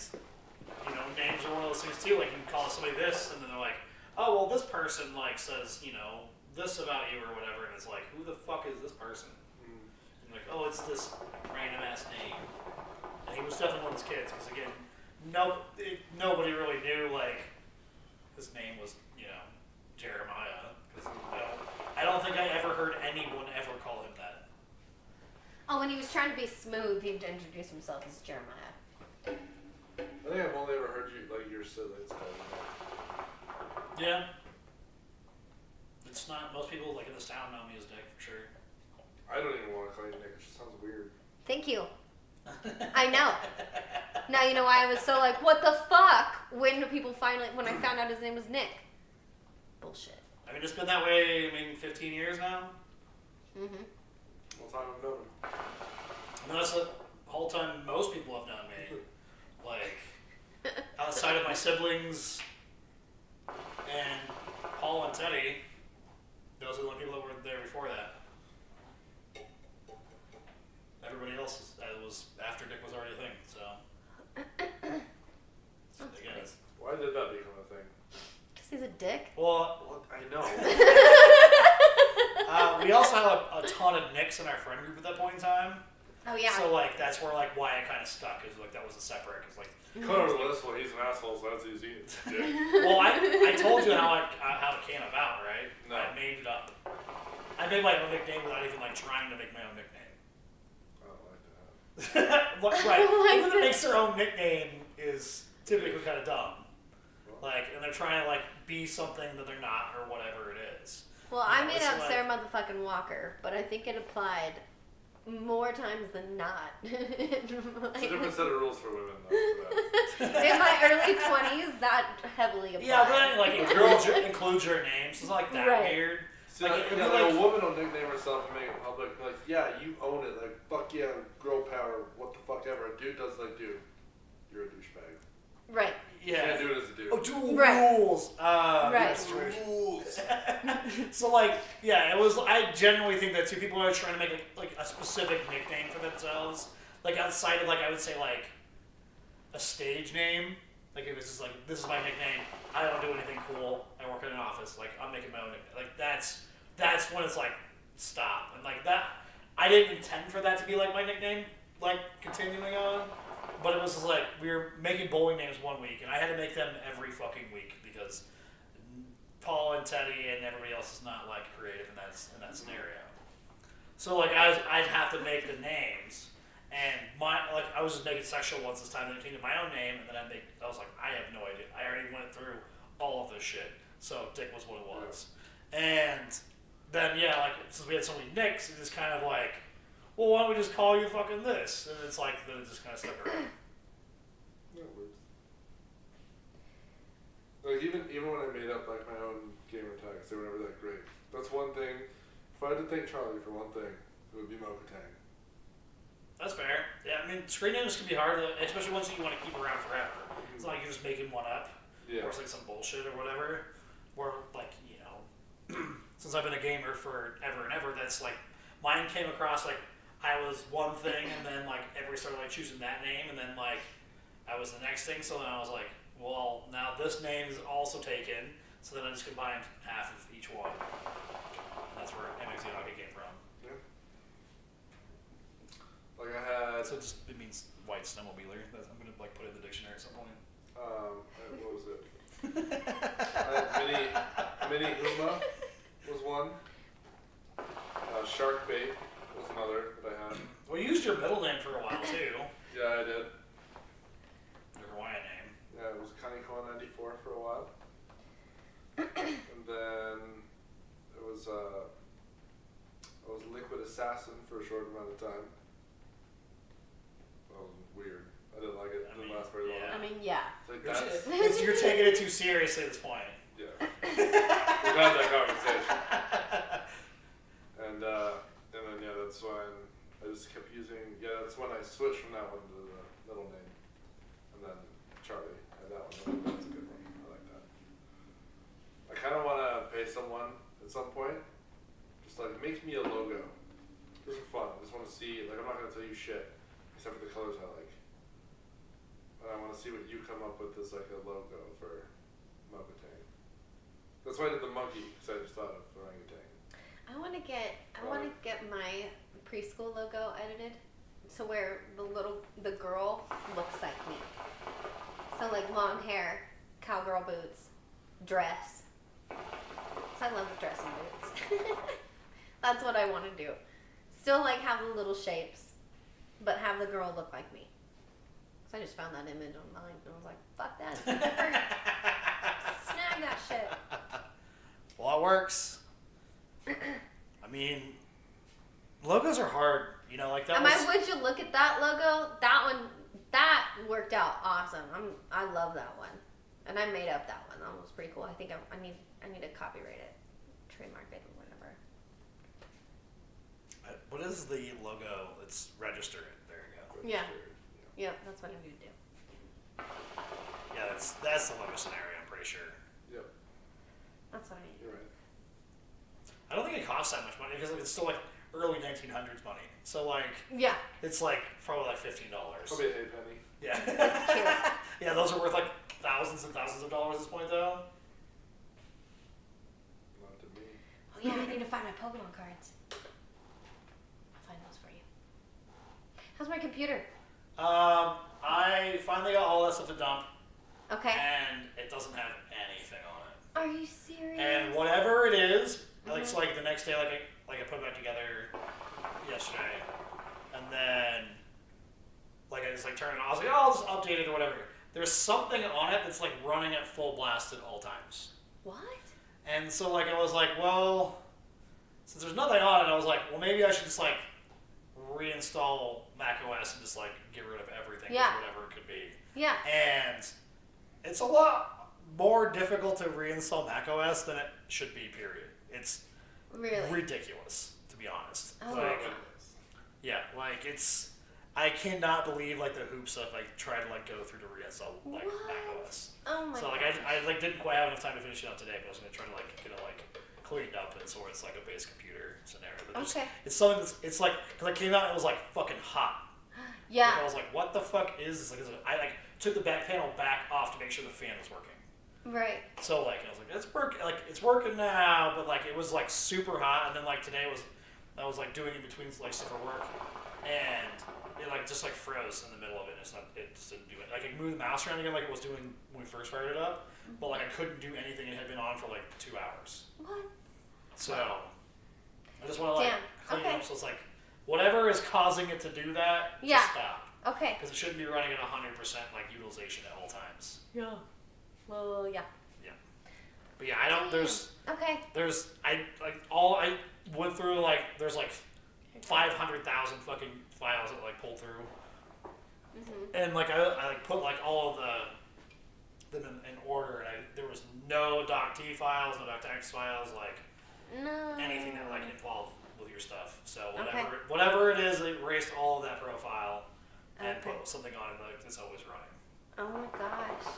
names are one of those things too. Like you can call somebody this, and then they're like, oh, well, this person like says this about you or whatever, and it's like, who the fuck is this person? And like, oh, it's this random ass name, and he was definitely one of those kids because again, nobody really knew like his name was Jeremiah because I don't think I ever heard anyone ever call him that. Oh, when he was trying to be smooth, he'd introduce himself as Jeremiah. I think I've only ever heard your siblings call him that. Yeah. It's not, most people like in this town know me as Dick for sure. I don't even want to call you Nick. It just sounds weird. Thank you. I know. Now you know why I was so like, what the fuck? When I found out his name was Nick. Bullshit. I mean, it's been that way, 15 years now. Mm-hmm. Whole time I've known him. And that's the whole time most people have known me. Like, outside of my siblings and Paul and Teddy, those are the only people that were there before that. Everybody else was after Dick was already a thing, so. Again, Why did that become a thing? Because he's a dick. well, I know. we also had a ton of Nicks in our friend group at that point in time. Oh yeah. So like that's where like why it kind of stuck is like that was a separate because like. Cut over the list. Well, he's an asshole, so that's easy. Dick. Well, I told you how it came about, right? No. I made it up. I made my own nickname without even like trying to make my own nickname. I don't like that. Right. Like Anyone that makes their own nickname is typically kind of dumb. Like, and they're trying to like be something that they're not or whatever it is. Well, I made it's up like- Sarah motherfucking Walker, but I think it applied more times than not. It's a different set of rules for women, though. For that. In my early 20s, that heavily applied. Yeah, but like includes your name. So it's like that Right. weird. See, Like, like, it'd yeah, be like like- a woman will nickname herself and make it public. Like, yeah, you own it. Like, fuck yeah, girl power, what the fuck ever. A dude does like, dude, you're a douchebag. Right. You Yeah. can't do it as a dude. Oh, dual Right. rules. Right. Rules. So like, yeah, it was. I genuinely think that two people are trying to make like a specific nickname for themselves, like outside of like I would say like a stage name. Like it was just like this is my nickname. I don't do anything cool. I work in an office. Like I'm making my own nickname. Like that's when it's like stop and like that. I didn't intend for that to be like my nickname. Like continuing on. But it was just like, we were making bowling names one week, and I had to make them every fucking week because Paul and Teddy and everybody else is not like creative in that scenario. So like I'd have to make the names, and I was just making sexual ones this time, and it came to my own name, and then I was like, I have no idea. I already went through all of this shit, so Dick was what it was. And then yeah, like since we had so many Nicks, it just kind of like, well, why don't we just call you fucking this? And it's like, then it just kind of stuck around. Yeah, it works. Like even when I made up like my own gamer tags, they were never that great. That's one thing. If I had to thank Charlie for one thing, it would be Mokatang. That's fair. Yeah, I mean, screen names can be hard, especially ones that you want to keep around forever. It's not like you're just making one up, Yeah. or it's like some bullshit or whatever. Where, like, since I've been a gamer for ever and ever, that's like, mine came across like, I was one thing, and then like everybody started like choosing that name, and then like I was the next thing. So then I was like, well, now this name is also taken. So then I just combined half of each one. And that's where MXD Hockey came from. Yeah. white snowmobiler. I'm gonna like put it in the dictionary at some point. What was it? Mini Uma was one. Shark bait was another that I had. Well, you used your middle name for a while too. Yeah, I did. Your Hawaiian name. Yeah, it was Kaneko94 for a while. And then it was I was Liquid Assassin for a short amount of time. That was weird. I didn't like it. It didn't last very long. yeah. I mean, yeah. It's like You're taking it too seriously at this point. yeah. We've had that conversation. And then yeah, that's when I just kept using that's when I switched from that one to the middle name. And then Charlie had that one. That's a good one. I like that. I kinda wanna pay someone at some point. Just like make me a logo. This is fun. I just wanna see I'm not gonna tell you shit except for the colors I like. And I wanna see what you come up with as like a logo for Mogatang. That's why I did the monkey, because I just thought of orangutan. I want to get my preschool logo edited, so where the girl looks like me. So like long hair, cowgirl boots, dress. So I love the dress and boots. That's what I want to do. Still like have the little shapes, but have the girl look like me. So I just found that image online and I was like, fuck that. Snag that shit. Well, it works. I mean, logos are hard. You know, like that Would you look at that logo? That that worked out awesome. I love that one. And I made up that one. That one was pretty cool. I think I need to copyright it, trademark it, or whatever. What is the logo that's registered? There you go. Yeah. Yep, that's what I need to do. Yeah, that's the logo scenario, I'm pretty sure. Yep, That's what I need. you're right. I don't think it costs that much money because it's still like early 1900s money. So like, Yeah. it's like probably like $15. Probably a halfpenny. Yeah. That's cute. Yeah, those are worth like thousands and thousands of dollars at this point though. Not to me. Oh yeah, I need to find my Pokemon cards. I'll find those for you. How's my computer? I finally got all that stuff to dump Okay. and it doesn't have anything on it. Are you serious? And whatever it is, like so like the next day, I put it back together yesterday, and then like I just like turned it on. I was like, oh, I'll just update it or whatever. There's something on it that's like running at full blast at all times. What? And so like I was like, well, since there's nothing on it, I was like, well, maybe I should just like reinstall macOS and just like get rid of everything, Yeah. whatever it could be. Yeah. And it's a lot more difficult to reinstall macOS than it should be, period. It's Really? ridiculous, to be honest. Oh. Like, yeah, like it's, I cannot believe like the hoops of like trying to like go through to reinstall like What? macOS. Oh my So like gosh. I like didn't quite have enough time to finish it up today, but I was gonna try to like get it like cleaned up and so it's like a base computer scenario. But just, Okay. it's something that's it's like because it came out and it was like fucking hot. Yeah. Like, I was like, what the fuck is this? Like, I like took the back panel back off to make sure the fan was working. Right. So like I was like, it's working now, but like it was like super hot, and then like today I was like doing in between like stuff for work, and it like just like froze in the middle of it. It just didn't do it. Like I moved the mouse around again like it was doing when we first fired it up, but like I couldn't do anything. It had been on for like 2 hours. What? So I just want to like Damn. clean it Okay. up. So it's like whatever is causing it to do that, Yeah. just stop. Okay. Because it shouldn't be running at 100% like utilization at all times. Yeah. Well, yeah. But yeah, I don't. Okay. I went through like there's like 500,000 fucking files that like pull through, and like I like put like all of them in order, and there was no .t files, no .txt files, like No. anything that like involved with your stuff. So Okay. whatever it is, it erased all of that profile and Okay. put something on it like it's always running. Oh my gosh.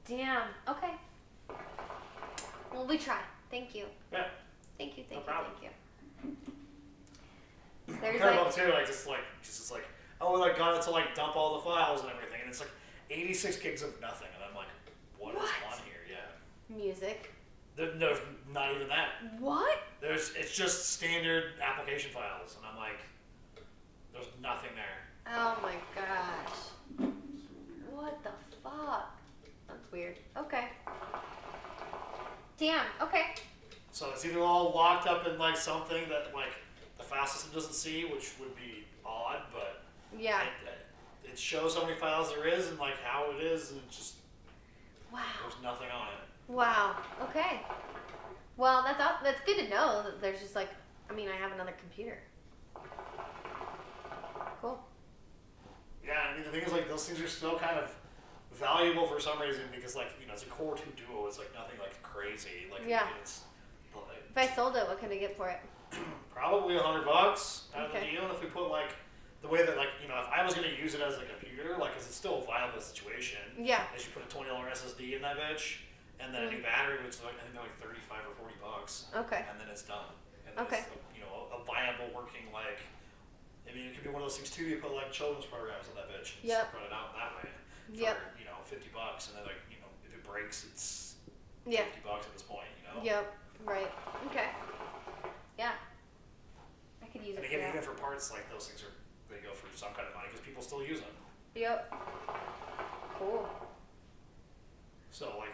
Damn. Okay. Well, we tried. Thank you. Yeah. Thank you. No Thank you. problem. Thank you. There's Kind like. of too, like just like oh, we like got it to like dump all the files and everything, and it's like 86 gigs of nothing, and I'm like, what is What? on here? Yeah. Music. There's not even that. What? It's just standard application files, and I'm like, there's nothing there. Oh my gosh. What the fuck? That's weird. Okay. Damn. Okay. So it's either all locked up in like something that like the file system doesn't see, which would be odd, but Yeah. it shows how many files there is and like how it is, and it's just Wow. there's nothing on it. Wow. Okay. Well, that's good to know that there's just like, I mean, I have another computer. Cool. Yeah, I mean the thing is like those things are still kind of valuable for some reason because like it's a Core 2 Duo. It's like nothing like crazy. Like Yeah. it's If I sold it, what could I get for it? probably $100 out of the Okay. deal. And if we put like the way that like if I was gonna use it as a computer, like 'cause it's still a viable situation. Yeah. I should put a $20 SSD in that bitch, and then a new battery, which is like I think they're like $35 or $40, Okay. and then it's done. And Okay. it's a viable working like. I mean, it could be one of those things too. You put like children's programs on that bitch. And Yep. Run it out that way. For, Yep. $50, and then like if it breaks, it's Yeah. $50 at this point. Yep. Right. Okay. Yeah. I could use And it again, for even that. for parts, like those things they go for some kind of money because people still use them. Yep. Cool. So like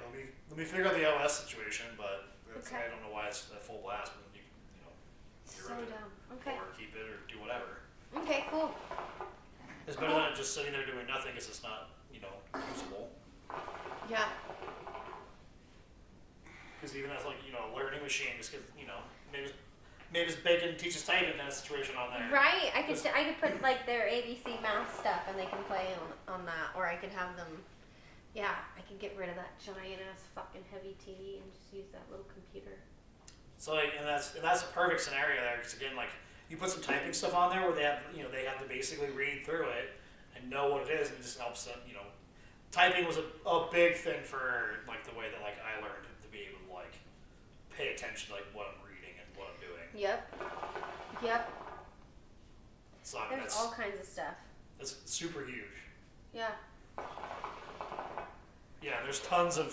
let me figure out the OS situation, but Okay. I don't know why it's at full blast, but you So get rid of it dumb. Okay. or keep it or do whatever. Okay. Cool. It's better than it just sitting there doing nothing because it's not usable. Yeah. Because even as like a learning machine, just because maybe it's Bacon teaches typing in a situation on there. Right. I could put like their ABC math stuff and they can play on that, or I could have them. Yeah, I could get rid of that giant ass fucking heavy TV and just use that little computer. So like, and that's a perfect scenario there because again, like you put some typing stuff on there where they have to basically read through it and know what it is, and it just helps them. Typing was a big thing for like the way that like I learned to be able to like pay attention to like what I'm reading and what I'm doing. Yep. Yep. So I mean, There's all kinds of stuff. that's super huge. Yeah. Yeah, there's tons and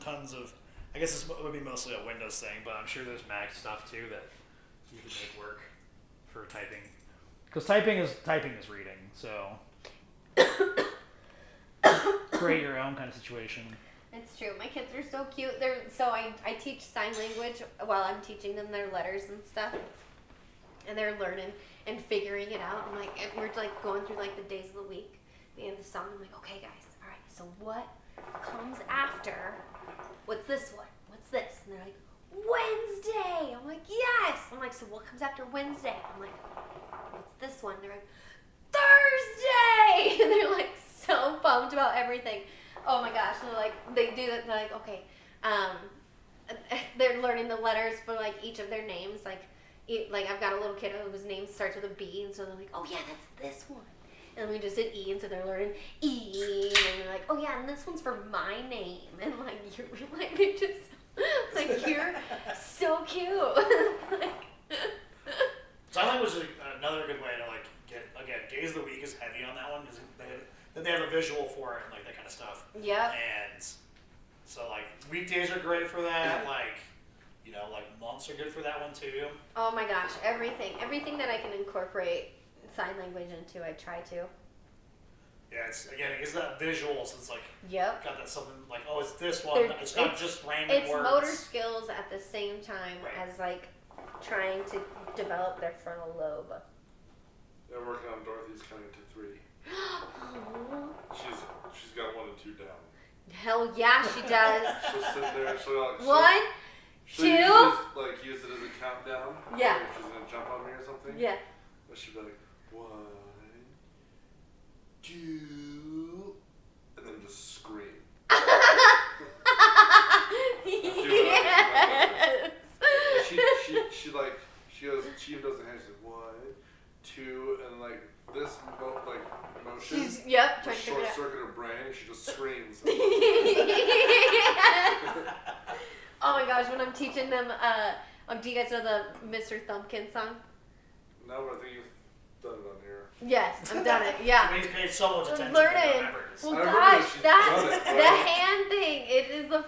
tons of. I guess it would be mostly a Windows thing, but I'm sure there's Mac stuff too that you can make work for typing. Because typing is reading, so create your own kind of situation. It's true. My kids are so cute. I teach sign language while I'm teaching them their letters and stuff. And they're learning and figuring it out. And we're like going through like the days of the week. The end of the song. I'm like, okay guys, all right, so what comes after? What's this one? What's this? And they're like, Wednesday. I'm like, yes. I'm like, so what comes after Wednesday? I'm like, what's this one? They're like, Thursday. And they're like so pumped about everything. Oh my gosh. They're like, they do that. They're like, okay. They're learning the letters for like each of their names. Like I've got a little kid whose name starts with a B, and so they're like, oh yeah, that's this one. And we just did E, and so they're learning E, and they're like, oh yeah, and this one's for my name, and like you're like they just like you're so cute. Like, Sign language is another good way to like get days of the week is heavy on that one because then they have a visual for it and like that kind of stuff. yep. And so like weekdays are great for that. Like months are good for that one too. Oh my gosh, everything that I can incorporate sign language into, I try to. Yeah, it gives that visual, so it's like Yep. got that something like it's this one. It's not just random It's words. motor skills at the same time Right. as like trying to develop their frontal lobe. They're working on Dorothy's counting to 3. Aw. She's got 1 and 2 down. Hell yeah, she does. She'll sit there. One, She'll two. use it as a countdown. Yeah. Like if she's gonna jump on me or something. Yeah. But she'll be like 1, 2, and then just scream. Yes. She does the hands like 1, 2, and like this motion. She's will trying to figure short it out. circuit her brain, and she just screams. Yes. Oh my gosh, when I'm teaching them, do you guys know the Mr. Thumpkin song? No, but I think you've done it on here. Yes, I've done it. Yeah. He's paid so much attention. Learn he it. remembers. Well, I remember gosh, she's that done it, the right? hand thing, it is the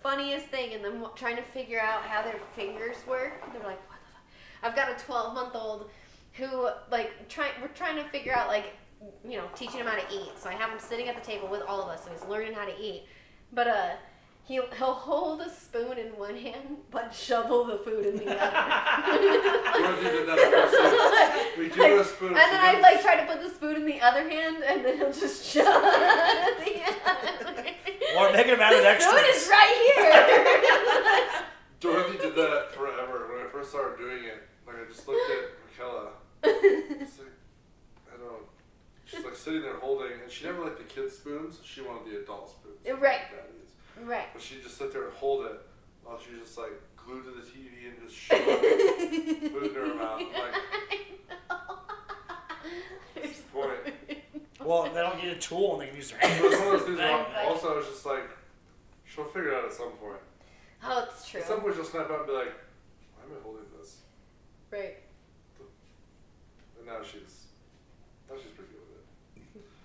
funniest thing. And then trying to figure out how their fingers work. They're like, what the fuck? I've got a 12-month-old who like we're trying to figure out like, you know, teaching him how to eat. So I have him sitting at the table with all of us, so he's learning how to eat. But he'll hold a spoon in one hand, but shovel the food in the other. Dorothy did that we give her a spoon. And then I like try to put the spoon in the other hand, and then he'll just shove it in the other. Or making him add extras. The spoon is right here. Dorothy did that forever. When I first started doing it, like I just looked at Michaela. It's like, I don't know. She's like sitting there holding, and she never liked the kids' spoons. She wanted the adult spoons. Right. Daddy's. Right. But she'd just sit there and hold it while she was just like glued to the TV and just shoved food in her mouth. What's the point? Well, they don't need a tool and they can use their hands. But some of those things Thing. also, I was just like, she'll figure it out at some point. Oh, it's true. At some point, she'll snap out and be like, why am I holding this? Right. And now she's pretty good with it.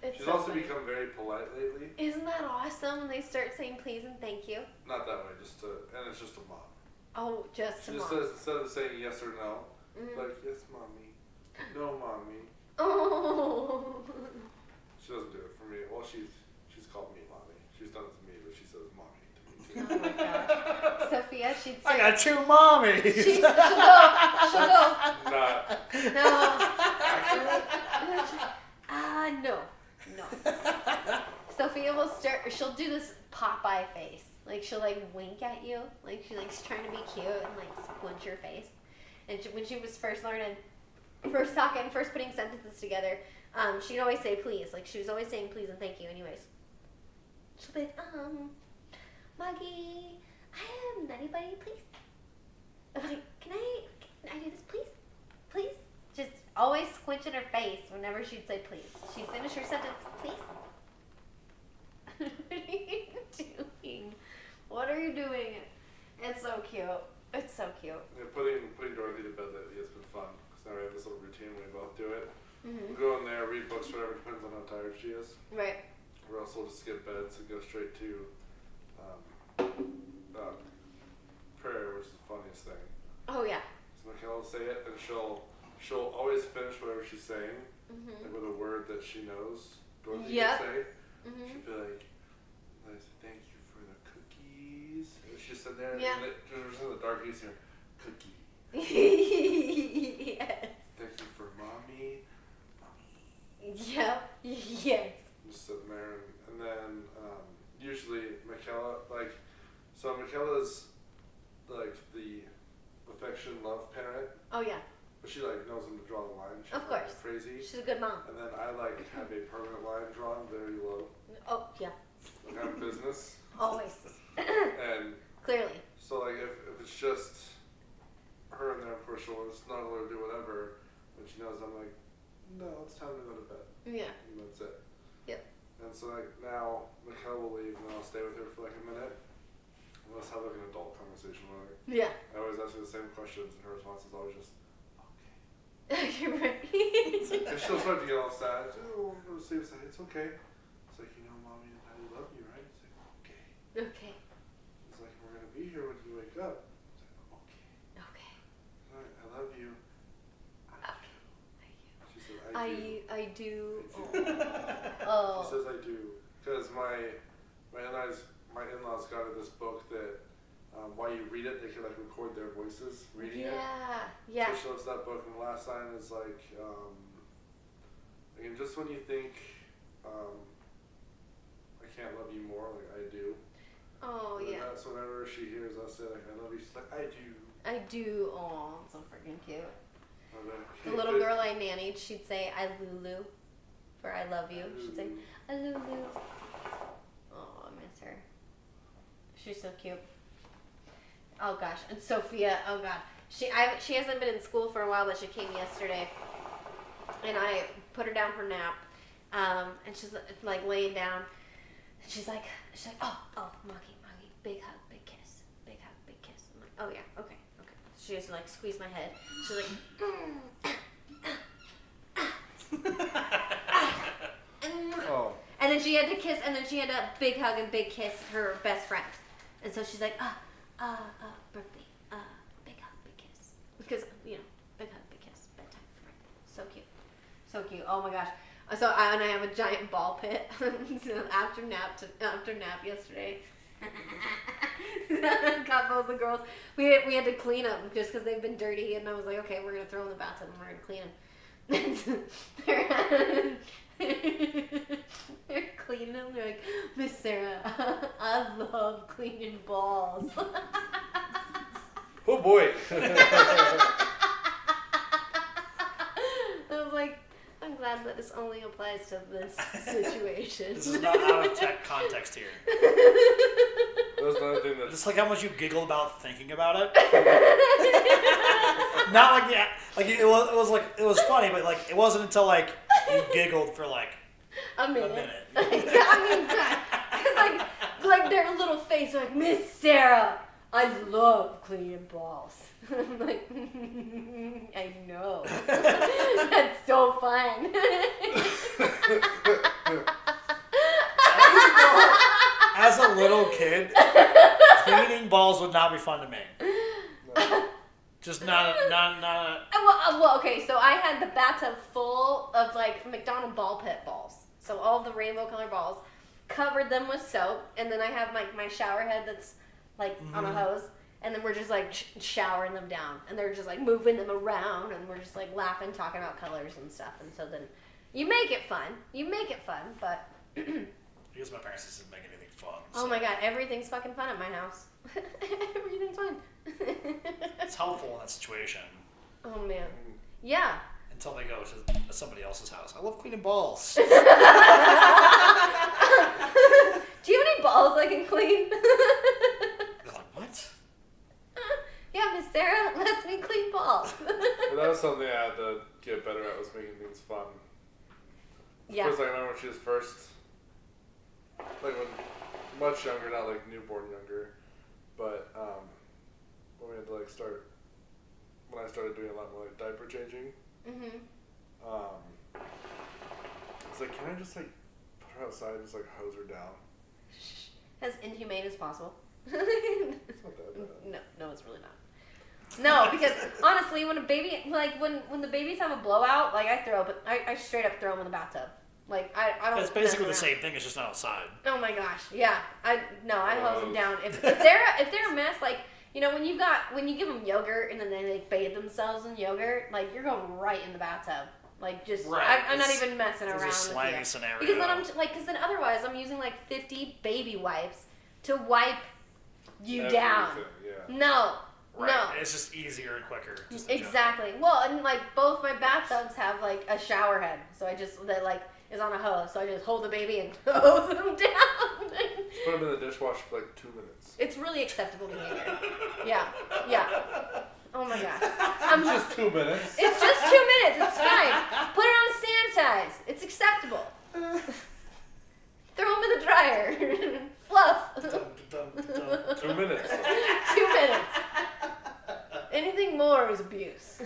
It's She's so also funny. become very polite lately. Isn't that awesome when they start saying please and thank you? Not that way, and it's just a mom. Oh, just She to just mom. says, instead of saying yes or no, Mhm. like, yes, mommy. No, mommy. Oh. She doesn't do it for me. Well, she's called me mommy. She's done it to me, but she says mommy to me too. Oh my gosh. Sophia, she'd say. I got 2 mommies. She'll go. Not No. accurate. No. Sophia will start. She'll do this Popeye face. Like she'll like wink at you. Like she's like trying to be cute and like squinch her face. And when she was first learning, first talking, first putting sentences together, she'd always say please. Like she was always saying please and thank you. Anyways, she'll be like, Maggie, I have Nutty Buddy, please. I'm like, can I do this, please? Please? Just always squinching her face whenever she'd say please. She'd finish her sentence, please. What are you doing? What are you doing? It's so cute. It's so cute. Yeah, putting Dorothy to bed lately has been fun. Because now we have this little routine when we both do it. Mm-hmm. We'll go in there, read books, whatever, depends on how tired she is. Right. Or else we'll just skip beds and go straight to prayer, which is the funniest thing. Oh yeah. So Michaela will say it, and she'll always finish whatever she's saying, Mm-hmm. like with a word that she knows Dorothy Yep. can say. Mm-hmm. She'll be like, thank you for the cookies. And she's sitting there, Yeah. and there's in the dark, you see her, cookie. Yes. Thank you for mommy. Yep. Yes. Just sitting there, and then usually Michaela, Michaela's like the affection love parent, Oh yeah. but she like knows when to draw the line. She's Of course. crazy. She's a good mom. And then I like have a permanent line drawn very low, Oh yeah. like I'm business, Always. and Clearly. so like if it's just her in there, of course she'll want to snuggle or do whatever, when she knows I'm like, no, it's time to go to bed, Yeah. and that's it. Yep. And so like now Michaela will leave, and then I'll stay with her for like a minute, and let's have like an adult conversation with her. Yeah. I always ask her the same questions, and her response is always just, You're right. and she'll start to get all sad. Oh, I'm going to sleep. It's like, it's okay. It's like, you know, mommy and daddy love you, right? It's like, okay. Okay. It's like, we're going to be here when you wake up. It's like, okay. Okay. All right, I love you. She said, I do. I do. Oh. She says, I do. Because my in-laws got her this book that while you read it, they can like record their voices reading it. Yeah. So she loves that book, and the last line is like, and just when you think I can't love you more, like I do. Oh And yeah. that's whenever she hears us say like I love you, she's like, I do. I do. Oh, so freaking cute. I'm like, The okay, little good. girl I nannied, she'd say I Lulu for I love you. She'd say I Lulu. Oh, I miss her. She's so cute. Oh gosh, and Sophia. Oh god, she hasn't been in school for a while, but she came yesterday, and I put her down for a nap, and she's like laying down, and she's like, oh, Maggie, big hug, big kiss, big hug, big kiss. I'm like, oh yeah, okay. She has to like squeeze my head. She's like, Oh. and then she had to kiss, and then she had a big hug and big kiss her best friend, and so she's like, birthday, big hug, big kiss, because you know, big hug, big kiss, bedtime, So cute. Oh my gosh. So I have a giant ball pit. So after nap yesterday. Got both the girls. We had to clean them just because they've been dirty, and I was like, okay, we're gonna throw them in the bathtub and we're gonna clean them. They're cleaning them. They're like, Miss Sarah, I love cleaning balls. Oh boy. I was like, I'm glad that this only applies to this situation. This is not out of tech context here. That's another thing that's Just like how much you giggle about thinking about it. Not like it was funny, but like it wasn't until like you giggled for like a minute. A minute. Yeah, I mean, because like their little face, like, Miss Sarah, I love cleaning balls. I'm like, I know. That's so fun. As a little kid, cleaning balls would not be fun to me. no. Just not. Well, okay, so I had the bathtub full of like McDonald's ball pit balls. So all the rainbow color balls, covered them with soap, and then I have my shower head that's like on a hose, and then we're just like showering them down, and they're just like moving them around, and we're just like laughing, talking about colors and stuff, and so then you make it fun, but. Because my parents didn't make anything fun. So. Oh my god, everything's fucking fun at my house. Everything's fun. It's helpful in that situation. Oh man. Yeah. Until they go to somebody else's house. I love cleaning balls. Do you have any balls I can clean? They're like, what? Yeah, Miss Sarah lets me clean balls. But that was something I had to get better at, was making things fun. Yeah. Because I remember when she was first, like when much younger, not like newborn younger, but when we had to like when I started doing a lot more like diaper changing, it's like, can I just like put her outside and just like hose her down? As inhumane as possible. It's not that bad. No, it's really not. No, because honestly, when a baby, like when the babies have a blowout, like I straight up throw them in the bathtub. Like I don't. It's basically the same thing. It's just not outside. Oh my gosh, yeah. I hose them down. If they're a mess, like when you give them yogurt and then they like bathe themselves in yogurt, like you're going right in the bathtub. Like just right. I'm not even messing around. It's a slimy with you. scenario. Because then because then otherwise I'm using like 50 baby wipes to wipe you Everything, down. Yeah. No. Right. No. It's just easier and quicker. Just Exactly. Well, and like both my bathtubs have like a shower head, so that like is on a hose. So I just hold the baby and hose them down. Just put them in the dishwasher for like 2 minutes. It's really acceptable behavior. Yeah. Oh my gosh. Just 2 minutes. It's just 2 minutes. It's fine. Put it on sanitize. It's acceptable. Throw them in the dryer. Fluff. 2 minutes. 2 minutes. Anything more is abuse.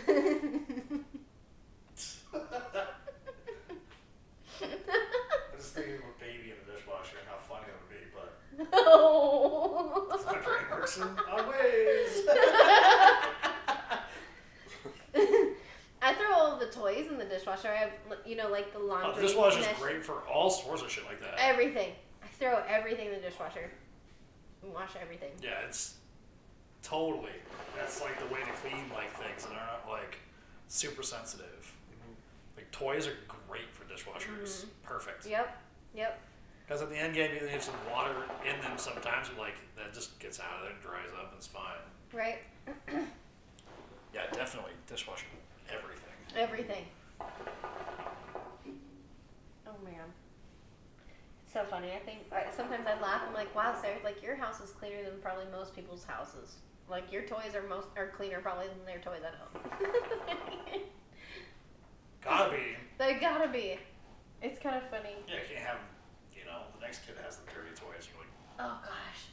I'm just thinking of a baby in the dishwasher and how funny it would be, but Oh. my brain works in odd ways. I throw all of the toys in the dishwasher. I have, like the laundry. The dishwasher's great for all sorts of shit like that. Everything. I throw everything in the dishwasher. And wash everything. Yeah, it's totally. That's like the way to clean like things that are not like super sensitive. Mm-hmm. Like toys are great for dishwashers. Perfect. Yep. Because at the end game, you have some water in them sometimes, but like that just gets out of there and dries up and it's fine. Right. Yeah, definitely dishwasher. Everything. Everything. Oh man. It's so funny. I think sometimes I laugh. I'm like, wow, Sarah, like your house is cleaner than probably most people's houses. Like your toys are cleaner probably than their toys at home. Gotta be. They gotta be. It's kind of funny. Yeah, you can't have, the next kid has the dirty toys. You're like, Oh gosh.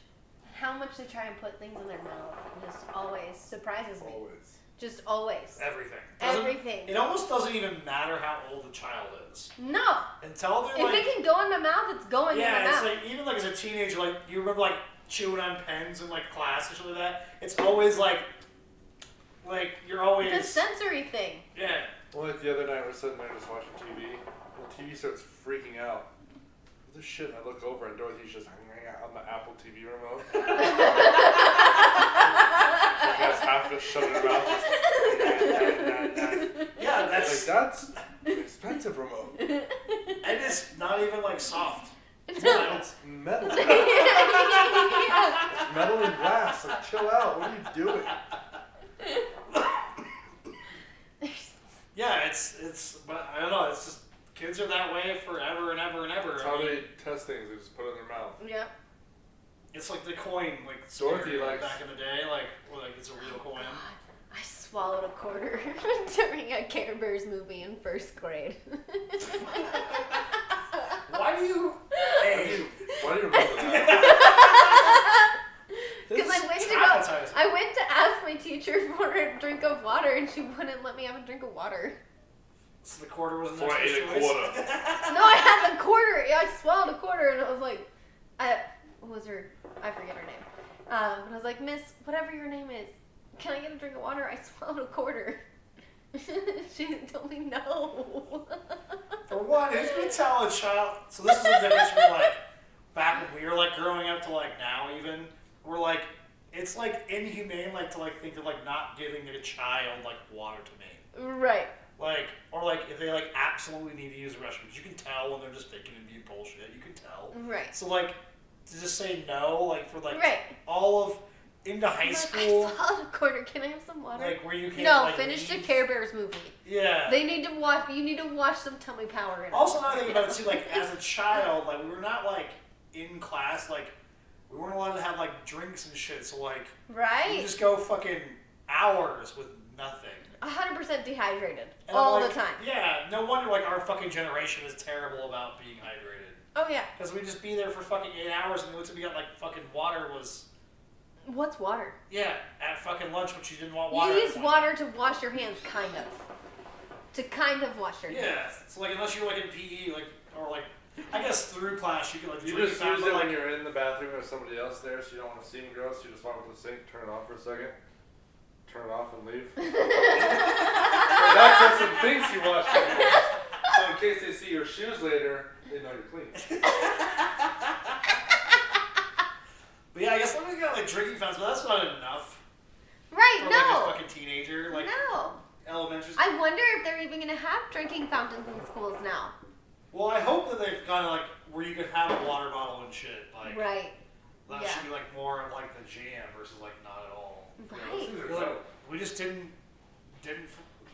How much they try and put things in their mouth just always surprises me. Always. Just always. everything. Everything. It almost doesn't even matter how old the child is. No. Until they're If like, it can go in my mouth, it's going in my yeah, it's mouth. like, even like as a teenager, like, you remember like chewing on pens in like class or something like that? It's always like you're always. It's a sensory thing. Yeah. Well, like the other night we're sitting there just watching TV, TV starts freaking out. What the shit? And I look over and Dorothy's just hanging out on the Apple TV remote. She has half of it shut in her mouth. Yeah, Like, that's that's an expensive remote. and it's not even like soft. It's No. metal. Yeah. It's metal and glass. Like, chill out. What are you doing? Yeah, it's but I don't know. It's just kids are that way forever and ever and ever. That's I how mean, they test things. They just put it in their mouth. Yep. it's like the coin, like Dorothy scary, likes- back in the day, like it's a real coin. God, I swallowed a quarter during a Care Bears movie in first grade. Why do you? Hey, Why do you remember that? Because this I went is to go, traumatizing. I went to ask my teacher for a drink of water, and she wouldn't let me have a drink of water. So the quarter was the Before I next ate a choice. quarter. No, I had the quarter. I swallowed a quarter, and I was like, what was her? I forget her name. And I was like, Miss, whatever your name is, can I get a drink of water? I swallowed a quarter. She told me no. For one, who's gonna tell a child? So this is the difference from like back when we were like growing up to like now even. We're like, it's like inhumane like to like think of like not giving a child like water to me. Right. Like, or like if they like absolutely need to use the restroom, you can tell when they're just faking and being bullshit. You can tell. Right. So like to just say no, like for like Right. all of into high I'm like, school, I swallowed a quarter. Can I have some water? like where you can't No, like finish the leave. Care Bears movie. Yeah. They need to watch. You need to watch some Tummy Power. In it. Also, another thing about it too, like as a child, like we were not like in class, like we weren't allowed to have like drinks and shit. So like you Right. just go fucking hours with nothing. 100% dehydrated And all like, the time. Yeah, no wonder like our fucking generation is terrible about being hydrated. Oh yeah. Because we'd just be there for fucking 8 hours and the only time we got like fucking water was What's water? at fucking lunch when she didn't want You water. use water to wash your hands, kind of. To kind of wash your Yeah, hands. so like unless you're like in PE, like or like I guess through class you could like You drink just that, use but, it like, when you're in the bathroom with somebody else there, so you don't want to seem gross. You just walk up to the sink, turn it off for a second, turn it off, and leave. That person thinks you washed your hands, so in case they see your shoes later, they know you're clean. But yeah, I guess somebody's got like drinking fountains, but that's not enough Right, for like a no. fucking teenager, like No. elementary school. I wonder if they're even going to have drinking fountains in schools now. Well, I hope that they've kind of like where you could have a water bottle and shit. Like Right. that Yeah. should be like more of like the jam versus like not at all. Yeah, Right. those things are Like, dope. we just didn't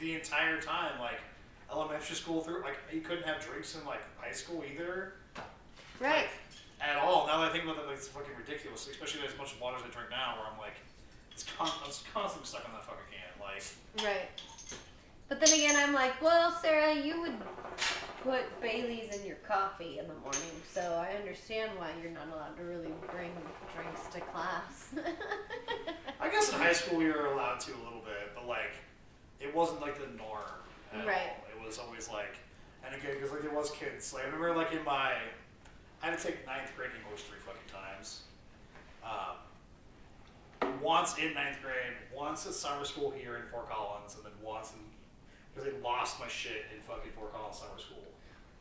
the entire time like elementary school through like you couldn't have drinks in like high school either. Right. At all. Now that I think about that, like, it's fucking ridiculous. Especially as much water as I drink now, where I'm like, I'm just constantly stuck on that fucking can. Like, Right. But then again, I'm like, well, Sarah, you would put Bailey's in your coffee in the morning, so I understand why you're not allowed to really bring drinks to class. I guess in high school we were allowed to a little bit, but like, it wasn't like the norm. At Right. all. It was always like, and again, because like there was kids. Like I remember like in my, I had to take 9th grade English 3 fucking times. Once in 9th grade, once at summer school here in Fort Collins, and then once in, because they lost my shit in fucking Fort Collins summer school,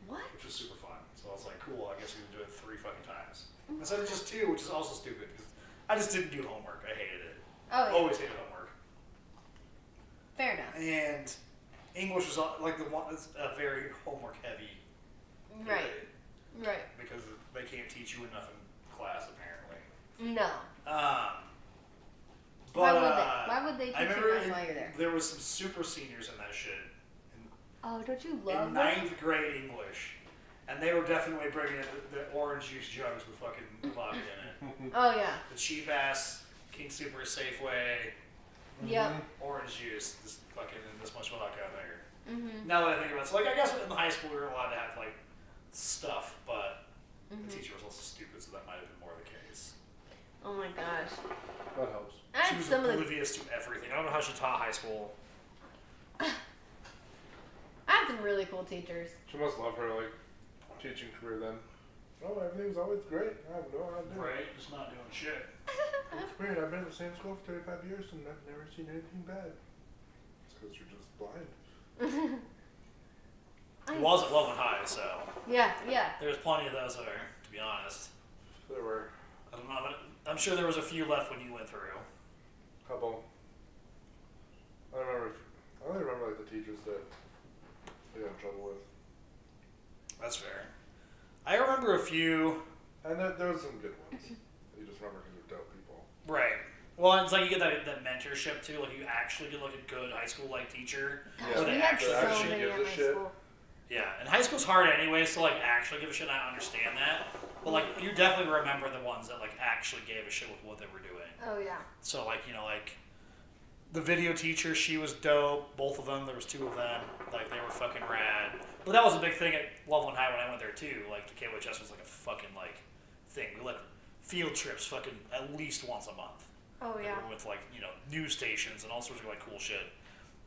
What? which was super fun. So I was like, cool, I guess we can do it 3 fucking times. Instead of just 2, which is also stupid, because I just didn't do homework. I hated it. Oh, yeah. Always hated homework. Fair enough. And English was like the one that's very homework heavy. Right. period, Right. Because they can't teach you enough in class, apparently. No. But Why would they? Why would they I teach remember you that while you're there? there was some super seniors in that shit. Oh, don't you In love 9th grade English. And they were definitely bringing in the orange juice jugs with fucking vodka in it. that? Oh, yeah. The cheap ass King Super Safeway Yep. orange juice, this fucking and this much vodka in there. Mm-hmm. Now that I think about it, so like I guess in the high school we were allowed to have like stuff, but the teacher was also stupid, so that might have been more the case. Oh my gosh. That helps. I She had was some of the oblivious to everything. I don't know how she taught high school. I had some really cool teachers. She must love her like teaching career then. Oh, everything's always great. I have no idea. Right, just not doing shit. It's weird. I've been at the same school for 35 years and I've never seen anything bad. It's because you're just blind. It wasn't well in high. so Yeah. there's plenty of those there, to be honest. There were I don't know, but I'm sure there was a few left when you went through. a couple. I only remember like the teachers that I got in trouble with. That's fair. I remember a few. And there was some good ones. You just remember because they're dope people. Right. Well, it's like you get that mentorship too. Like you actually get like a good high school like teacher. Gosh, where we they had actually so actually many gives in a my shit. school. Yeah, and high school's hard anyway, so like actually give a shit. I understand that, but like you definitely remember the ones that like actually gave a shit with what they were doing. Oh yeah. So like like the video teacher, she was dope. Both of them, there was two of them. Like they were fucking rad. But that was a big thing at Loveland High when I went there too. Like the KOHS was like a fucking like thing. We like field trips fucking at least once a month. Oh yeah. With like news stations and all sorts of like cool shit.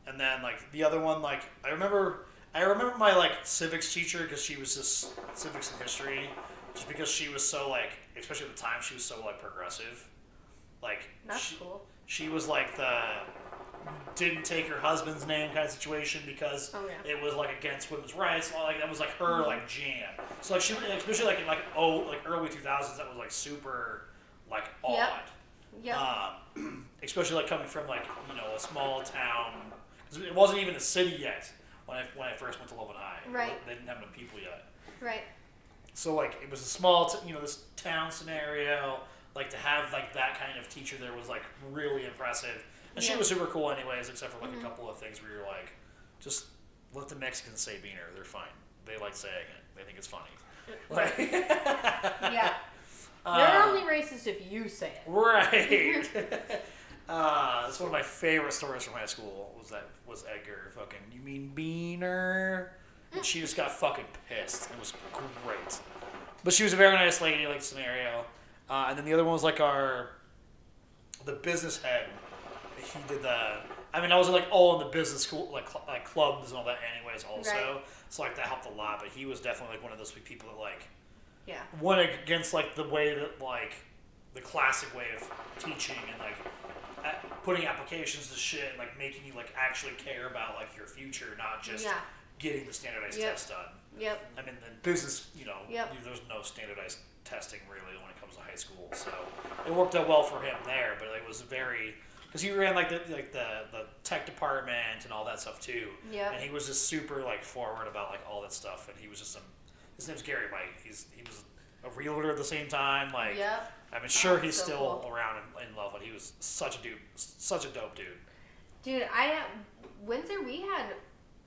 And then like the other one, like I remember my like civics teacher because she was just civics and history, just because she was so like, especially at the time, she was so like progressive. Like That's cool. She was like the didn't take her husband's name kind of situation because it was like against women's rights. Like that was like her like jam. So like she, especially like in like early 2000s, that was like super like odd. Yep. Especially like coming from like a small town. 'Cause it wasn't even a city yet when I first went to Loveland High. Right. They didn't have enough people yet. Right. So like it was a small this town scenario. Like to have like that kind of teacher there was like really impressive. And she was super cool anyways, except for like a couple of things where you're like, just let the Mexicans say beaner. They're fine. They like saying it. They think it's funny. Like, Yeah. You're only racist if you say it. Right. That's one of my favorite stories from high school was Edgar fucking, you mean beaner? And she just got fucking pissed. It was great. But she was a very nice lady, like scenario. And then the other one was like the business head. He did I was like all in the business school, like clubs and all that anyways also. Right. So like that helped a lot, but he was definitely like one of those people that like Yeah. went against like the way that like the classic way of teaching and like putting applications to shit and like making you like actually care about like your future, not just getting the standardized test done. Yep. I mean, the business, Yep. there's no standardized testing really when it comes to high school, so it worked out well for him there. But it was very because he ran like the tech department and all that stuff too. Yeah. And he was just super like forward about like all that stuff, and he was just his name's Gary Mike. He was a realtor at the same time. Like, Yep. I mean, sure, he's so still cool. around in Loveland. He was such a dope dude. Dude, Windsor,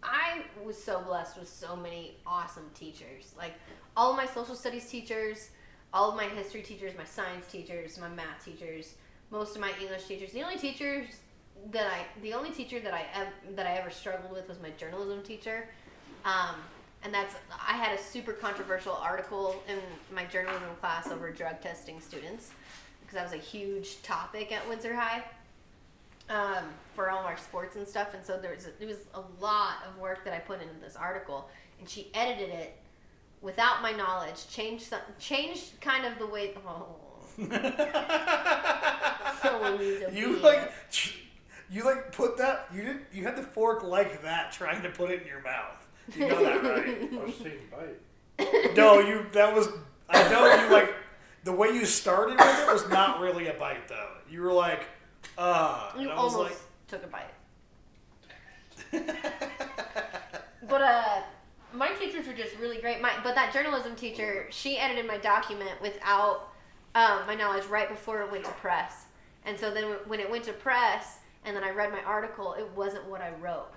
I was so blessed with so many awesome teachers. Like, all of my social studies teachers, all of my history teachers, my science teachers, my math teachers, most of my English teachers. The only teacher that I ever struggled with was my journalism teacher. And I had a super controversial article in my journalism class over drug testing students because that was a huge topic at Windsor High for all of our sports and stuff. And so there was a lot of work that I put into this article, and she edited it without my knowledge, changed kind of the way. You put that you had the fork like that trying to put it in your mouth. You know that, right? I was taking a bite. No, I know you like the way you started with it was not really a bite though. You were like, You and I was almost like, took a bite. But my teachers were just really great. But that journalism teacher, she edited my document without my knowledge right before it went to press. And so then when it went to press and then I read my article, it wasn't what I wrote.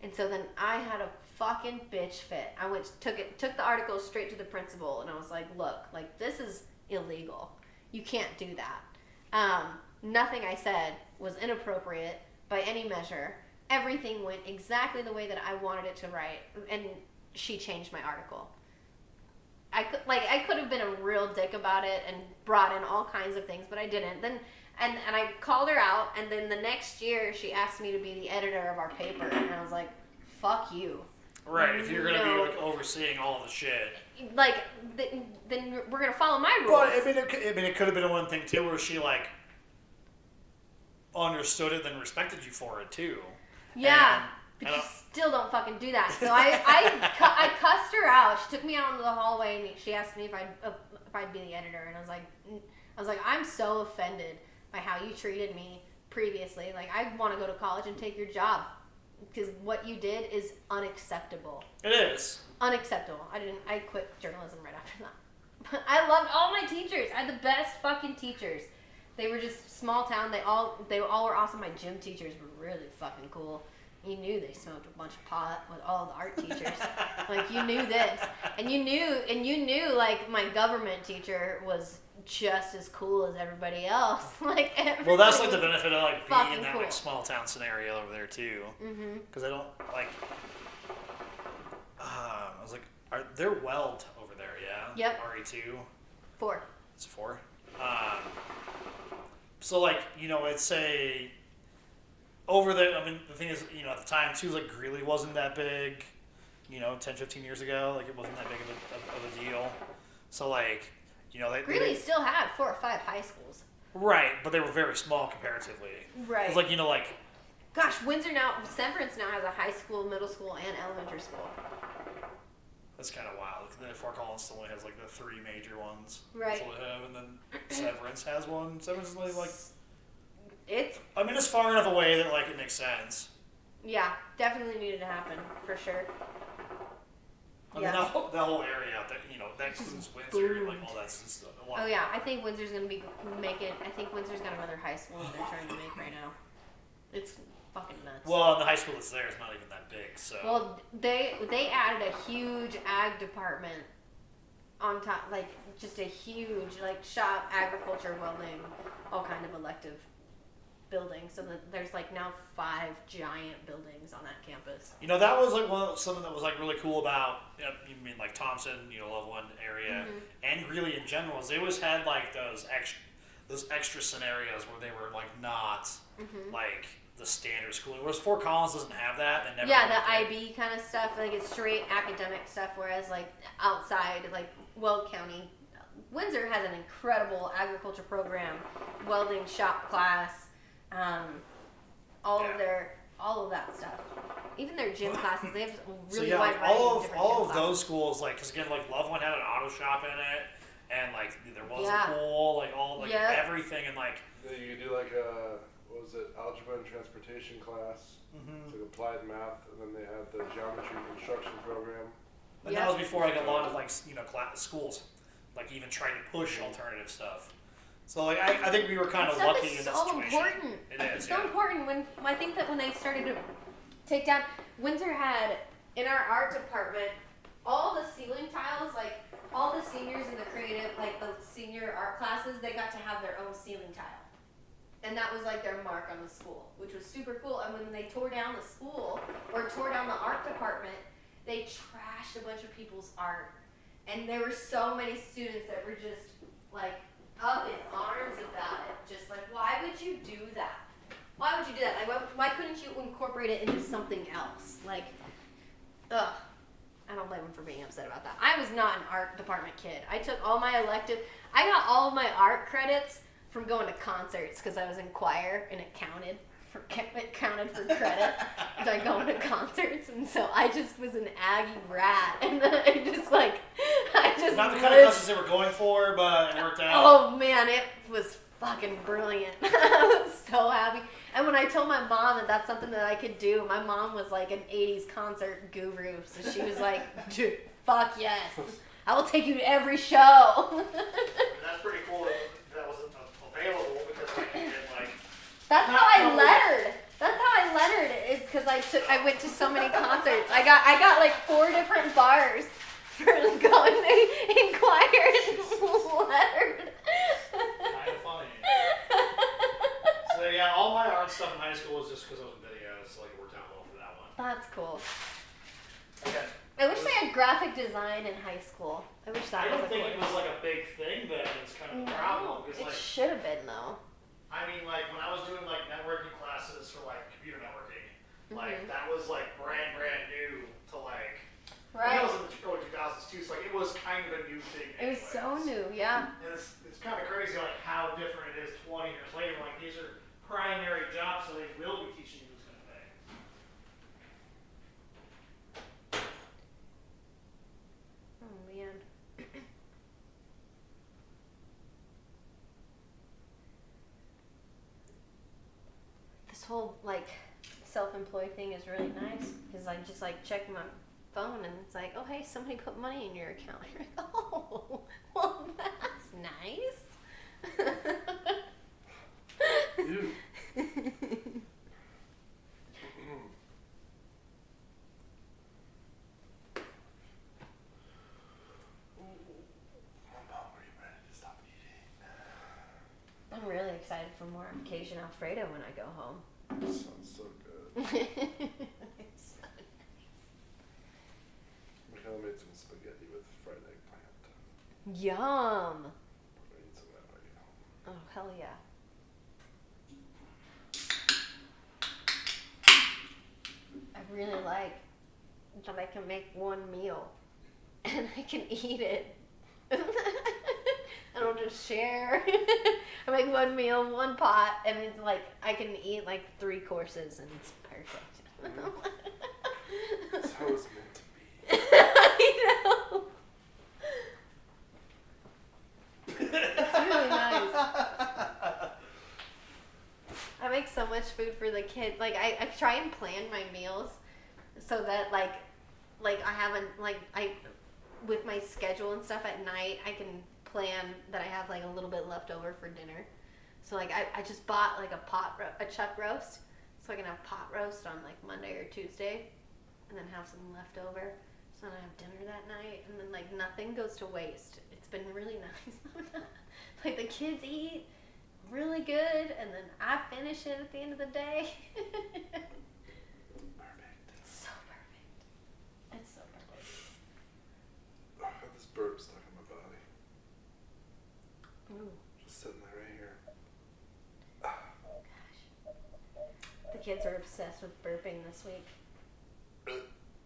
And so then I had a fucking bitch fit. I took the article straight to the principal, and I was like, look, like, this is illegal. You can't do that. Nothing I said was inappropriate by any measure. Everything went exactly the way that I wanted it to write, and she changed my article. I could have been a real dick about it and brought in all kinds of things, but I didn't. Then and I called her out, and then the next year she asked me to be the editor of our paper, and I was like, fuck you. right, if you're gonna be like overseeing all of the shit. Like, then we're gonna follow my rules. But I mean, it could have been one thing too, where she like understood it, then respected you for it too. Yeah, And still don't fucking do that. So I cussed her out. She took me out into the hallway and she asked me if I'd be the editor, and I was like, I'm so offended by how you treated me previously. Like, I want to go to college and take your job because what you did is unacceptable. It is Unacceptable. I quit journalism right after that. I loved all my teachers. I had the best fucking teachers. They were just small town. They all were awesome. My gym teachers were really fucking cool. You knew they smoked a bunch of pot with all the art teachers. Like, you knew this. And you knew like my government teacher was just as cool as everybody else. Like, well, that's like the benefit of like being in that cool. like small town scenario over there too. Because I don't like. I was like, they're Weld over there? Yeah. Yep. RE2. 4. It's 4. So like, you know, it's a over there. I mean, the thing is, you know, at the time too, like Greeley wasn't that big. You know, 10, 15 years ago, like it wasn't that big of a deal. So like, you know, Greeley still had 4 or 5 high schools. Right, but they were very small comparatively. Right. It's like, you know, like. Gosh, Severance now has a high school, middle school, and elementary school. That's kind of wild. Then Fort Collins still only has like the 3 major ones. Right. That's all they have, and then Severance has one. Severance is only like. It's. I mean, it's far enough away that like it makes sense. Yeah, definitely needed to happen for sure. I mean, that whole area out there, you know, that includes Windsor and like all that stuff. Oh yeah, I think Windsor's gonna be making. I think Windsor's got another high school that they're trying to make right now. It's fucking nuts. Well, the high school that's there is not even that big, so. Well, they added a huge ag department on top, like just a huge like shop, agriculture, welding, all kind of elective buildings. So that there's like now 5 giant buildings on that campus. You know, that was like something that was like really cool about. You mean like Thompson, you know, Loveland area, and Greeley in general. Is they always had like those extra scenarios where they were like not like the standard school. Whereas Fort Collins doesn't have that. They never the IB kind of stuff, like it's straight academic stuff. Whereas like outside, like Weld County, Windsor has an incredible agriculture program, welding shop class, all of that stuff. Even their gym classes, they have a really wide variety of different all gym of classes. those schools, like, because again, like Loveland had an auto shop in it, and like there was a pool, like all like everything, and like you could do like what was it, algebra and transportation class. It's like applied math, and then they had the geometry construction program. And that was before like a lot of like, you know, schools like even tried to push alternative stuff. So like I think we were kind of lucky in that so situation. Important. It is. It's so important. When I think that when they started to take down, Windsor had in our art department all the ceiling tiles, like all the seniors in the creative, like the senior art classes, they got to have their own ceiling tile. And that was like their mark on the school, which was super cool. And when they tore down the school or tore down the art department, they trashed a bunch of people's art. And there were so many students that were just like up in arms about it. Just like, why would you do that? Why would you do that? Like, why couldn't you incorporate it into something else? Like, ugh. I don't blame him for being upset about that. I was not an art department kid. I took all my I got all of my art credits from going to concerts because I was in choir and it counted for credit by going to concerts, and so I just was an Aggie rat, and I just not the kind of classes they were going for, but it worked out. Oh man, it was fucking brilliant. I was so happy. And when I told my mom that that's something that I could do, my mom was like an 80s concert guru, so she was like, dude, fuck yes. I will take you to every show. That's pretty cool that wasn't available because like you did like. That's how I lettered. That's how I lettered. Is because I went to so many concerts. I got like 4 different bars for going in choir and lettered. Kind of funny. So yeah, all my art stuff in high school was just because I was in videos, so like it worked out well for that one. That's cool. Okay. I wish they had graphic design in high school. I wish that was I don't think it was like a big thing then. It's kind of a problem because it like should have been though. I mean, like when I was doing like networking classes for like computer networking, like that was like brand new to like. Right. That was in the early 2000s too, so like it was kind of a new thing. It was so new, yeah. And it's kind of crazy like how different it is 20 years later. Like these are primary jobs, so they will be teaching you this kind of thing. whole like self-employed thing is really nice because I just like check my phone and it's like, oh hey, somebody put money in your account. You're like, oh, well that's nice. Ew. Mom, are you ready to stop eating? I'm really excited for more Cajun Alfredo when I go home. That sounds so good. It's so nice. Michaela made some spaghetti with fried eggplant. Yum. I need some of that when I get home. Oh hell yeah. I really like that I can make one meal and I can eat it. I don't just share. I make one meal, one pot, and it's like I can eat like 3 courses and it's perfect. That's how it's meant to be. I know. It's really nice. I make so much food for the kids. Like I try and plan my meals so that like I haven't with my schedule and stuff at night I can plan that I have like a little bit left over for dinner. So like I just bought like a chuck roast so I can have pot roast on like Monday or Tuesday and then have some left over. So then I have dinner that night and then like nothing goes to waste. It's been really nice. Like the kids eat really good and then I finish it at the end of the day. Perfect. It's so perfect. It's so perfect. I got this burp stuck in my body. Ooh, Just sitting there right here. gosh. The kids are obsessed with burping this week.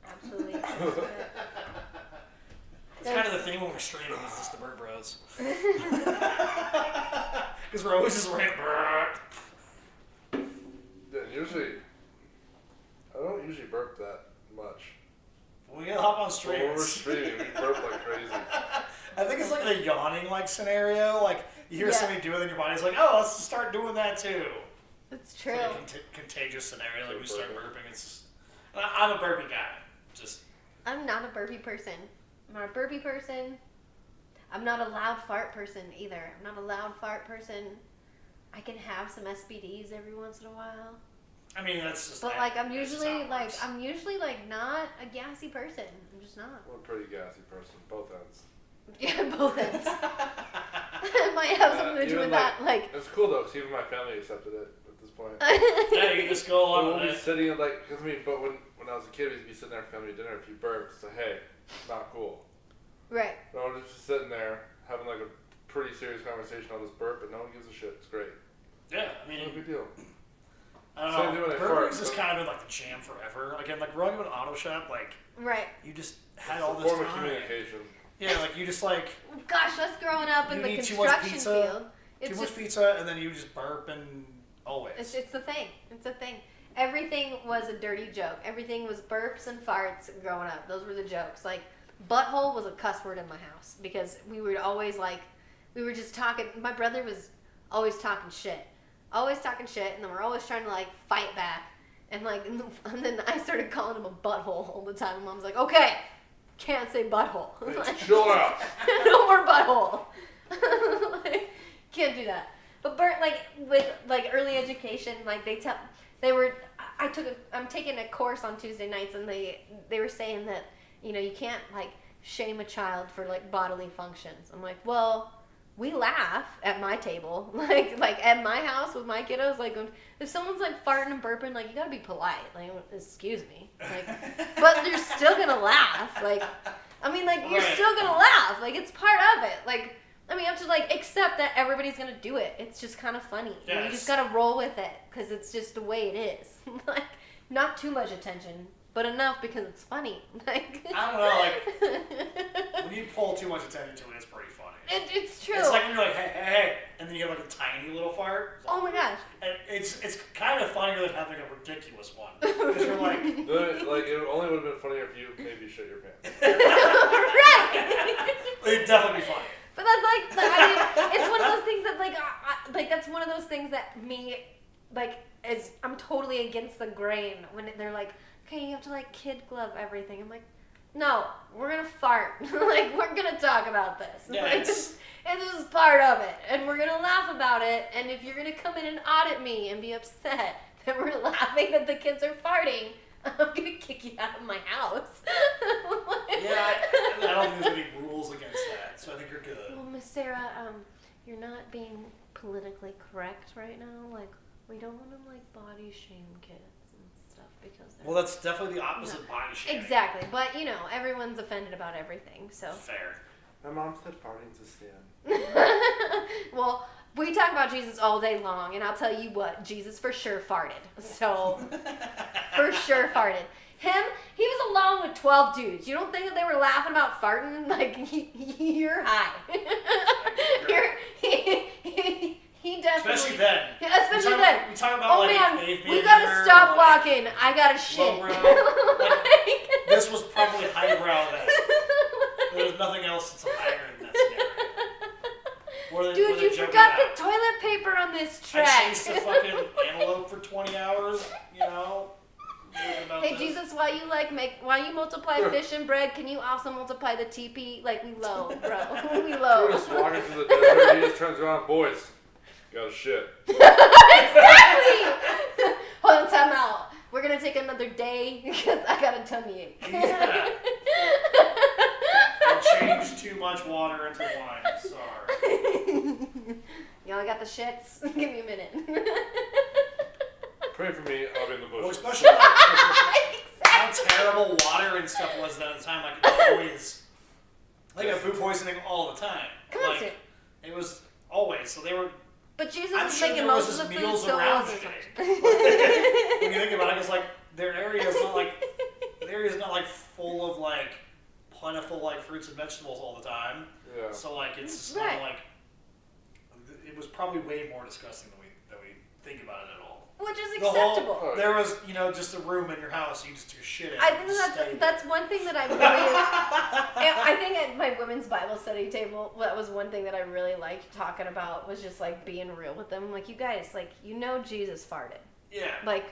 Absolutely obsessed with it. It's kind of the thing when we're streaming, is just the burp bros. Because we're always just ranting burp. Yeah, usually, I don't usually burp that much. We gotta hop on But stream. when we're streaming, we burp like crazy. I think it's like the yawning like scenario. Like you hear Yeah. somebody do it, and your body's like, "Oh, let's start doing that too." It's It's true. like a contagious scenario. Like we start Burping. burping. It's just, I'm a burpy guy. Just I'm not a burpy person. I'm not a burpy person. I'm not a loud fart person either. I'm not a loud fart person. I can have some SBDs every once in a while. I mean, that's just. But like I'm that's just usually how it works. not a gassy person. I'm just not. I'm a pretty gassy person, both ends. Yeah, both ends. It might have something to do Even with that. Like It's cool though, because even my family accepted it at this point. Yeah, you just go along We'll with be it. sitting and like, cause but when I was a kid, we'd be sitting there at family dinner. If you burped, it's like, hey, not cool. right. But I was just sitting there having like a pretty serious conversation on this burp, and no one gives a shit. It's great. Yeah, I No mean, big deal. I don't Same thing know. when I Burping's fart, just but- kind of been like the jam forever. Like, in, like growing up in an auto shop, like Right. you just had It's all a this form of time. communication. Yeah, like you just like Gosh, us growing up in You the need too much construction pizza, field. It's too much just pizza, and then you just burp and always. It's the thing. It's the thing. Everything was a dirty joke. Everything was burps and farts growing up. Those were the jokes. Like, butthole was a cuss word in my house because we were always like, we were just talking. My brother was always talking shit. Always talking shit, and then we're always trying to, like, fight back. And, like, and then I started calling him a butthole all the time. And Mom's like, okay, can't say butthole. Hey, Like, chill out. no more butthole. Like, can't do that. But like with like early education, like I'm taking a course on Tuesday nights, and they were saying that you can't like shame a child for like bodily functions. I'm like, well, we laugh at my table, like at my house with my kiddos. Like if someone's like farting and burping, like you gotta be polite. Like excuse me, like, but you're still gonna laugh. Like I mean, like you're Right. still gonna laugh. Like it's part of it. Like. I mean, you have to, like, accept that everybody's going to do it. It's just kind of funny. And you Yes. just got to roll with it because it's just the way it is. Like, not too much attention, but enough because it's funny. Like, I don't know, like when you pull too much attention to it, it's pretty funny. it's true. It's like when you're like, hey, hey, hey, and then you have like a tiny little fart. Oh my gosh. And it's kind of funnier than having a ridiculous one. Because you're like, Like, it only would have been funnier if you maybe shit your pants. Right. it'd definitely be funny. But that's like I mean, it's one of those things that like, like that's one of those things that me I'm totally against the grain when they're like, okay, you have to like kid glove everything. I'm like, no, we're gonna fart. Like, we're gonna talk about this. Yeah, Like, this is part of it, and we're gonna laugh about it. And if you're gonna come in and audit me and be upset that we're laughing that the kids are farting, I'm gonna kick you out of my house. Yeah, I don't think there's any rules against that, so I think you're good. Well, Miss Sarah, you're not being politically correct right now. Like, we don't want to like body shame kids and stuff because they're. Well, that's definitely the opposite of body shaming. Exactly, but you know, everyone's offended about everything, so. Fair. My mom said farting's a sin. Well, we talk about Jesus all day long, and I'll tell you what, Jesus for sure farted. So, for sure farted. He was along with 12 dudes. You don't think that they were laughing about farting? Like, you're high. He definitely. Especially then. Yeah, especially then. We talk about, Oh like, man, Dave we gotta Manager, stop like, walking. I gotta shit. Like, this was probably highbrow then. There's nothing else that's higher than that scenario. Dude, you forgot the toilet paper on this track. I chased a fucking antelope for 20 hours, you know? Hey Jesus, while you multiply fish and bread, can you also multiply the TP? Like, we low, bro. We low. We're just walking through the desert, he just turns around, boys, got a shit. Exactly! Hold on, time out. We're gonna take another day because I got a tummy ache. Yeah. I changed too much water into wine, I'm sorry. Y'all got the shits? Give me a minute. Pray for me, I'll be in the Well, bushes. especially like, how terrible water and stuff was then at the time. Like, it always, like, food poisoning all the time. Come on, like, Sid. it was always. So they were. But Jesus I'm was sure making there was most of just the food, meals so it around wasn't shit. much. When you think about it, it's like their area is not like full of like plentiful like fruits and vegetables all the time. Yeah. So like it's just Right. not like it was probably way more disgusting than we think about it at all. Which is The whole- acceptable. there was, just a room in your house you just took shit in. I and think just stayed that's one thing that I really. I think at my women's Bible study table, that was one thing that I really liked talking about was just like being real with them. Like, you guys, like, Jesus farted. Yeah. Like,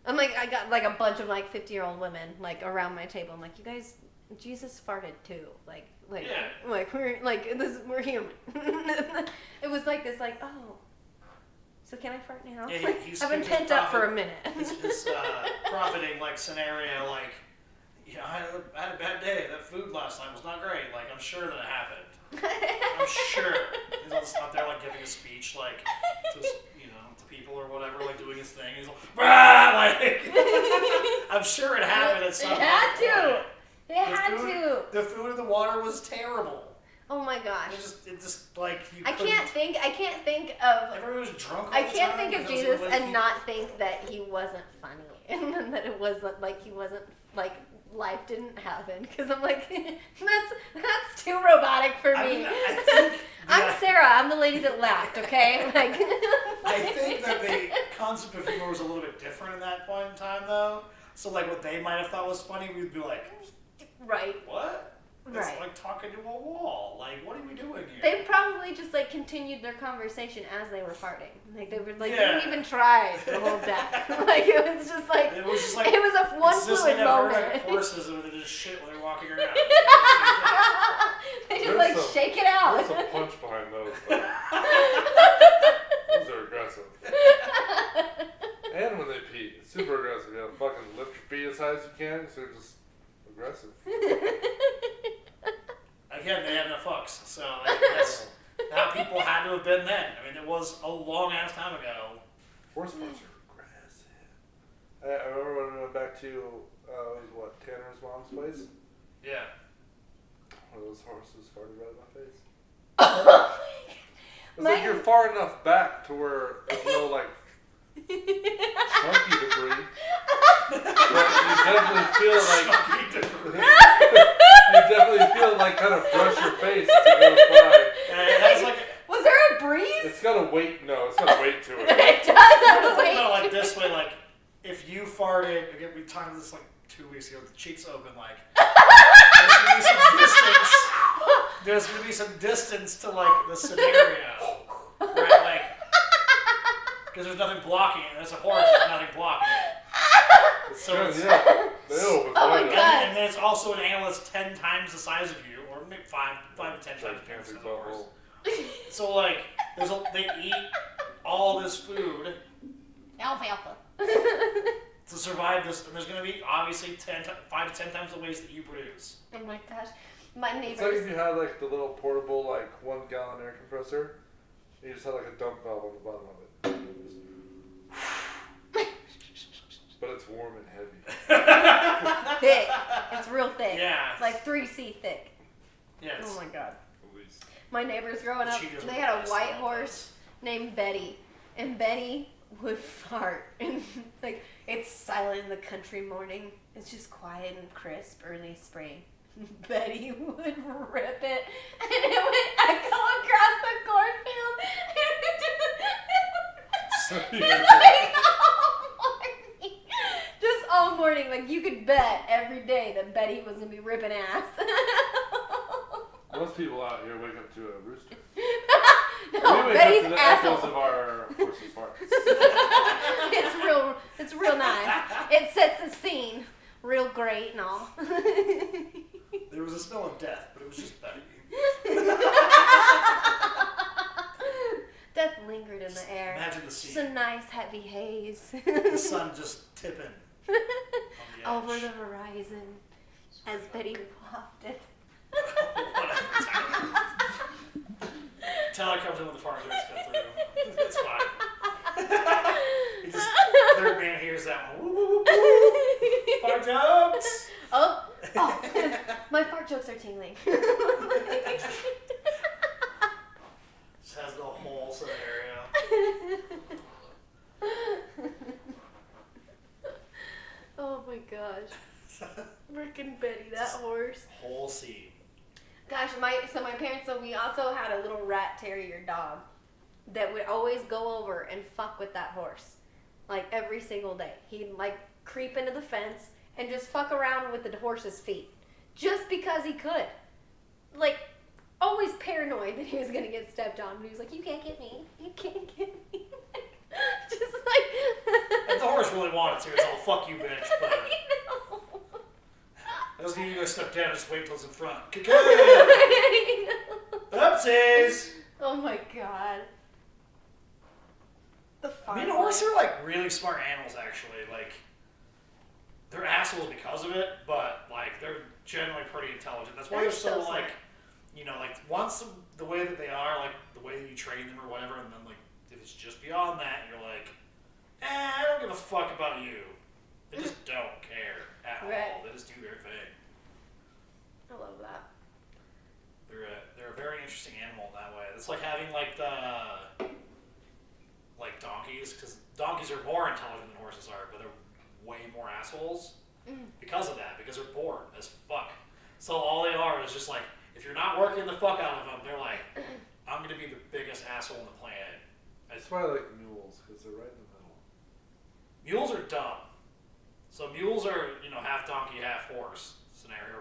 I'm like, I got like a bunch of like 50-year-old women like around my table. I'm like, you guys, Jesus farted too. Like Yeah. like we're human. It was like this, like, oh. So can I fart now? Yeah, Like, he's I've been just pent up for a profit- minute. His profiting like scenario, like, I had a bad day. That food last night was not great. Like, I'm sure that it happened. I'm sure. He's all up there like giving a speech, like to to people or whatever, like doing his thing. He's like, "Rah!" Like, I'm sure it happened at some It had point. to. It had to. The food and the water was terrible. Oh my gosh. It just like you I couldn't- can't think of. Everyone was drunk all I the can't time think of because Jesus like, and not think that he wasn't funny, and then that it wasn't like he wasn't like life didn't happen. Because I'm like, that's too robotic for I me. mean, I think I'm Sarah. I'm the lady that laughed. Okay, like. I think that the concept of humor was a little bit different in that point in time, though. So, like, what they might have thought was funny, we'd be like, Right. what? It's Right. like talking to a wall. Like, what are we doing here? They probably just like continued their conversation as they were farting. Like they were like Yeah. they didn't even try to hold back. Like it was just like It was just like, it was a one it's just fluid like I've heard moment. of horses and they just shit when they're walking around. They just There's like some- shake it out. There's a punch behind those, though. Those are aggressive. And when they pee, it's super aggressive. You know, fucking lift your feet as high as you can, so they're just aggressive. Again, they have no fucks. So, like, that's how people had to have been then. I mean, it was a long ass time ago. Horse farts are aggressive. I remember when we went back to, Tanner's mom's place? Yeah. One of those horses farted right in my face. It's like you're far enough back to where there's no, like, chunky debris. But you definitely feel like... You definitely feel like kind of brush your face as it goes by. That's like, Was there a breeze? It's got a weight. No, it's got a weight to it. It does have a think weight. about it like this way, like, if you farted, again, we talked about this like 2 weeks ago with the cheeks open, like, there's gonna be some distance to, like, the scenario. Right? Like, because there's nothing blocking it. There's a horse, there's nothing blocking it. So it's, yeah. They open Oh my wide. God. and then it's also an animal that's 10 times the size of you, or maybe 5 to 10 times the Gigantic size of a horse. butthole. So like, they eat all this food Alfalfa. to survive this, and there's going to be obviously 5 to 10 times the waste that you produce. Oh my gosh. My It's like neighbors. if you had like the little portable like 1 gallon air compressor, and you just had like a dump valve on the bottom of it. But it's warm and heavy. Thick. It's real thick. Yeah. Like 3C thick. Yeah. Oh my god. At least. My neighbors growing The up, cheetahs they were had a best, white I love horse named Betty. And Betty would fart. And like, it's silent in the country morning. It's just quiet and crisp early spring. Betty would rip it, and it would echo across the cornfield. Just all morning, like you could bet every day that Betty was gonna be ripping ass. Most people out here wake up to a rooster. No, We wake Betty's up to the echoes asshole. of our horse's farts. It's real nice. It sets the scene real great and all. There was a smell of death, but it was just Betty. Death lingered in the air. Imagine the Just scene. a nice heavy haze The sun just tipping on the over edge. the horizon as Betty wafted. Whatever. Tyler comes in with the fart jokes go through. It's fine. He just, third man hears that one. Woo, woo, woo, woo. Fart jokes! Oh, my fart jokes are tingling. Just has the whole scenario. Oh my gosh. Frickin' Betty, that horse. Whole scene. Gosh, my parents, so we also had a little rat terrier dog that would always go over and fuck with that horse. Like every single day. He'd like creep into the fence and just fuck around with the horse's feet. Just because he could. Like, always paranoid that he was gonna get stepped on. But he was like, you can't get me. You can't get me. Just like... If the horse really wanted to, it's all fuck you, bitch. But I know. I was gonna go step down and just wait until it's in front. Kick I know. Oopsies! Oh my god. The fart. I mean, horses are like really smart animals, actually. Like, they're assholes because of it, but like they're generally pretty intelligent. That's why They're they're so so like, smart. you know, like once the way that they are, like the way that you train them or whatever, and then like if it's just beyond that, you're like, I don't give a fuck about you. They just don't care at Right. all. They just do their thing. I love that. They're a very interesting animal in that way. It's like having like donkeys, because donkeys are more intelligent than horses are, but they're way more assholes because of that, because they're bored as fuck. So all they are is just like, if you're not working the fuck out of them, they're like, I'm gonna be the biggest asshole on the planet. That's why I like mules, because they're right in the middle. Mules are dumb. So mules are, you know, half donkey, half horse scenario.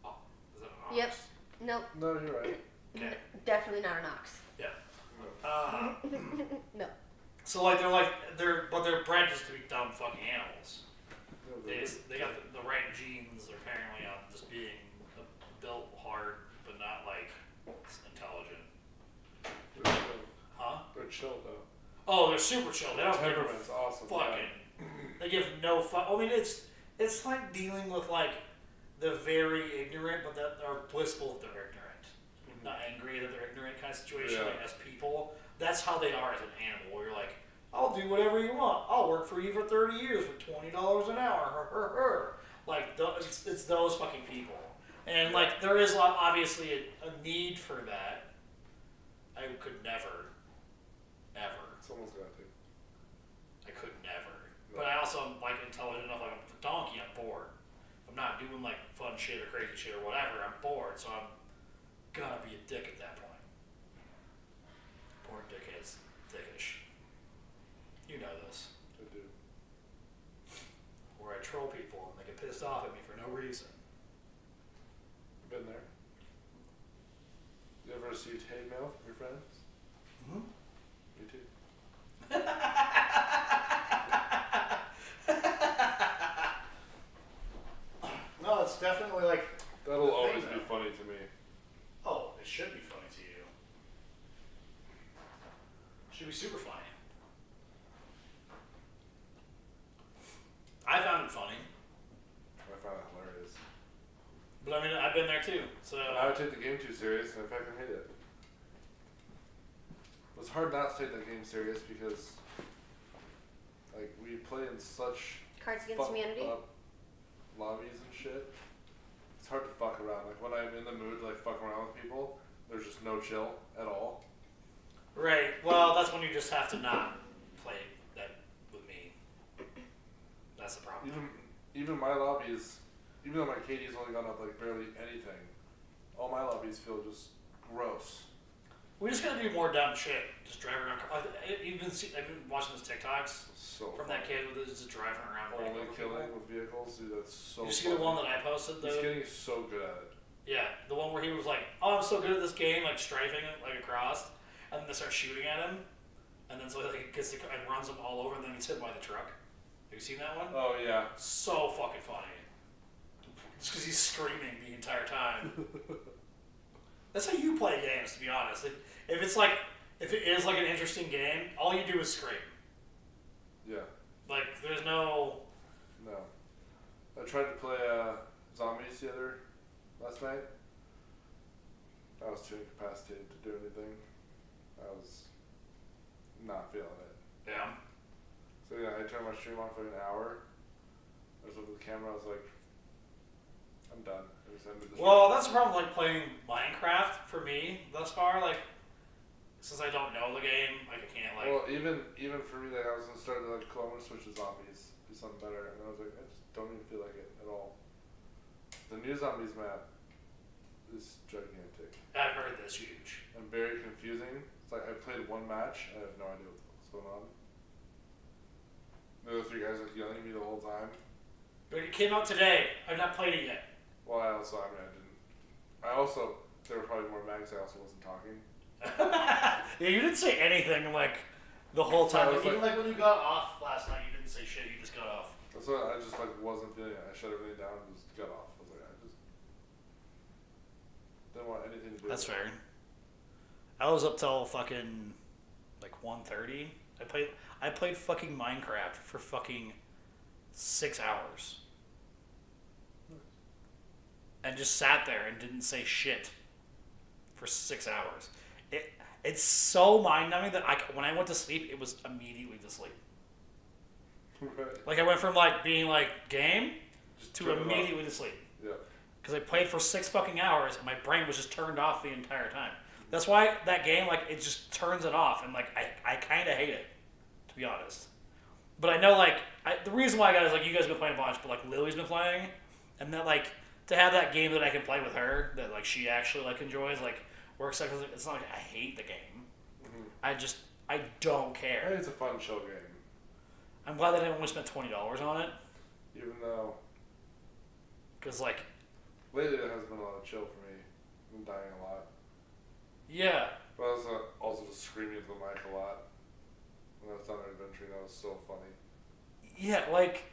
Or, is that an ox? Yep. Nope. No, you're right. Okay. Definitely not an ox. Yeah. No. So like they're bred just to be dumb fucking animals. No, They got the right genes apparently on just being built hard, but not like intelligent. They're chill. Huh? They're chill though. Oh, they're super chill. They don't give a Temperament's awesome. fucking. They give no fuck. I mean, it's like dealing with like the very ignorant, but that are blissful that they're ignorant. Not angry that they're ignorant kind of situation, Yeah. like as people. That's how they are as an animal. Where you're like, I'll do whatever you want. I'll work for you for 30 years for $20 an hour. Like, it's those fucking people. And like, there is obviously a need for that. I could never, ever. Someone's got to. I could never. But I also am like intelligent enough. Like, I'm a donkey. I'm bored. I'm not doing like fun shit or crazy shit or whatever. I'm bored, so I'm gonna be a dick at that point. Poor dickhead's dickish. You know this. I do. Where I troll people and they get pissed off at me for no reason. Been there. You ever received hate mail from your friends? Mm-hmm. Me too. No, it's definitely like. That'll the thing, always be though. funny to me. Oh, it should be funny to you. It should be super funny. I found it funny, I find it hilarious. but I mean, I've been there too. So I would take the game too serious, and I fucking hate it. It's hard not to take that game serious because, like, we play in such Cards Against fucked Humanity. up lobbies and shit. It's hard to fuck around. Like when I'm in the mood to like fuck around with people, there's just no chill at all. right. Well, that's when you just have to not play that with me. That's the problem. Even my lobbies, even though my KD's only gone up like barely anything, all my lobbies feel just gross. We just gotta do more dumb shit. Just drive around. I've been watching those TikToks So from that kid with just driving around. only over killing people. with vehicles, dude. That's so. Did you see the one that I posted? He's getting so good at it. Yeah, the one where he was like, "Oh, I'm so good at this game," like strafing it like across, and then they start shooting at him, and then so like gets and runs them all over, and then he's hit by the truck. Have you seen that one? Oh yeah. So fucking funny. Just because he's screaming the entire time. That's how you play games, to be honest. If it's like, if it is like an interesting game, all you do is scream. Yeah. Like, there's no. No. I tried to play zombies last night. I was too incapacitated to do anything. I was not feeling it. Yeah. So yeah, I turned my stream on for an hour. I was looking at the camera. I was like, I'm done. I just ended the stream. Well, that's the problem with like playing Minecraft for me thus far. Like, since I don't know the game, like I can't like. Well, even for me, like I was gonna start to like, I'm gonna switch to zombies, do something better, and I was like, I just don't even feel like it at all. The new zombies map is gigantic I've heard this huge. and very confusing. It's like I played one match, and I have no idea what's going on. The other three guys like yelling at me the whole time. But it came out today. I've not played it yet. Well, I didn't. They were probably more mad because I also wasn't talking. Yeah, you didn't say anything like the whole time. I was Even like when you got off last night, you didn't say shit. You just got off. That's why I just like wasn't feeling it. I shut everything down and just got off. I was like, I just didn't want anything to do That's with it. fair. I was up till fucking like 1:30. I played fucking Minecraft for fucking 6 hours. And just sat there and didn't say shit for 6 hours. It's so mind-numbing that when I went to sleep, it was immediately to sleep. Right. Like I went from like being like game Just to turn it off. immediately to sleep. Yeah. Because I played for 6 fucking hours and my brain was just turned off the entire time. That's why that game, like, it just turns it off and like I kind of hate it, to be honest. But I know like the reason why I got it is like you guys have been playing a bunch, but like Lily's been playing, and that like to have that game that I can play with her that like she actually like enjoys like works out. Cause it's not like I hate the game. Mm-hmm. I don't I care. think it's a fun chill game, I'm glad that I only spent $20 on it. even though Cause like lately it has been a lot of chill for me. I'm dying a lot, yeah. but I was also just screaming into the mic a lot when I was down there adventuring. That was so funny. Yeah, like,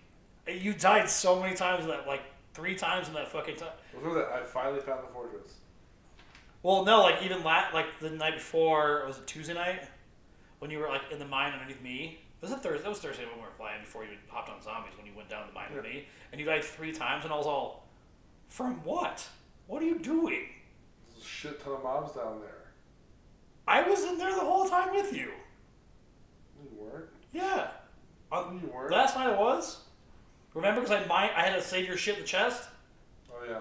you died so many times in that, like, 3 times in that fucking time. Was that I finally found the fortress. Well, no, like, even like, the night before, was it Tuesday night? When you were, like, in the mine underneath me? Was it Thursday? That was Thursday when we were playing before you hopped on zombies, when you went down the mine with me. And you died 3 times, and I was all, from what? What are you doing? There's a shit ton of mobs down there. I was in there the whole time with you. You weren't? Yeah. You weren't? Last night I was. Remember, because I had to save your shit in the chest? Oh yeah.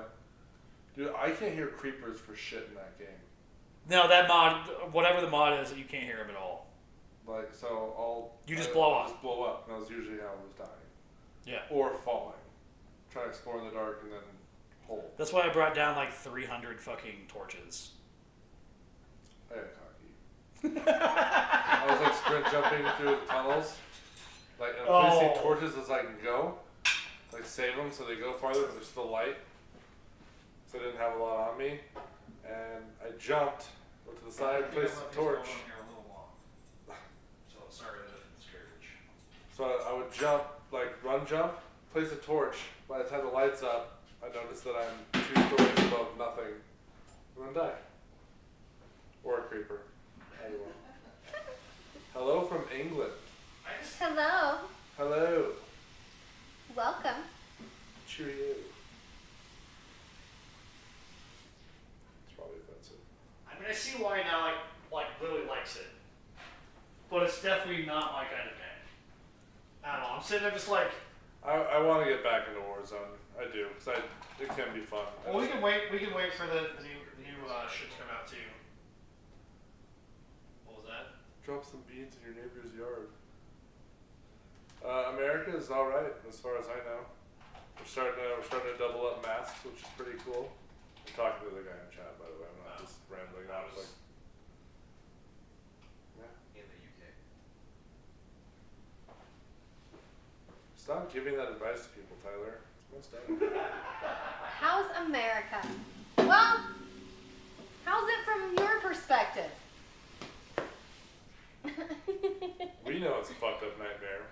Dude, I can't hear creepers for shit in that game. No, that mod, whatever the mod is, you can't hear him at all. Like, so You just blow up. Just blow up, and that's usually how I was dying. Yeah. Or falling. Try to explore in the dark and then hold. That's why I brought down like 300 fucking torches. I got cocky. I was like sprint jumping through the tunnels. Like, and I'm placing torches as I can go. Like, save them so they go farther, but they're still light. So I didn't have a lot on me. And I jumped, went to the side, placed the torch. So sorry to So I would jump, like run jump, place a torch. By the time the light's up, I notice that I'm 2 stories above nothing, and then die. Or a creeper. Either one. Hello from England. Hello. Hello. Welcome. Cheerio. It's probably offensive. I mean, I see why now, like Lily likes it, but it's definitely not my kind of game. I don't know. I'm sitting there just like, I want to get back into Warzone. I do, because it can be fun. well, we can wait. We can wait for the new shit to come out too. What was that? Drop some beans in your neighbor's yard. America is all right as far as I know. We're starting to double up masks, which is pretty cool. I'm talking to the guy in chat, by the way. I'm not just rambling on. Like, yeah. In the UK. Stop giving that advice to people, Tyler. It's messed up. How's America? Well, how's it from your perspective? We know it's a fucked up nightmare,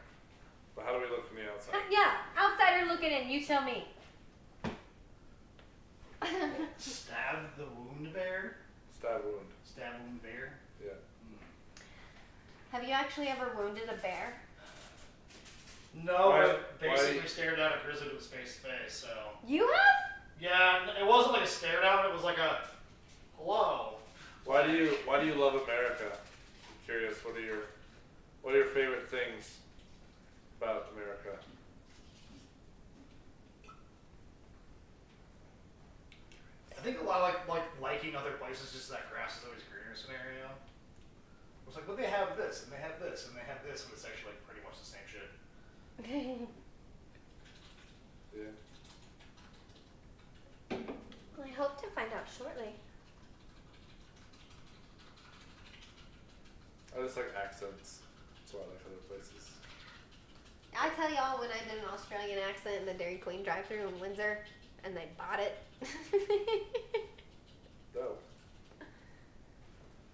but how do we look from the outside? Yeah, outsider looking in. You tell me. Stab the wound bear. Stab wound. Stab wound bear. Yeah. Have you actually ever wounded a bear? No, Why- I basically why- stared down a grizzly that was face to face. So You have? yeah, it wasn't like a stare down. It was like a hello. Why do you love America? I'm curious. What are your favorite things about America? I think a lot of like liking other places, just that grass is always greener scenario. It's like, well, they have this, and they have this, and they have this, and it's actually like pretty much the same shit. Yeah. Well, I hope to find out shortly. I just like accents. That's why I like other places. I tell y'all when I did an Australian accent in the Dairy Queen drive-thru in Windsor, and they bought it. No,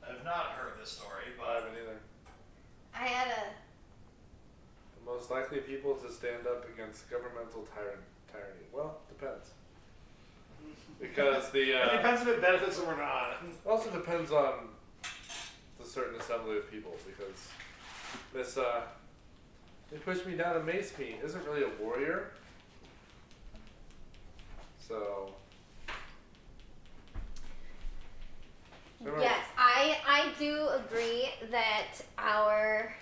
I've not heard this story, I but haven't either. I had a The most likely people to stand up against governmental tyranny. Well, depends. Because it depends if it benefits them or not. it also depends on the certain assembly of people. Because this they pushed me down and maced me isn't really a warrior. So. Yes, I do agree that our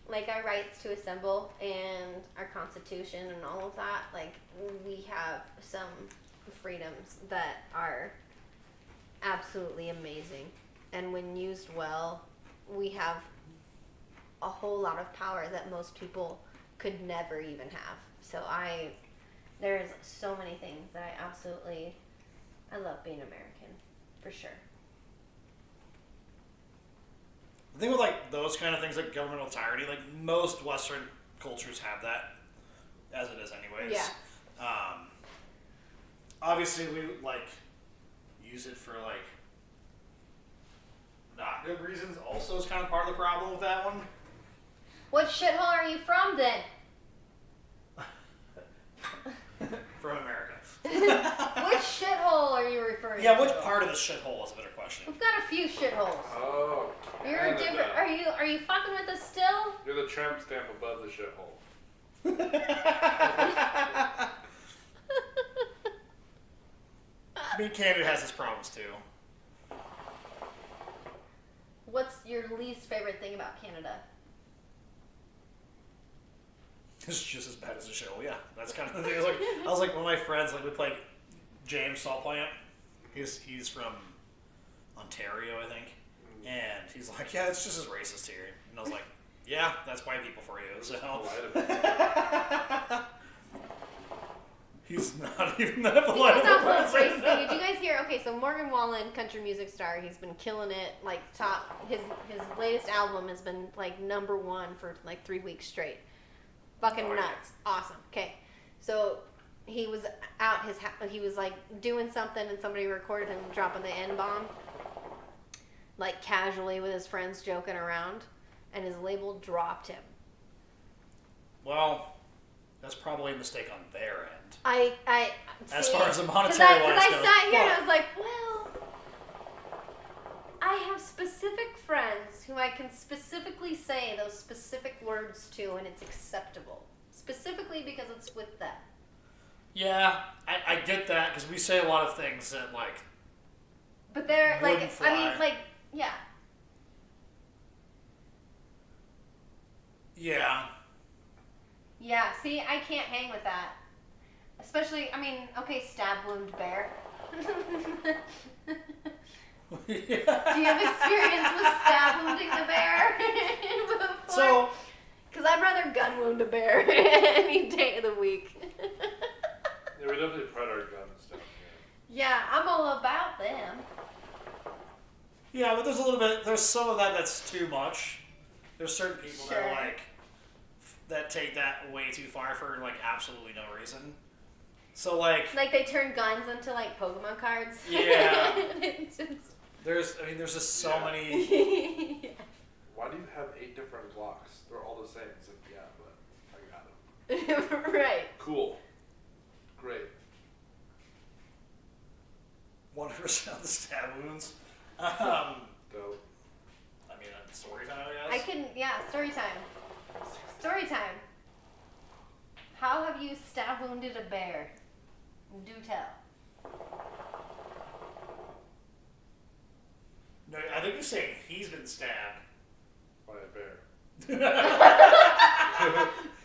rights to assemble and our constitution and all of that, like, we have some freedoms that are absolutely amazing. And when used well, we have a whole lot of power that most people could never even have. So there's so many things that I love being American, for sure. The thing with like those kind of things, like governmental tyranny, like most Western cultures have that, as it is anyways. Yeah. Obviously, we like use it for like not good reasons. Also, is kind of part of the problem with that one. What shithole are you from then? From America. Which shithole are you referring to? Yeah, which part of the shithole is a better question. We've got a few shitholes. Oh. You're Canada. different. Are you fucking with us still? You're the tramp stamp above the shithole. I mean, Canada has its problems too. What's your least favorite thing about Canada? It's just as bad as a shithole. Yeah, that's kind of the thing. I was like one of my friends. Like we played James Saltplant. He's from Ontario, I think, and he's like, yeah, it's just as racist here. And I was like, yeah, that's white people for you. So he's not even that polite. He's not polite racist. Did you guys hear? Okay, so Morgan Wallen, country music star, he's been killing it. Like top, his latest album has been like #1 for like 3 weeks straight. Fucking nuts. Awesome. Okay, so he was out he was like doing something and somebody recorded him dropping the N-bomb, like casually with his friends joking around, and his label dropped him. Well, that's probably a mistake on their end. As see, far as the monetary Because wise I goes, sat here and I but- was like, well, I have specific friends who I can specifically say those specific words to, and it's acceptable. Specifically because it's with them. Yeah, I get that because we say a lot of things that like. But they're like, Wouldn't fly. Yeah. Yeah. Yeah, see, I can't hang with that. Especially, okay, stab wound bear. Do you have experience with stab wounding the bear before? So. Because I'd rather gun wound a bear any day of the week. Yeah, we definitely pride our guns down here. Yeah, I'm all about them. Yeah, but there's some of that that's too much. There's certain people Sure. that that take that way too far for like absolutely no reason. So like They turn guns into Pokemon cards. Yeah. It's just... there's just so Yeah. many. Yeah. Why do you have 8 different Glocks? They're all the same. It's like, yeah, but I got them. Right. Cool. Great. 100% of the stab wounds. Dope. Story time, I guess. Story time. Story time. How have you stab wounded a bear? Do tell. No, I think you're saying he's been stabbed. By a bear.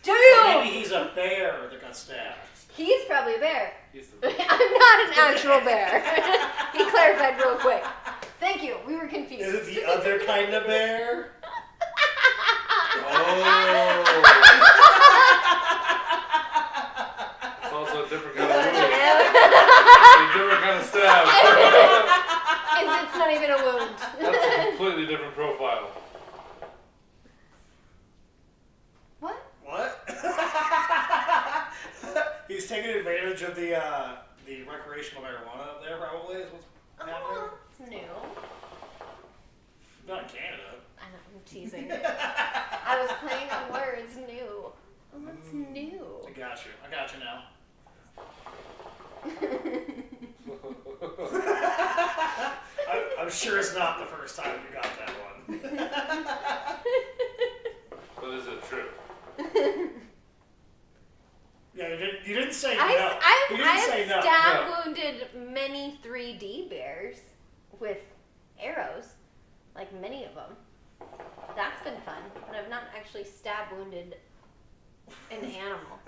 Damn! Maybe he's a bear that got stabbed. He's probably a bear. He's the bear. I'm not an actual bear. He clarified real quick. Thank you. We were confused. Is it the other kind of bear? Oh. It's also a different kind of wound. A different kind of stab. It's not even a wound. That's a completely different profile. What? What? He's taking advantage of the recreational marijuana up there, probably. Is what's happening. Oh, it's new. Not in Canada. I'm teasing. I was playing on words. New. Oh, what's new? I got you now. I'm sure it's not the first time you got that one. But is it true? Yeah, you didn't say no. You didn't I've say no. stab No. wounded many 3D bears with arrows, many of them. That's been fun, but I've not actually stab wounded an animal.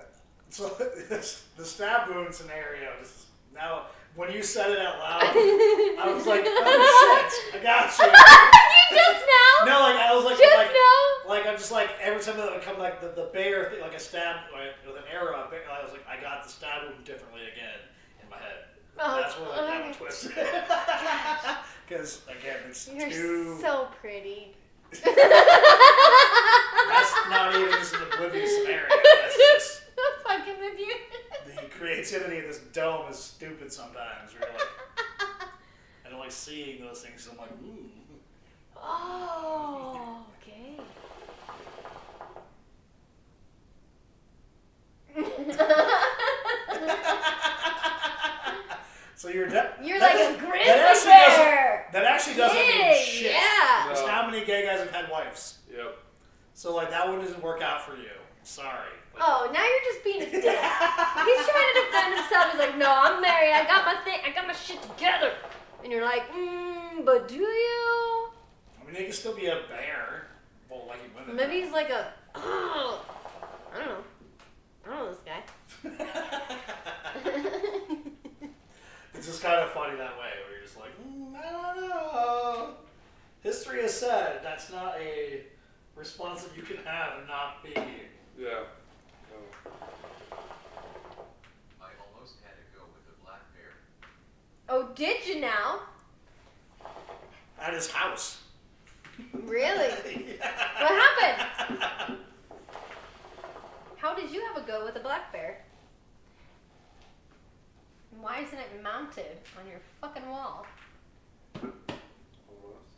So the stab wound scenario just now when you said it out loud, I was like, oh shit, I got you. You just now? No, I was like, Just now? I'm just like every time that would come the bear thing, a stab with an arrow, I was like, I got the stab wound differently again in my head. Oh, That's where that one twisted. Because again, it's You're too. so pretty. That's not even just an oblivious scenario. That's just I'm fucking with you. the creativity of this dome is stupid sometimes. Where you're like, I don't like seeing those things. So I'm like, ooh. Oh, okay. So you're You're like a grizzly bear. That actually doesn't mean Yay, shit. yeah. That's how many gay guys have had wives. Yep. So that one doesn't work out for you. Sorry. Oh, now you're just being a dick. He's trying to defend himself. He's like, no, I'm married. I got my thing. I got my shit together. And you're like, but do you? I mean, they can still be a bear. Well, liking women. Maybe he's like a. I don't know. I don't know this guy. It's just kind of funny that way, where you're just like, I don't know. History has said that's not a response that you can have and not be. Yeah. I almost had to go with the black bear. Oh, did you now? At his house. Really? Yeah. What happened? How did you have a go with a black bear? And why isn't it mounted on your fucking wall? Almost.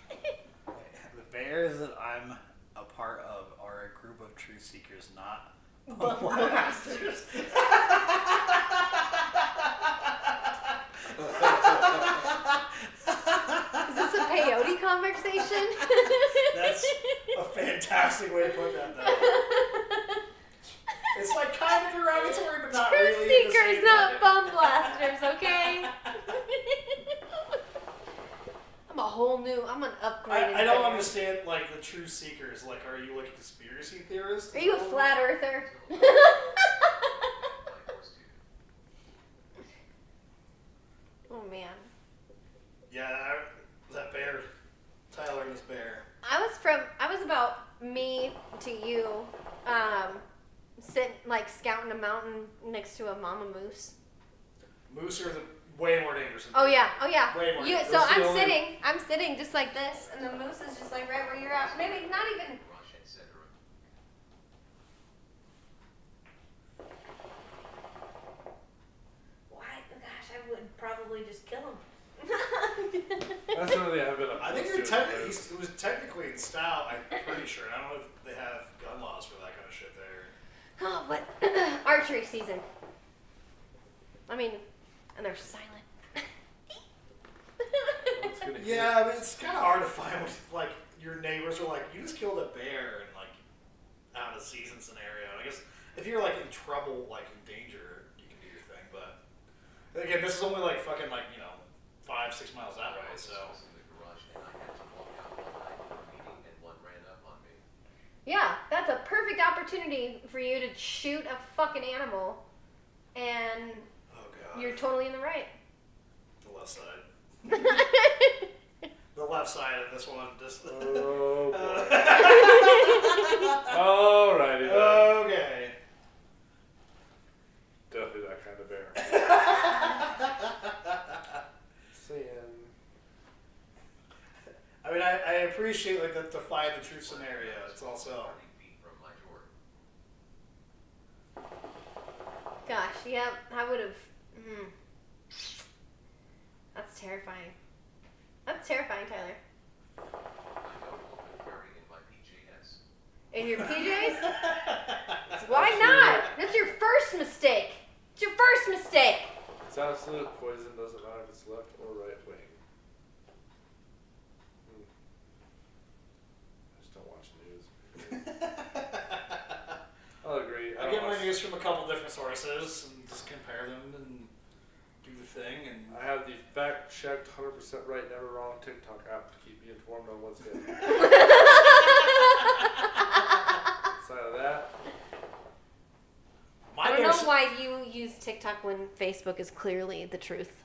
The bears that I'm a part of are a group of truth seekers, not Blasters. Is this a peyote conversation? That's a fantastic way to put that, though. It's like kind of derogatory, but not Truth really. at the seekers, same not time. bum blasters, okay? I'm an upgraded I don't bear. understand, like, the truth seekers. Like, are you, like, a conspiracy theorist? Are you a flat earther? Oh man. Yeah, that bear. Tyler and his bear. I was about me to you, scouting a mountain next to a mama moose. Moose are way more dangerous than Oh yeah. Way more. You, Those so are the I'm sitting just like this, and the moose is just like right where you're at. Maybe not even. Why? Gosh, I would probably just kill him. That's something I've been. I think it was technically in style. I'm pretty sure. I don't know if they have gun laws for that kind of shit there. Oh, but archery season. I mean, and they're silent. Yeah, I mean, it's kind of hard to find when, like, your neighbors are like, you just killed a bear in, like, out of season scenario. I guess if you're, like, in trouble, like, in danger, you can do your thing. But, again, this is only, like, fucking, like, 5-6 miles that way, so. Yeah, that's a perfect opportunity for you to shoot a fucking animal, and Oh, God. you're totally in the right. The left side. The left side of this one. Just. Oh, alrighty then. Okay. Definitely that kind of bear. Saying. I mean, I appreciate, like, the find the truth scenario. It's also. Gosh, yeah, I would have. That's terrifying. That's terrifying, Tyler. In your PJs? Why not? That's your first mistake. It's your first mistake. It's absolute poison. Doesn't matter if it's left or right wing. I just don't watch news. I'll agree. I get my news from a couple different sources and just compare them and do the thing. And I have the fact-checked, 100% right, never wrong TikTok app to keep me informed on what's good. Outside of that, I don't know why you use TikTok when Facebook is clearly the truth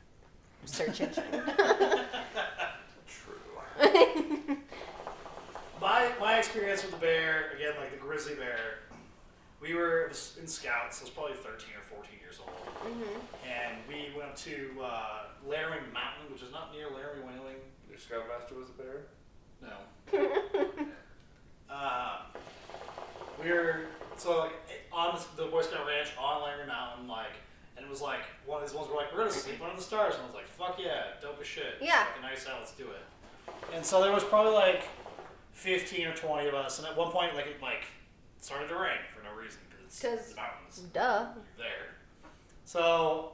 search engine. true. My experience with the bear, again, like the grizzly bear, it was in Scouts. I was probably 13 or 14 years old. Mm-hmm. And we went up to Laramie Mountain, which is not near Laramie, Wyoming. Your scoutmaster was a bear? No. We were, so like, on the Boy Scout Ranch on Laramie Mountain, like, and it was like, one of these ones were like, we're going to sleep under the stars. And I was like, fuck yeah, dope as shit. Yeah. It's fucking nice out, let's do it. And so there was probably like 15 or 20 of us. And at one point, like, it started to rain for no reason. Because it's the mountains. Duh. There. So,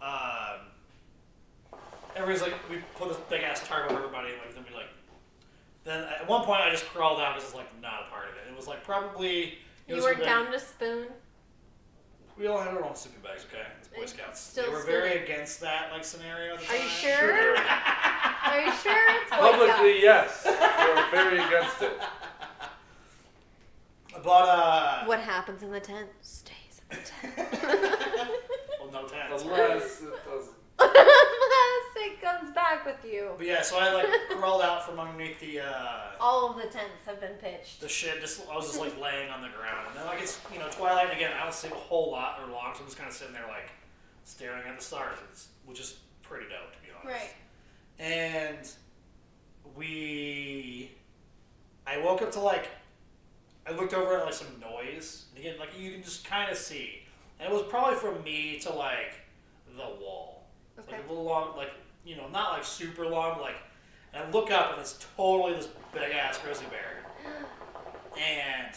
everybody's like, we put this big ass tarp over everybody, and then then at one point I just crawled out because it's like not a part of it. It was like probably. You were down to spoon? We all had our own sleeping bags, okay? As Boy Scouts. Still They were very against that scenario. At the Are time. you sure? Are you sure it's Boy Publicly, Scouts? yes. We're very against it. But What happens in the tent stays in the tent. well, no tents. Unless it doesn't. Unless it comes back with you. But yeah, so I crawled out from underneath the All of the tents have been pitched. shit. I was just laying on the ground, and then it's twilight and again. I don't sleep a whole lot or long, so I'm just kind of sitting there staring at the stars, which is pretty dope to be honest. Right. And I woke up to I looked over at some noise. And again, you can just kind of see, and it was probably from me to the wall. Okay. A little long, not super long, but and I look up and it's totally this big ass grizzly bear. And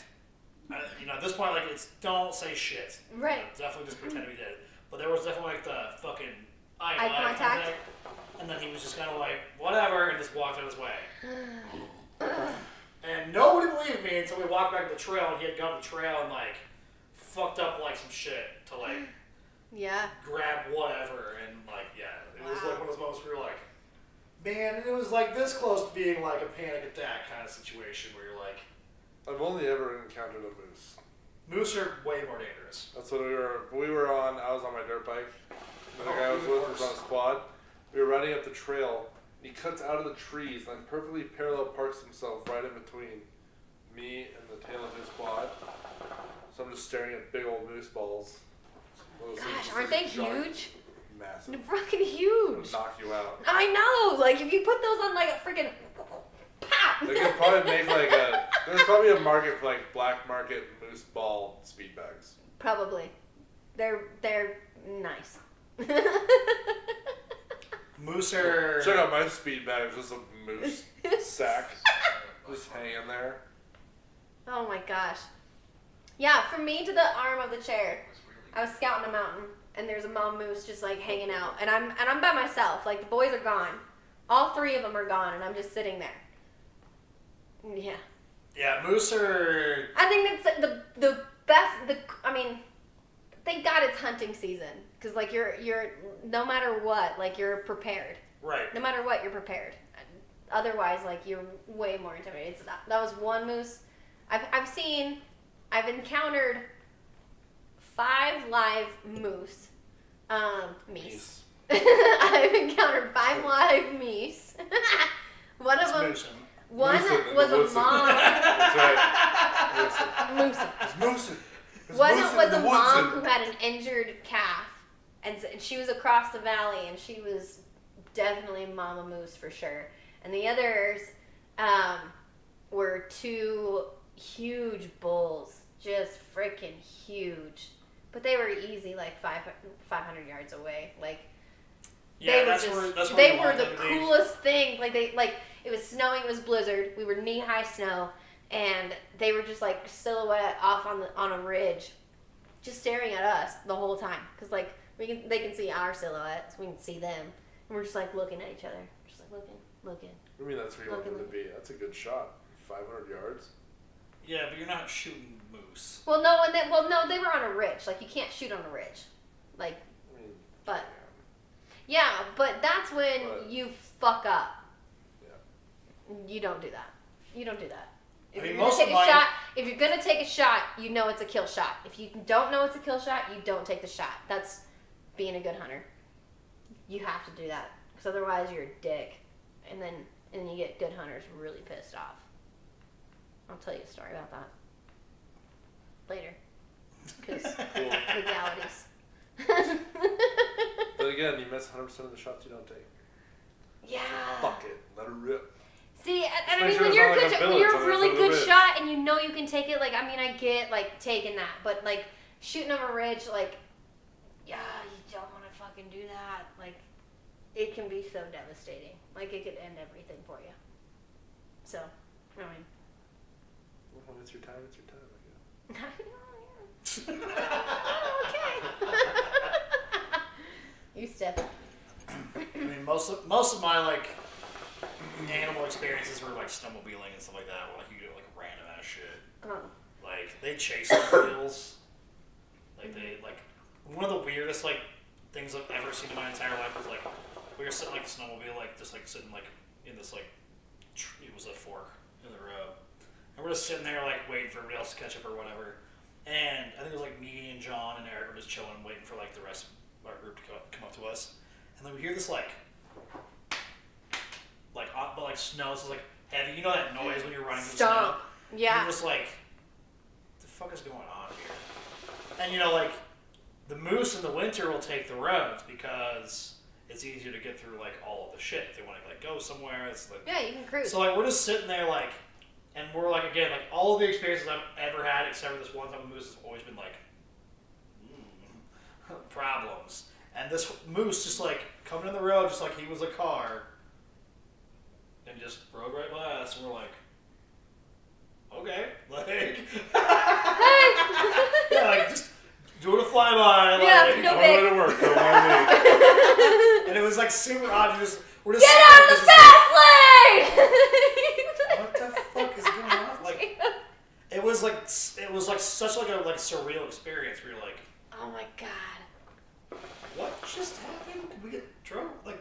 At this point, like, it's don't say shit. Right. Definitely just pretend we did. But there was definitely like the fucking eye contact. And then he was just kind of like, whatever, and just walked on his way. And nobody believed me until we walked back to the trail, and he had gone to the trail and like fucked up like some shit to like grab whatever, and like it was like one of those moments where you're like, man, and it was like this close to being like a panic attack kind of situation where you're like, I've only ever encountered a moose. Moose are way more dangerous. That's what we were on. I was on my dirt bike. The guy I was with was on his quad. We were riding up the trail. And he cuts out of the trees and perfectly parallel parks himself right in between me and the tail of his quad. So I'm just staring at big old moose balls. Gosh, aren't they huge? Massive. They're fucking huge. They'll knock you out. I know. Like if you put those on like a freaking pop. They could probably make like a. There's probably a market for like black market moose ball speed bags. Probably. They're nice. Moose are. Check out my speed bag. It's just a moose sack just hanging there. Oh my gosh. Yeah, from me to the arm of the chair, I was scouting a mountain, and there's a mom moose just like hanging out, and I'm by myself. Like the boys are gone, all 3 of them are gone, and I'm just sitting there. Yeah. Yeah, moose are. I think that's the best. I mean, thank God it's hunting season, because like you're no matter what, like you're prepared. Right. No matter what, you're prepared. Otherwise, like you're way more intimidated. So that was one moose. I've encountered 5 live moose. Meese. I've encountered 5 live meese. One of them. One was a mom. That's right. Moosin'. It's moosing. One was a mom who had an injured calf, and she was across the valley, and she was definitely Mama Moose for sure. And the others were 2 huge bulls, just freaking huge. But they were easy, like 500 yards away. Like yeah, they were the coolest thing. Like it was snowing, it was blizzard. We were knee-high snow, and they were just like silhouette off on a ridge, just staring at us the whole time. Cause like they can see our silhouettes, we can see them, and we're just like looking at each other, just like looking. I mean, that's where you want them to be. That's a good shot. 500 yards. Yeah, but you're not shooting moose. Well, no, they were on a ridge. Like you can't shoot on a ridge, like. I mean, But yeah, but that's when you fuck up. Yeah. You don't do that. You don't do that. If I mean, you're gonna take a shot, you know it's a kill shot. If you don't know it's a kill shot, you don't take the shot. That's being a good hunter. You have to do that, because otherwise you're a dick, and then you get good hunters really pissed off. I'll tell you a story about that later, because legalities. But again, you miss 100% of the shots you don't take. Yeah. So fuck it. Let her rip. See, and I Make mean, sure when it's you're not a like good, a when you're village a on the really other side of good the shot, and you know you can take it. Like, I mean, I get like taking that, but like shooting over a ridge, like, yeah, you don't want to fucking do that. Like, it can be so devastating. Like, it could end everything for you. So, I mean, Well, it's your time. It's your time. I guess. okay. You step. I mean, most of my like animal experiences were like snowmobiling and stuff like that, where like you do like random ass shit. Like they chase snowmobiles. Like they like one of the weirdest like things I've ever seen in my entire life was like we were sitting like a snowmobile, like just like sitting like in this like it was a fork in the road, and we're just sitting there like waiting for everybody else to catch up or whatever. And I think it was like me and John and Eric were just chilling, waiting for like the rest of our group to come up to us. And then we hear this but like snow, so it's like heavy. You know that noise when you're running through the snow? Stomp. Yeah. And you're just like, what the fuck is going on here? And you know, like the moose in the winter will take the roads because it's easier to get through like all of the shit. If they want to like go somewhere, it's like Yeah, you can cruise. so like we're just sitting there like, and we're like again like all of the experiences I've ever had except for this one time with moose has always been like problems. And this moose just like coming in the road just like he was a car and just rode right by us, and we're like, okay, like Yeah, like just doing a flyby. Yeah, Like, no On my big. way to work, don't mind me. and it was like super odd. We're just Get out of the fast lane! What the fuck is going on? Like, it was like such like a surreal experience. Where you're like, Oh my god. what just happened? Did we get drunk? Like,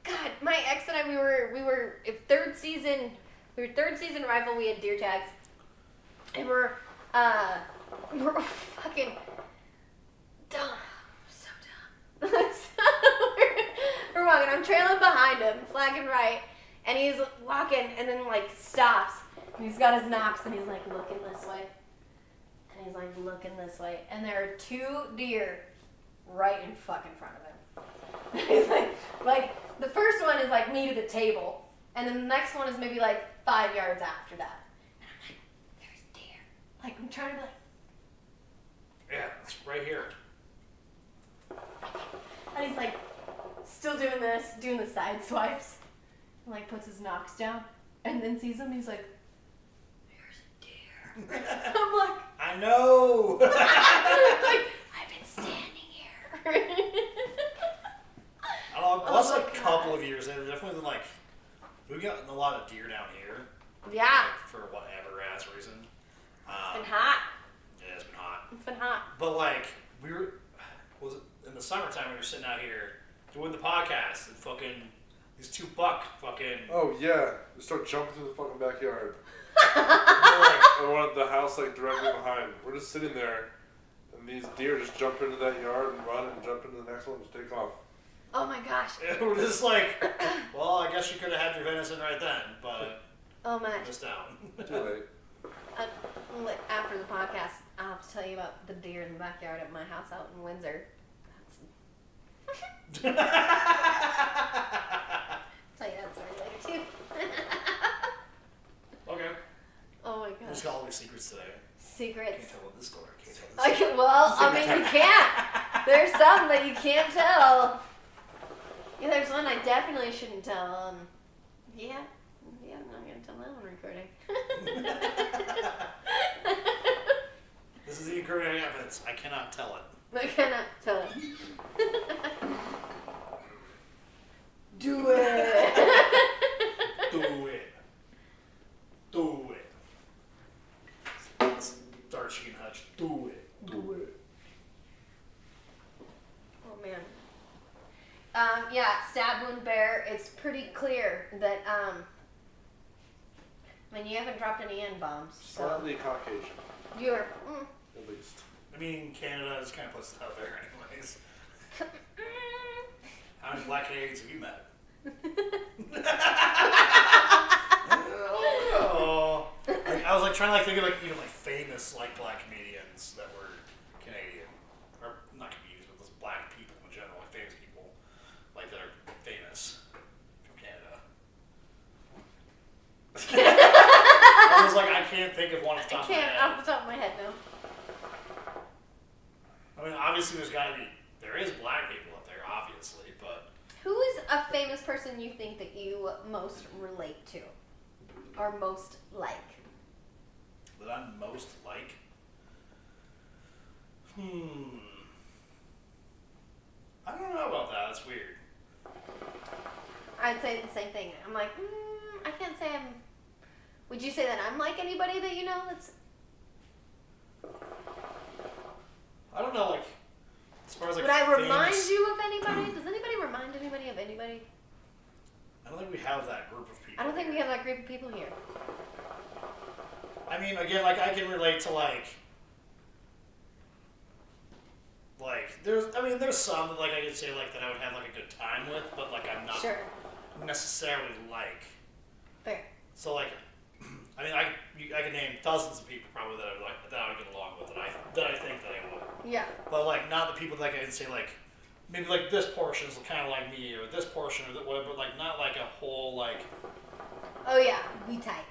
God, my ex and I, we were third season rifle. We had deer tags, and we're fucking dumb, so dumb. we're walking. I'm trailing behind him, flagging right, and he's walking, and then like stops. And he's got his knocks, and he's like looking this way, and he's like looking this way, and there are 2 deer right in fucking front of him. He's like the first one is like me to the table, and then the next one is maybe like 5 yards after that. And I'm like, there's deer. Like I'm trying to be like, yeah, it's right here. and he's like still doing the side swipes, and like puts his knocks down, and then sees him. He's like, there's a deer. I'm like, I know. like I've been standing here. Plus Oh my a couple of years later, definitely like we've gotten a lot of deer down here. Yeah. Like, for whatever ass reason. It's been hot. Yeah, it's been hot. It's been hot. But like was it in the summertime we were sitting out here doing the podcast and fucking these 2 buck fucking. Oh yeah, they start jumping through the fucking backyard. Like, I wanted the house like directly behind. We're just sitting there, and these deer just jump into that yard and run and jump into the next one and just take off. Oh my gosh. we're just like, well, I guess you could have had your venison right then, but Oh man. missed out. Too late. After the podcast, I'll have to tell you about the deer in the backyard at my house out in Windsor. Tell you that story later too. Okay. Oh my Who's gosh. got all these secrets today? Can't Secrets. tell what this story. Can't tell this I story. can, well, I mean, you can't. There's some that you can't tell. Yeah, there's one I definitely shouldn't tell. Yeah, I'm not gonna tell that on recording. This is the incriminating evidence. I cannot tell it. I cannot tell it. Do it. Do it. Do it. Starsky and Hutch. Do it. Do it. Oh man. Yeah, stab wound bear. It's pretty clear that I mean, you haven't dropped any N bombs, so Slightly Caucasian, you're. at least. I mean, Canada just kind of puts it out there anyways. How many black Canadians have you met? Oh. Like, I was like trying to think of like even like famous like black comedians that were Canadian, or not comedians, but just black people in general, like famous people, like that are famous from Canada. I was like, I can't think of one off the I top of my can't head. off the top of my head now. I mean, obviously there is black people up there, obviously, but Who is a famous person you think that you most relate to, or most like? that I'm most like. I don't know about that. That's weird. I'd say the same thing. I'm like, I can't say I'm. Would you say that I'm like anybody that you know that's? I don't know, like as far as like. Would I remind famous- you of anybody? Does anybody remind anybody of anybody? I don't think we have that group of people. I don't think we have that group of people here. I mean, again, like I can relate to like there's some that like I could say like that I would have like a good time with, but like I'm not Sure. necessarily like. Fair. So like, I mean, I can name dozens of people probably that I would like that I would get along with that I think that I would. Yeah. But like not the people that I can say like maybe like this portion is kind of like me or this portion or whatever, but like not like a whole like. Oh yeah, we tight.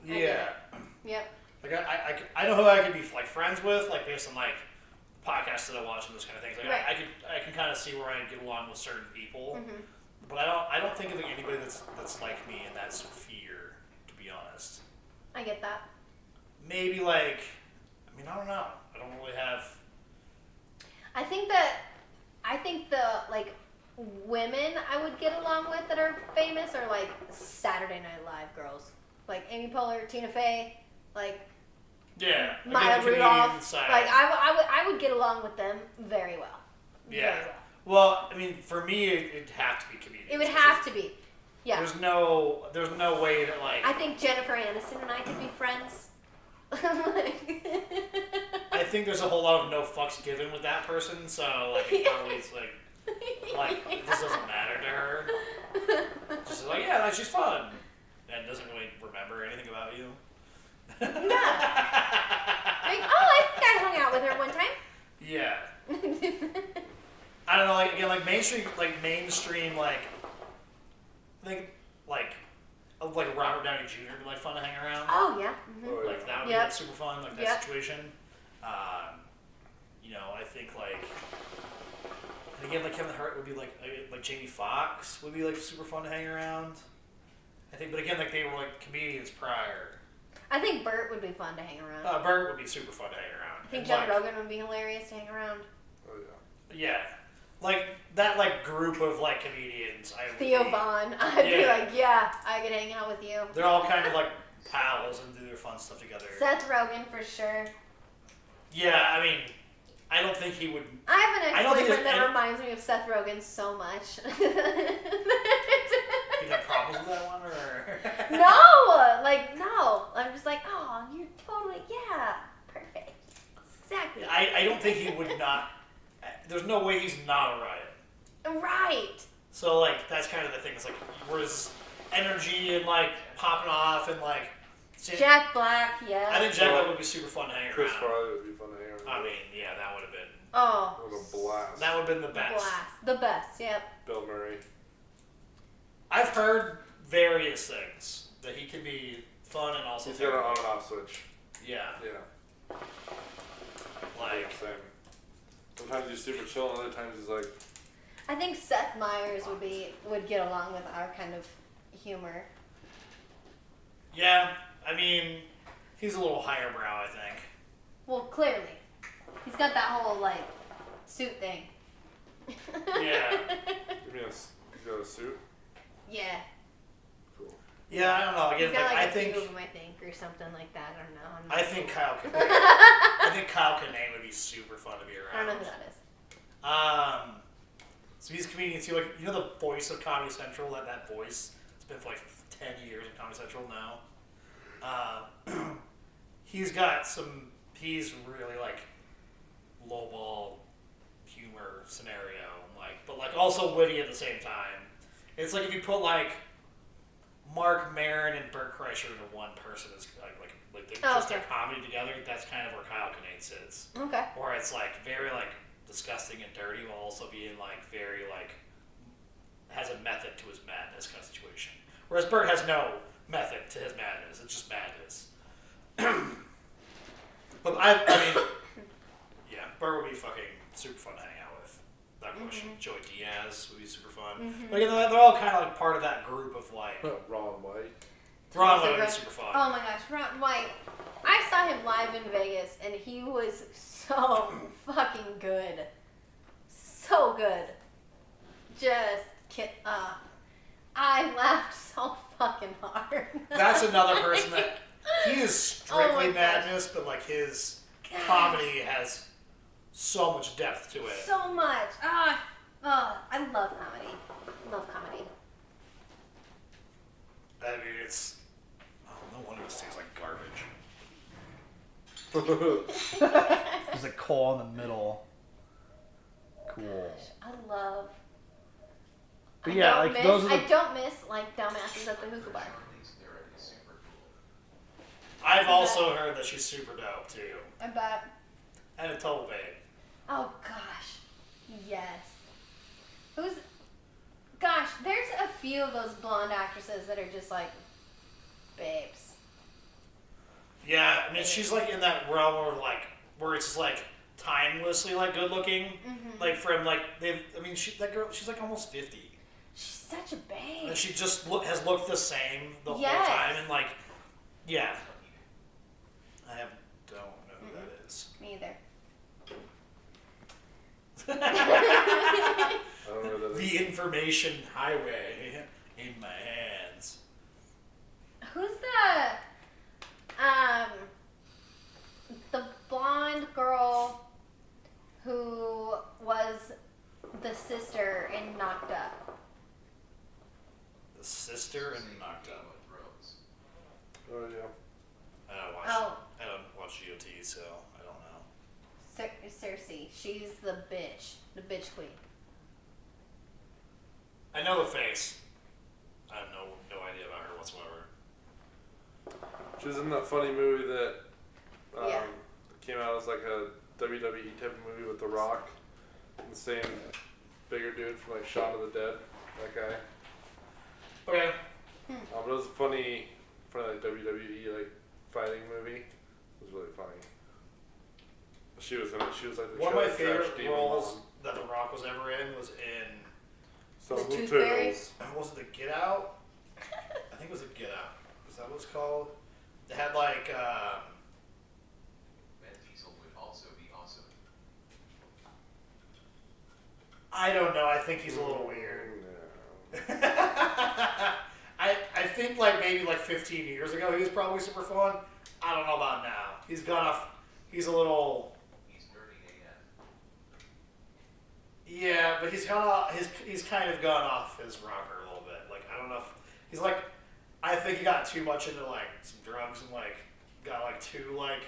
I get Yeah. Yep. Like I know who I could be like friends with, like based on like podcasts that I watch and those kind of things. Like Right. I can kind of see where I get along with certain people, Mhm. but I don't think of anybody that's like me in that sphere, to be honest. I get that. Maybe like I mean, I don't know. I don't really have. I think the like women I would get along with that are famous are like Saturday Night Live girls, like Amy Poehler, Tina Fey, like Yeah. Maya the Rudolph. comedian side. Like I would get along with them very well. Yeah. Very well. Well, I mean, for me, it'd have to be comedians. It would have to be. Yeah. There's no way that like. I think Jennifer Aniston and I could be friends. I think there's a whole lot of no fucks given with that person, so like it probably is like this doesn't matter to her. Just like, yeah, like, she's fun, and doesn't really remember anything about you. Yeah. Like, oh, I think I hung out with her one time. Yeah. I don't know, like again, like mainstream, like I think like Robert Downey Jr. would be like fun to hang around. Oh yeah. Oh, Like that would be Yep. like super fun, like that Yep. situation. You know, I think like, and again, like Kevin Hart would be like Jamie Foxx would be like super fun to hang around. I think, but again, like they were like comedians prior. I think Bert would be fun to hang around. Bert would be super fun to hang around. I think And, Joe like, Rogan would be hilarious to hang around. Oh yeah. Yeah, like that like group of like comedians. I would Theo be- Vaughn. I'd be Yeah. like, yeah, I could hang out with you. They're all kind of like pals and do their fun stuff together. Seth Rogen for sure. Yeah, I mean, I don't think he would. I have I an don't think ex-boyfriend there's that any- reminds me of Seth Rogen so much. You have problems with that one, or? No. I'm just like, oh, you're totally, yeah, perfect. Exactly. I don't think he would not. There's no way he's not a Riot. Right. So like that's kind of the thing. It's like where's energy and like popping off and like. Jack Black, yeah. I think Jack Black would be super fun to hang Chris around. Farley would be fun to hang around. I mean, yeah, that would have been. Oh. What a blast. That would have been the best. Blast. The best, yep. Bill Murray. I've heard various things that he can be fun and also. He's got an on and off switch. Yeah, Yeah. like. Same. Sometimes he's super chill, and other times he's like. I think Seth Meyers would get along with our kind of humor. Yeah, I mean, he's a little higher brow, I think. Well, clearly. He's got that whole, like, suit thing. Yeah. Give me he's got a suit. Yeah. Cool. Yeah, I don't know. He's Again, got, like, like, I a think. few of them, I think, or something like that. I don't know. I'm not I think sure. Kyle Kinane. I think Kyle Kinane would be super fun to be I around. don't know who that is. So he's a comedian too. Like, you know the voice of Comedy Central, that voice. It's been for like 10 years in Comedy Central now. He's got some. He's really like lowball humor scenario, like, but like also witty at the same time. It's like if you put like Mark Maron and Bert Kreischer into one person, it's like they're just their comedy together. That's kind of where Kyle Kinane sits. Okay. Where it's like very like disgusting and dirty while also being like very like has a method to his madness kind of situation. Whereas Bert has no method to his madness. It's just madness. But I mean, yeah, Bert would be fucking super fun to hang out with. That question. Joey Diaz would be super fun. Like, they're all kind of like part of that group of like. Ron White. Ron would be super fun. Oh my gosh, Ron White. I saw him live in Vegas, and he was so fucking good. So good. I laughed so fucking hard. That's another person that he is strictly Oh my gosh. madness, but like his comedy has so much depth to it. So much. I love comedy. Love comedy. I mean, it's no wonder it tastes like garbage. There's a coal in the middle. Cool. I love. But yeah, don't like, those are the- I don't miss like dumbasses at the hookah bar. Charlie's therapy is super cool. I've also heard that she's super dope too, I bet. and a total babe. Oh gosh, yes. Gosh, there's a few of those blonde actresses that are just like babes. Yeah, I mean, she's like in that realm where it's like timelessly like good looking, like from like that girl, she's like almost 50. She's such a babe. And she just has looked the same the Yes. whole time, and like, yeah. Don't know who that is. Me either. I don't know what that is. The information highway in my hands. Who's the blonde girl who was the sister in Knocked Up? The sister and Knocked Game Up. of Thrones. Oh yeah. I don't watch GOT, so I don't know. Cersei. She's the bitch queen. I know the face. I have no idea about her whatsoever. She was in that funny movie that Yeah. came out as like a WWE type of movie with The Rock. And the same bigger dude from like Shaun of the Dead. That guy. Okay. But it was a funny like WWE like fighting movie. It was really funny. She was in it. She was like the One of my trash favorite demon roles mom. that The Rock was ever in was in, So The who Tooth toodles? Fairy? was it The Get Out? I think it was The Get Out. Is that what it's called? They had like, Vin Diesel would also be awesome. I don't know, I think he's a little weird. No. I think like maybe like 15 years ago he was probably super fun. I don't know about now. He's gone off, he's a little, He's nerdy AF. yeah, but he's gone off, he's kind of gone off his rocker a little bit. Like, I don't know if, he's like, I think he got too much into like some drugs and like, got like too like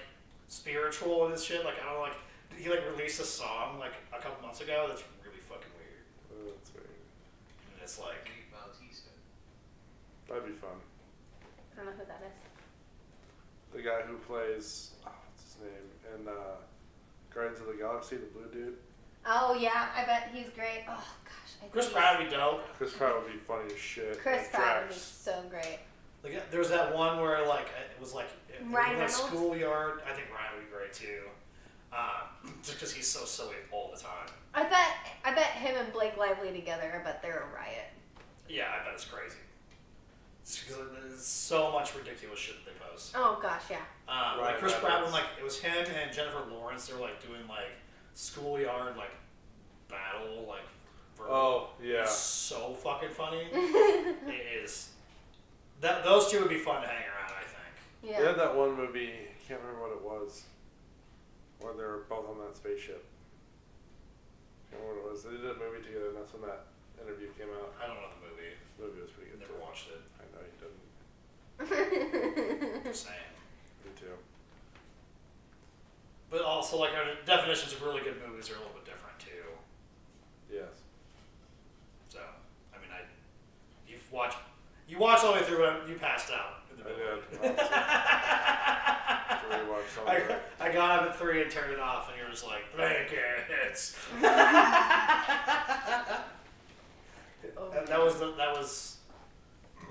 spiritual in his shit. Like, I don't know, like, he like released a song like a couple months ago that's really fucking weird. Oh, that's weird. And it's like, Dave Bautista. That'd be fun. I don't know who that is. The guy who plays, what's his name, in Guardians of the Galaxy, the blue dude. Oh yeah, I bet he's great. Oh gosh, I Chris think Pratt would be dope. Chris Pratt would be funny as shit. Chris Like Pratt would be Drax. so great. Like, there's that one where like it was like it was Ryan like Reynolds? schoolyard. I think Ryan would be great too, just because he's so silly all the time. I bet him and Blake Lively together. I bet they're a riot. Yeah, I bet it's crazy. It's because there's so much ridiculous shit that they post. Oh gosh, yeah. Like Ryan Chris Pratt, Reynolds. when like it was him and Jennifer Lawrence, they were like doing like schoolyard like battle like. For, Oh, yeah. It's so fucking funny. It is. Those two would be fun to hang around, I think. They Yeah. had that one movie, I can't remember what it was, where they were both on that spaceship. I can't remember what it was. They did a movie together, and that's when that interview came out. I don't know the movie. The movie was pretty good. Never too. watched it. I know you didn't. Just saying. Me too. But also, like, our definitions of really good movies are a little bit different too. Yes. So, I mean, you watched all the way through it. You passed out in the I middle. did. To rewatch some of it. I got up at 3 and turned it off, and you're just like, blankets.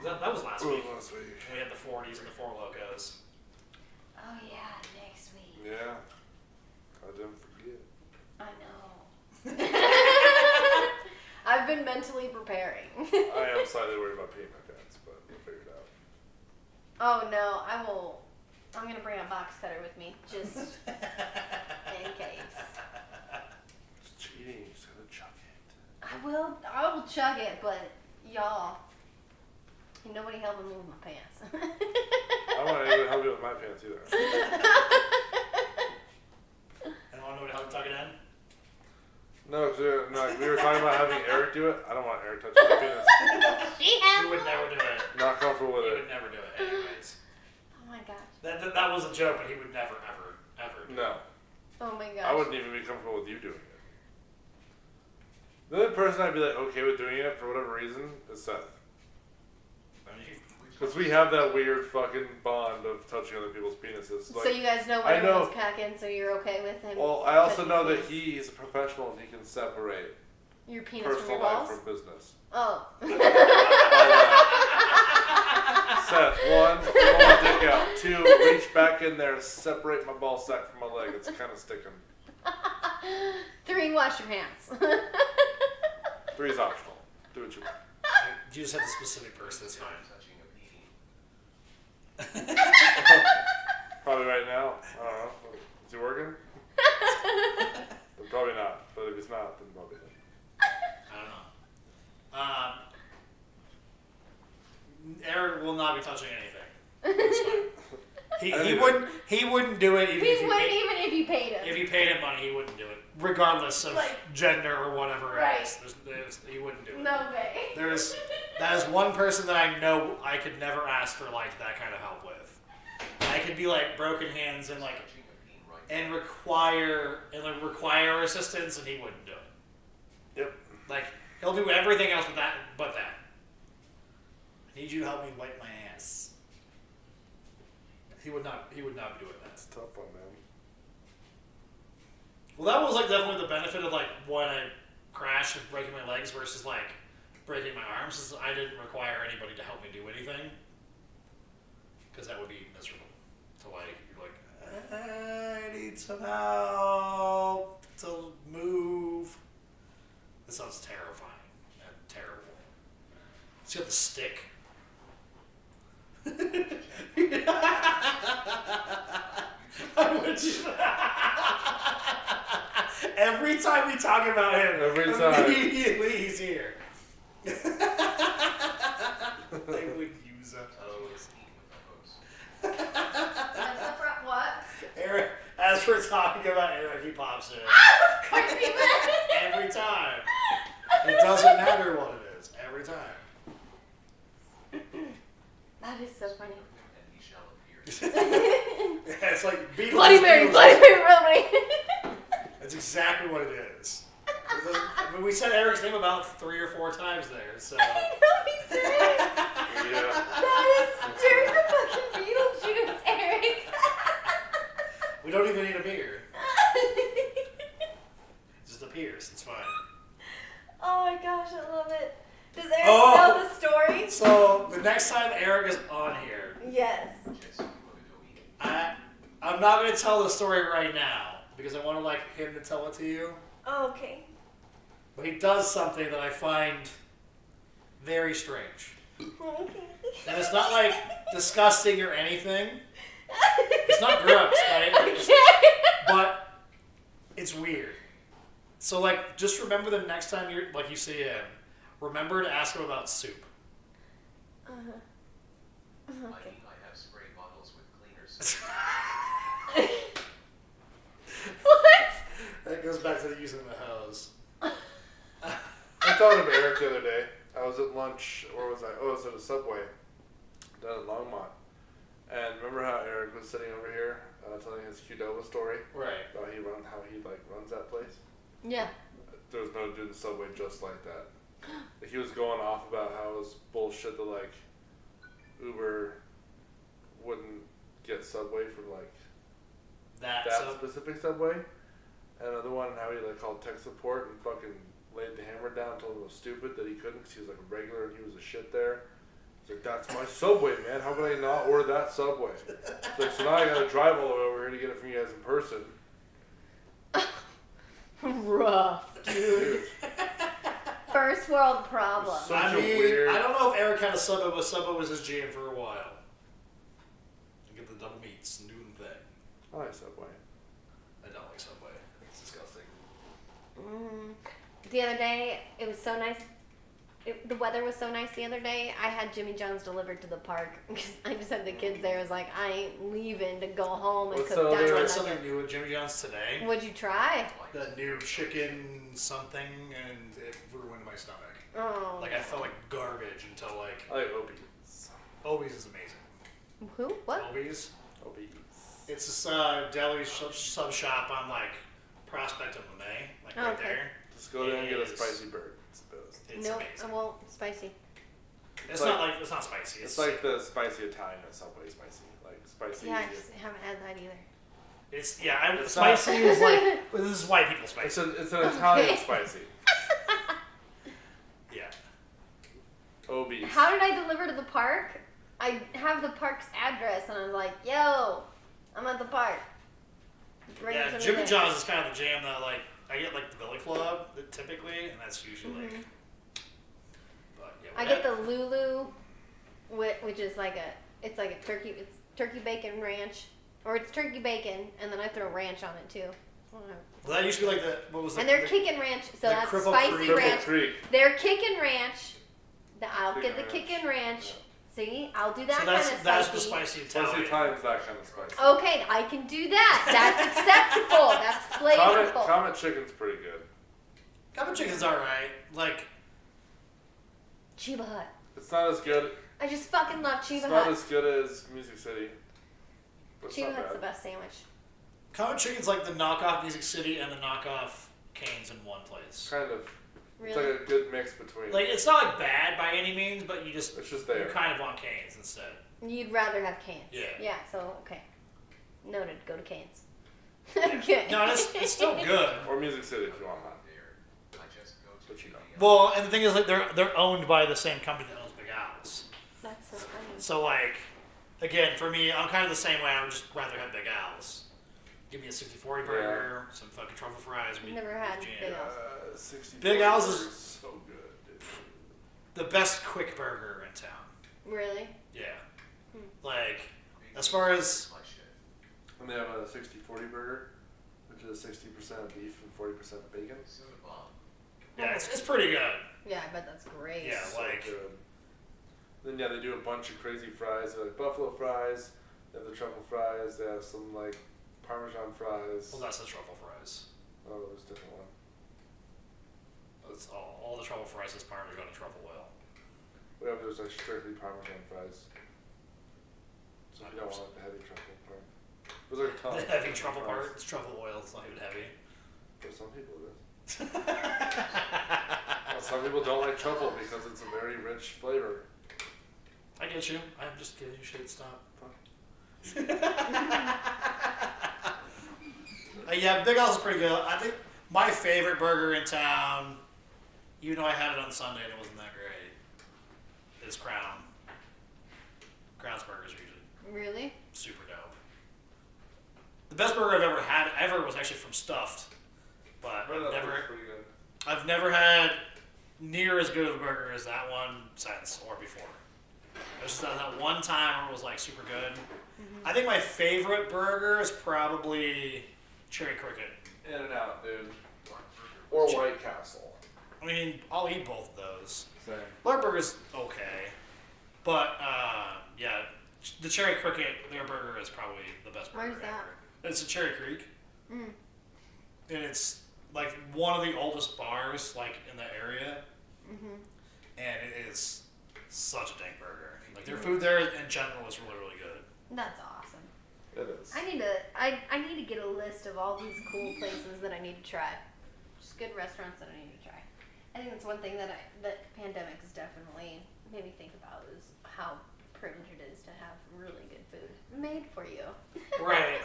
That was last week. Last week. We had the 40s and the Four Locos. Oh yeah, next week. Yeah. I didn't forget. I know. I've been mentally preparing. I am slightly worried about peeing my pants, but we'll figure it out. Oh no, I'm gonna bring a box cutter with me, just in case. It's cheating. You just gotta chug it. I will chug it, but y'all, ain't nobody helping me with my pants. I don't want anyone to help you with my pants either. I don't want nobody to help tuck it in. No, cause we were talking about having Eric do it. I don't want Eric touching my penis. She You has. would never do it. Not comfortable with He it. would never do it anyways. Oh my gosh. That was a joke, but he would never, ever do it. No. Oh my gosh. I wouldn't even be comfortable with you doing it. The only person I'd be like okay with doing it for whatever reason is Seth. I mean, Because we have that weird fucking bond of touching other people's penises. Like, So you guys know what I know. everyone's packing, so you're okay with him? well, I also touching know your that penis? he's a professional and he can separate Your penis from personal your life balls? from business. Oh. Seth, 1, pull my dick out. 2, reach back in there, separate my ball sack from my leg. It's kind of sticking. 3, wash your hands. 3 is optional. Do what you want. you just have the specific person. That's fine. Touching a peenie. Probably right now. I don't know. Is he working? But probably not. But if he's not, then probably not. I don't know. Eric will not be touching anything. It's fine. He wouldn't do it even He if you wouldn't paid, even if you paid him. if you paid him money. He wouldn't do it, regardless of Like- gender or whatever Right. it is. He wouldn't do it. No way. That is one person that I know I could never ask for like that kind of help with. I could be like broken hands and like Touching a bean right require assistance, and he wouldn't do it. Yep. Like he'll do everything else but that. I need you to help me wipe my ass. He would not be doing that. It's a tough one, man. Well, that was like definitely the benefit of like when I crashed and breaking my legs versus like breaking my arms, is I didn't require anybody to help me do anything, because that would be miserable. To like you're like, I need some help to move. That sounds terrifying and terrible. It's got the stick. Every time we talk about him, Every time. immediately he's here. They would use a hose. What? Eric, as we're talking about Eric, he pops in. Crazy man. Every time. It doesn't matter what it is. Every time. That is so funny. and he shall appear. Yeah, it's like Beatles. Bloody Mary, Bloody Mary, Bloody Mary. That's exactly what it is. I mean, we said Eric's name about 3 or 4 times there, so. I know he did. Yeah. That is during the fucking Beetlejuice, Eric. We don't even need a beer. It just appears. It's fine. Oh my gosh, I love it. Does Eric Oh. know the story? So, the next time Eric is on here, Yes. Jason, you wanna go eat? I'm not going to tell the story right now, because I want to like him to tell it to you. Oh, okay. But he does something that I find very strange. Okay. And it's not like disgusting or anything. It's not gross, right? Okay. But it's weird. So like, just remember the next time you see him, remember to ask him about soup. Uh-huh. I Okay. mean, I have spray bottles with cleaners. What? That goes back to the using the hose. I thought of Eric the other day. I was at lunch, or was I? Oh, I was at a Subway down in Longmont. And remember how Eric was sitting over here telling his Qdoba story Right. about how he like runs that place? Yeah. There was no dude in the Subway just like that. Like, he was going off about how it was bullshit that like Uber wouldn't get Subway for like that specific Subway. And another one, how he like called tech support and fucking laid the hammer down, told him it was stupid that he couldn't because he was like a regular and he was a shit there. He's like, that's my Subway, man. How could I not order that Subway? It's like, so now I gotta drive all the way over here to get it from you guys in person. Rough. Dude, First world problem. So- I Such a mean, weird- I don't know if Eric had a Subway, but Subway was his jam for a while. You get the double meats, new thing. I like Subway. I don't like Subway. It's disgusting. The other day, it was so nice. The weather was so nice the other day. I had Jimmy John's delivered to the park because I just had the kids there. I was like, I ain't leaving to go home and What's cook the I other- tried dinner. something new at Jimmy John's today. What'd you try? The new chicken something, and it ruined my stomach. Oh. Like, I felt like garbage until, like, I like Obies. Obies is amazing. Who? What? Obies? Obies. It's this deli sub shop on, like, Prospect of Monet, like, right Okay. there. Just go there and get a It is- spicy bird. It's the best. It's Nope. amazing. Well, spicy. It's like- not spicy. It's like the spicy Italian at Subway spicy. Like spicy. Yeah, I just haven't had that either. It's It's spicy is like, well, this is white people It's, spicy. it's an Italian Okay. spicy. Yeah. Obies. How did I deliver to the park? I have the park's address, and I was like, "Yo, I'm at the park." Bring it Yeah, to me Jimmy there. John's is kind of the jam that, like, I get, like, the Billy Club, typically, and that's usually, like, but, yeah. I get the Lulu, which is like it's turkey bacon ranch Or it's turkey bacon, and then I throw ranch on it too. Well, that used to be like what was And the, they're kicking ranch, so the that's Cripple spicy Creek. Cripple ranch. Creek. They're kicking ranch. I'll get the Kickin' kicking ranch. See, I'll do that So kind of that's spicy. the spicy Spicy Italian. Italian's that kind of spicy. Okay, I can do that. That's acceptable. That's flavorful. Comet chicken's pretty good. Common chicken's alright. Like, Chiba Hut. It's not as good. I just fucking love It's Chiba not Hut. as good as Music City. But it's Chiba not Hut's bad. the best sandwich. common chicken's like the knockoff Music City and the knockoff Cane's in one place. Kind of. It's Really? like a good mix between. Like, it's not like bad by any means, but you just It's just you there. kind of want Cane's instead. You'd rather have Cane's. Yeah. Yeah, so, okay. Noted. Go to Cane's. Okay. No, it's still good. Or Music City if you want that. I just go to But you know. Well, and the thing is, like, they're owned by the same company that owns Big Al's. That's so funny. So, like, again, for me, I'm kind of the same way. I would just rather have Big Al's. Give me a 60-40 burger, some fucking truffle fries. I've never had jam. Big Al's. 60 Big Al's burgers is- so good, dude. The best quick burger in town. Really? Yeah. Like, as far as my shit. And they have a 60-40 burger, which is 60% beef and 40% bacon. Soda bomb. yeah, it's pretty good. Yeah, I bet that's great. Yeah. So Like- good. Then yeah, they do a bunch of crazy fries. They're like buffalo fries. They have the truffle fries. They have some like Parmesan fries. Well, that's the truffle fries. Oh, there's a different one. That's all the truffle fries is Parmesan and truffle oil. Yeah, there's like strictly Parmesan fries. So if you don't want the heavy truffle part. There's like a ton. The of heavy different truffle fries. part, it's truffle oil. It's not even heavy. For some people it is. Well, some people don't like truffle because it's a very rich flavor. I get you. I'm just giving you shit. Stop. Yeah, Big Al's is pretty good. I think my favorite burger in town, even though I had it on Sunday and it wasn't that great, is Crown. Crown's burgers are usually Really? super dope. The best burger I've ever had was actually from Stuffed, but Right, that was pretty good. I've never had near as good of a burger as that one since or before. It was just that one time where it was like super good. I think my favorite burger is probably Cherry Cricket. In and out, dude. Or White Castle. I mean, I'll eat both of those. Same. Lark Burger's okay, but yeah, the Cherry Cricket, their burger is probably the best burger Where's that? ever. It's in Cherry Creek, Mm. and it's like one of the oldest bars like in the area, Mhm. and it is such a dang burger. Like their food there in general is really really good. That's awesome. It is. I need to get a list of all these cool places that I need to try. Just good restaurants that I need to try. I think that's one thing that pandemic has definitely made me think about is how privileged it is to have really good food made for you. Right.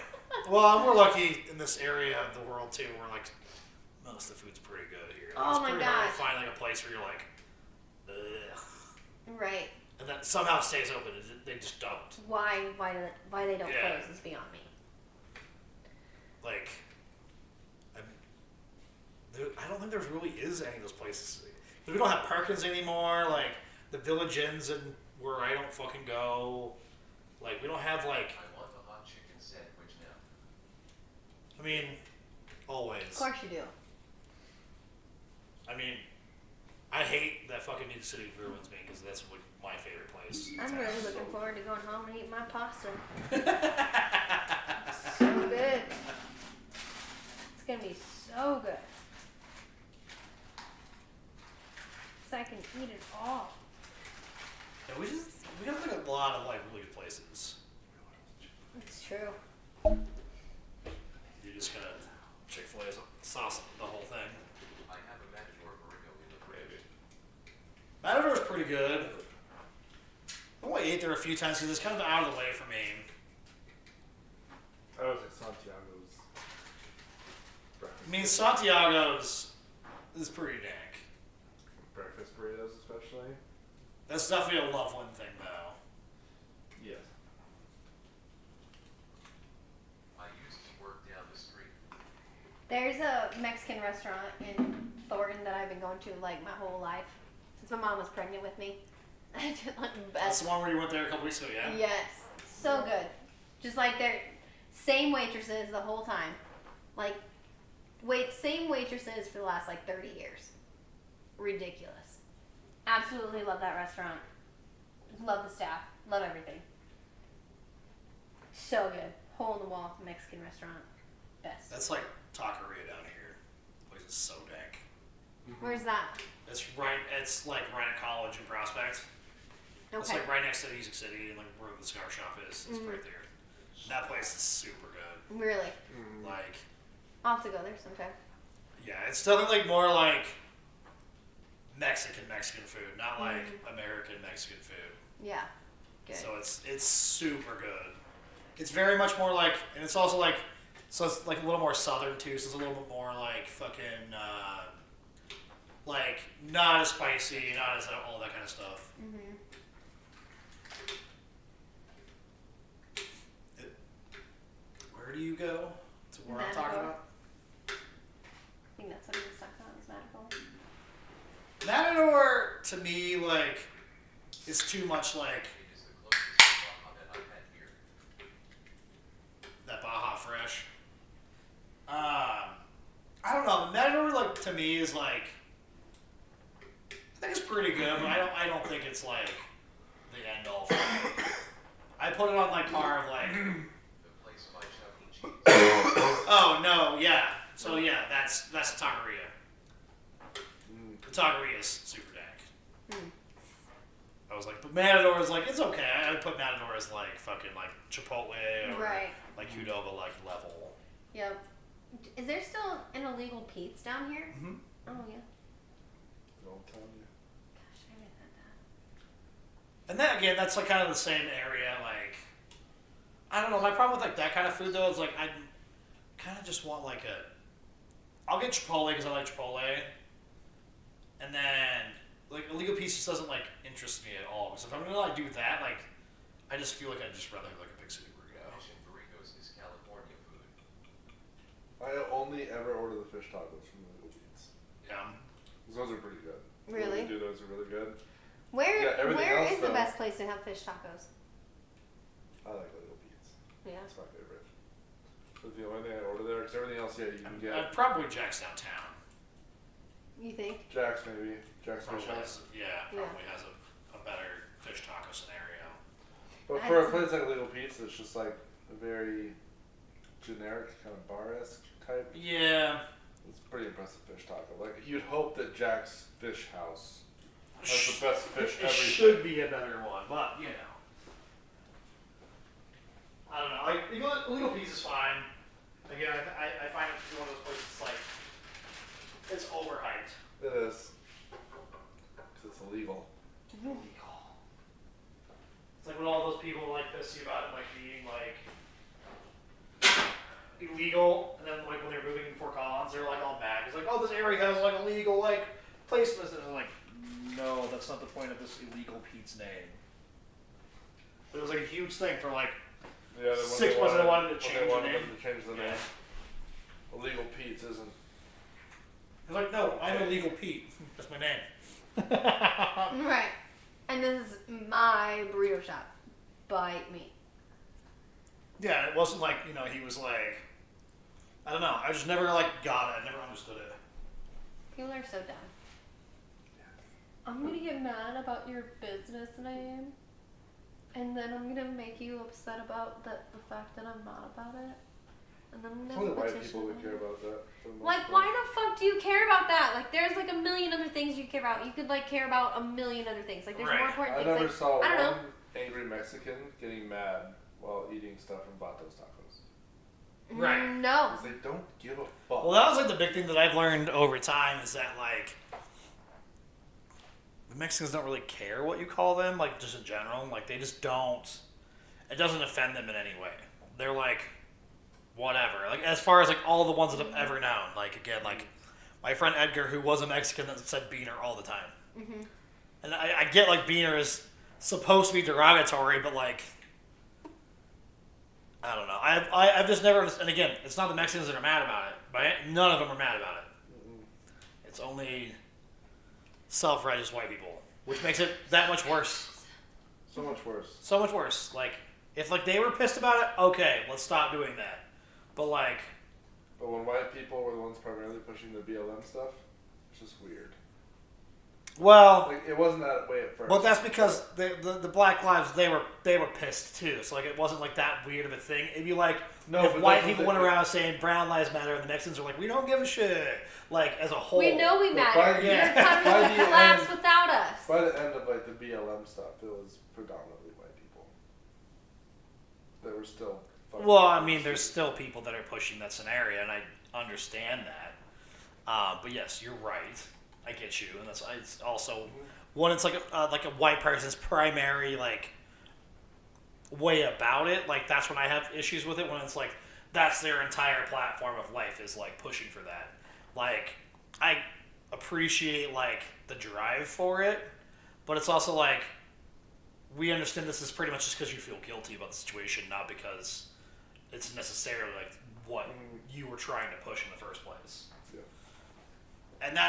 Well, we're lucky in this area of the world too, where like most of the food's pretty good here. Like, Oh it's my pretty hard to gosh. find like a place where you're like, ugh, Right. and then somehow it stays open. They just don't. Why they don't Yeah. close is beyond me. Like, I don't think there really is any of those places. We don't have Perkins anymore. Like the Village Inns and where I don't fucking go. Like we don't have like. I want the hot chicken sandwich now. I mean, always. Of course you do. I mean, I hate that fucking New City ruins me because that's like my favorite place. I'm really looking forward to going home and eating my pasta. So good. It's gonna be so good. So I can eat it all. Yeah, we have like a lot of like really good places. It's true. You're just gonna Chick-fil-A sauce the whole thing. I have a Matador burrito in the fridge. Matador's pretty good. I only ate there a few times because it's kind of out of the way for me. I was at Santiago's. I mean, Santiago's is pretty dank. Breakfast burritos, especially. That's definitely a Loveland thing, though. Yes. I used to work down the street. There's a Mexican restaurant in Thornton that I've been going to like my whole life since my mom was pregnant with me. I did like the That's best. the one where you went there a couple weeks ago, yeah? Yes, so good. Just like they're Same waitresses the whole time. Like, same waitresses for the last, like, 30 years. Ridiculous. Absolutely love that restaurant. Love the staff. Love everything. So good. Hole-in-the-wall Mexican restaurant. Best. That's like Taqueria down here. Place is so dank. Where's that? It's like right at College in Prospect. It's Okay. like right next to Music City and like where the cigar shop is. It's right there. That place is super good. Really? Like, I'll have to go there sometime. yeah, it's definitely like more like Mexican food, not like American Mexican food. Yeah. Good. So it's super good. It's very much more like, and it's also like, so it's like a little more southern too. So it's a little bit more like fucking, like not as spicy, not as all that kind of stuff. Where do you go? To where I'm talking about? I think that's what he was talking about, is Matador. Matador to me like is too much like It is the closest Baja that I've had here. that Baja Fresh. I don't know. Matador like to me is like I think it's pretty good, but I don't think it's like the end all. For me. I put it on like par of like. The place by Chuck E. Cheese. Oh no, yeah. So yeah, that's the Taqueria. The Taqueria is super dank. I was like, but Matador is like it's okay. I would put Matador as like fucking like Chipotle or Right. like Qdoba like level. Yep. Is there still an illegal Pete's down here? Mhm. Oh, yeah. Don't tell me. Gosh, I haven't had that. And then again, that's like kind of the same area. Like, I don't know. My problem with like that kind of food though is like I kind of just want like a. I'll get Chipotle because I like Chipotle, and then like illegal pizza just doesn't like interest me at all. Because if I'm gonna like do that, like I just feel like I'd just rather have like a big city burrito. Mission Burritos is California food. I only ever order the fish tacos from the Little Beans. Yeah. Those are pretty good. Really? When we do those are really good. Where Yeah, everything where else, is the though. best place to have fish tacos? I like Little Beans. Yeah. That's my favorite. That's the only thing I order there, because everything else, yeah, you can get. Probably Jack's downtown. You think? Jack's maybe. Jack's Fish Probably House. has, yeah, probably has a better fish taco scenario. But I for a had place like Little Pizza, it's just like a very generic kind of bar-esque type. Yeah. It's a pretty impressive fish taco. Like, you'd hope that Jack's Fish House has the best fish It everything. should be a better one, but you know. I don't know. Like illegal pizza's fine. Again, I find it to be one of those places like it's overhyped. It is. Because it's illegal. Illegal. It's like when all those people like piss you about it like being like illegal, and then like when they're moving in Fort Collins, they're like all mad. It's like, oh, this area has like illegal like placements, and I'm like, no, that's not the point of this illegal Pete's name. But it was like a huge thing for like. Yeah, then when 6 they months they wanted to when change they the wanted name. them to change the Yeah. name. Illegal Pete's isn't. I was like, no, I'm illegal Pete. That's my name. Right. And this is my burrito shop. Bite me. Yeah, it wasn't like, you know, he was like, I don't know. I just never like got it. I never understood it. People are so dumb. I'm gonna get mad about your business name, and then I'm gonna make you upset about the fact that I'm not about it. And then I'm It's gonna only white petition people that them. care about that. For the most Like, part. why the fuck do you care about that? Like, there's like a million other things you care about. You could like care about a million other things. Like, there's more Right. important I things. never Like, saw I don't know. one angry Mexican getting mad while eating stuff from Vatos Tacos. Right. No. Because they don't give a fuck. Well, that was like the big thing that I've learned over time is that like the Mexicans don't really care what you call them, like just in general. Like they just don't. It doesn't offend them in any way. They're like whatever. Like as far as like all the ones that I've ever known. Like again, like my friend Edgar, who was a Mexican, that said beaner all the time. Mm-hmm. And I get like beaner is supposed to be derogatory, but like I don't know. I've just never. And again, it's not the Mexicans that are mad about it. But none of them are mad about it. It's only self-righteous white people, which makes it that much worse. So much worse. So much worse. Like If like they were pissed about it, okay, let's stop doing that. But like, But when white people were the ones primarily pushing the BLM stuff, it's just weird. well, Like it wasn't that way at first. but that's because the Black Lives they were pissed too. So like it wasn't like that weird of a thing. It'd be like if but white that's people the went thing. around saying Brown Lives Matter and the Mexicans are like we don't give a shit. Like as a whole. We know we But matter. by the- You're Yeah. coming by to the the collapse end- without us. By the end of like the BLM stuff, it was predominantly white people. That were still. fucking Well, I mean, racist. there's still people that are pushing that scenario, and I understand that. But yes, you're right. I get you, and that's it's also when it's like a white person's primary like way about it. Like that's when I have issues with it. When it's like that's their entire platform of life is like pushing for that. Like I appreciate like the drive for it, but it's also like we understand this is pretty much just because you feel guilty about the situation, not because it's necessarily like what you were trying to push in the first place. Yeah.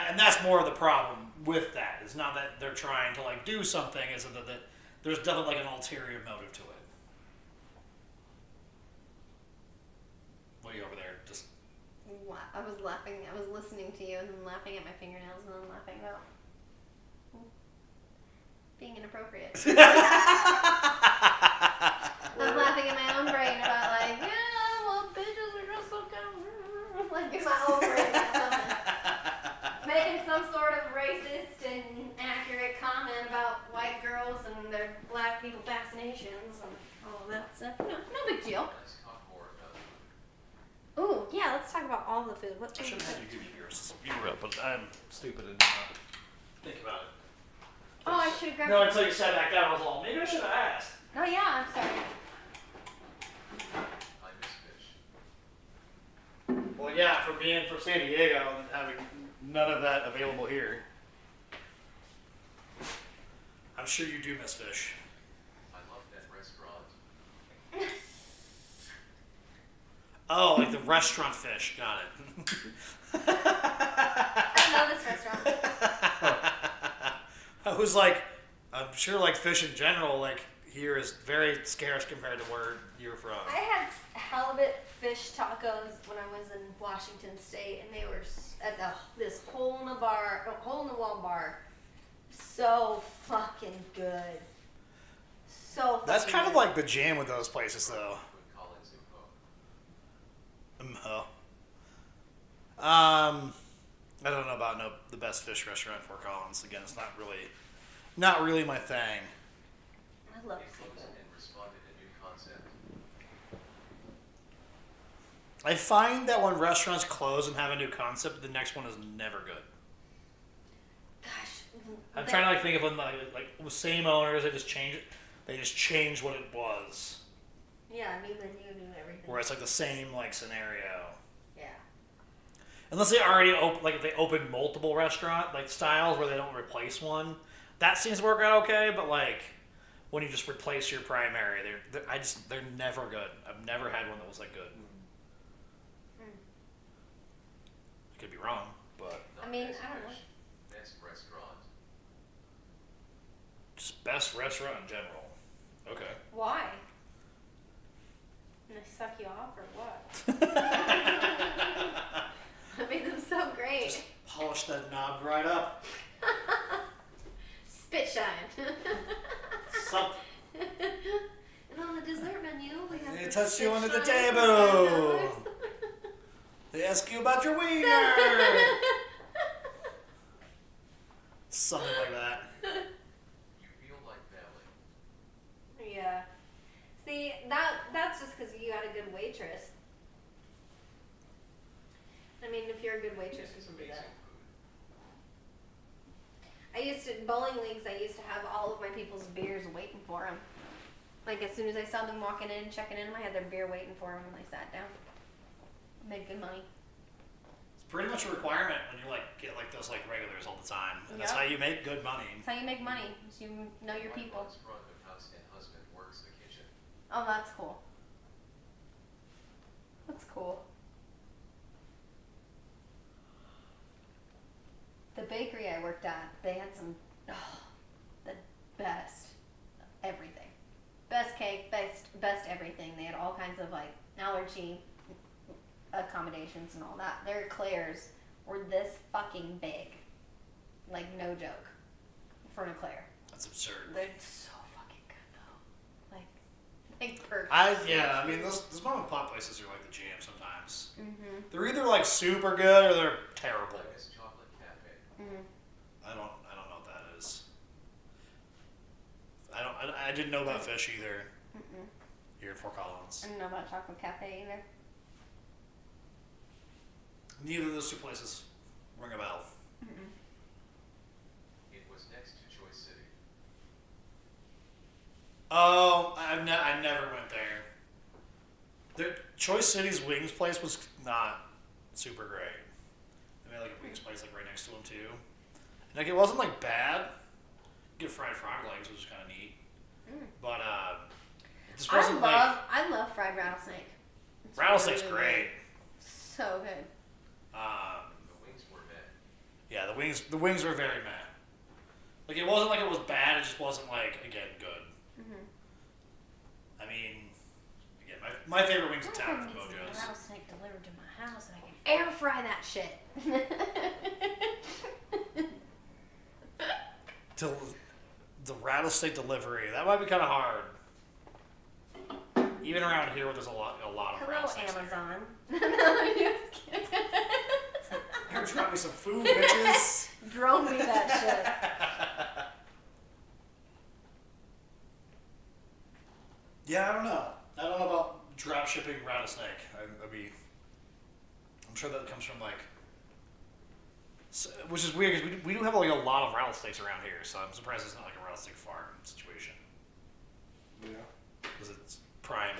And that's more of the problem with that. It's not that they're trying to like do something, is that there's definitely like an ulterior motive to it. What are you over there? Just I was laughing. I was listening to you and then laughing at my fingernails and then laughing about being inappropriate. I was laughing in my own brain about like, yeah, well, bitches are just so kind of like in my own brain or something. Making some sort of racist and inaccurate comment about white girls and their black people fascinations and all of that stuff. No big deal. Let's talk more about Ooh, yeah, let's talk about all the food. What I food should is have it? had you give me yours. You were up, but I'm stupid and not think about it. Oh, I should have grabbed No, until you sat back down, I was all maybe I should have asked. Oh, yeah, I'm sorry. I miss fish. Well, yeah, for being from San Diego and having none of that available here. I'm sure you do miss fish. I love that restaurant. Oh, like the restaurant fish. Got it. I know this restaurant. I was like, I'm sure like fish in general, like here is very scarce compared to where you're from. I had halibut fish tacos when I was in Washington State, and they were at this hole in the wall bar. So fucking good. So fucking That's kind of good. like the jam with those places, though. With Collins info. I don't know about the best fish restaurant in Fort Collins. Again, it's not really my thing. I love They seafood. closed and responded a new concept. I find that when restaurants close and have a new concept, the next one is never good. Gosh. I'm trying to like think of them like with same owners. They just change it. They just change what it was, Yeah, new menu, new everything. where it's like the same like scenario. Yeah. Unless they already if they open multiple restaurant like styles where they don't replace one, that seems to work out okay. But like when you just replace your primary, they're never good. I've never had one that was like good. I could be wrong, but I mean, Best I don't know. fish, best restaurant. just best restaurant in general. Okay. Why? And they suck you off or what? I made them so great. Just polish that knob right up. Spit shine. Something. And on the dessert menu, we have They the touch you spit under the shine for table. $5. They ask you about your wiener. Something like that. You feel like family. Yeah. See, that's just because you got a good waitress. I mean, if you're a good waitress, This you is can do that. amazing food. Bowling leagues, I used to have all of my people's beers waiting for them. Like, as soon as I saw them walking in, checking in, I had their beer waiting for them when they sat down. Made good money. It's pretty much a requirement when you like get like those like regulars all the time, and that's Yep. how you make good money. That's how you make money, is you know your My people. mom's brother, house and husband works the kitchen. Oh, that's cool. That's cool. The bakery I worked at, they had the best everything. Best cake, best kinds of like allergy accommodations and all that. Their eclairs were this fucking big. Like, no joke. For an eclair. That's absurd. They're so fucking good though. Like perfect. I mean, those mom and pop places are like the jam sometimes. Mm-hmm. They're either like super good or they're terrible. Like chocolate cafe. Mm-hmm. I don't know what that is. I didn't know about fish either. Mm-mm. Here in Fort Collins. I don't know about Chocolate Cafe either. Neither of those two places ring a bell. Mm-mm. It was next to Choice City. Oh, I never went there. The Choice City's wings place was not super great. They made like a wings place like right next to them too. And like it wasn't like bad. You get fried frog legs, which is kind of neat. But it just wasn't I love fried rattlesnake. It's rattlesnake's really great. good. So good. The wings were meh. Yeah, the wings were very meh. Like it wasn't like it was bad. It just wasn't like again good. Mm-hmm. I mean, again, my favorite wings in What if I town can from get some Mojo's. rattlesnake delivered to my house and I can air fry that shit? The rattlesnake delivery, that might be kind of hard. Even around here, where there's a lot of Hello, rattlesnakes. Amazon. No, I'm just kidding. Here, drop me some food, bitches. Drone me that Yeah, I don't know. I don't know about drop shipping rattlesnake. I'm sure that comes from like, which is weird because we do have like a lot of rattlesnakes around here, so I'm surprised it's not like a rattlesnake farm situation Yeah. because it's prime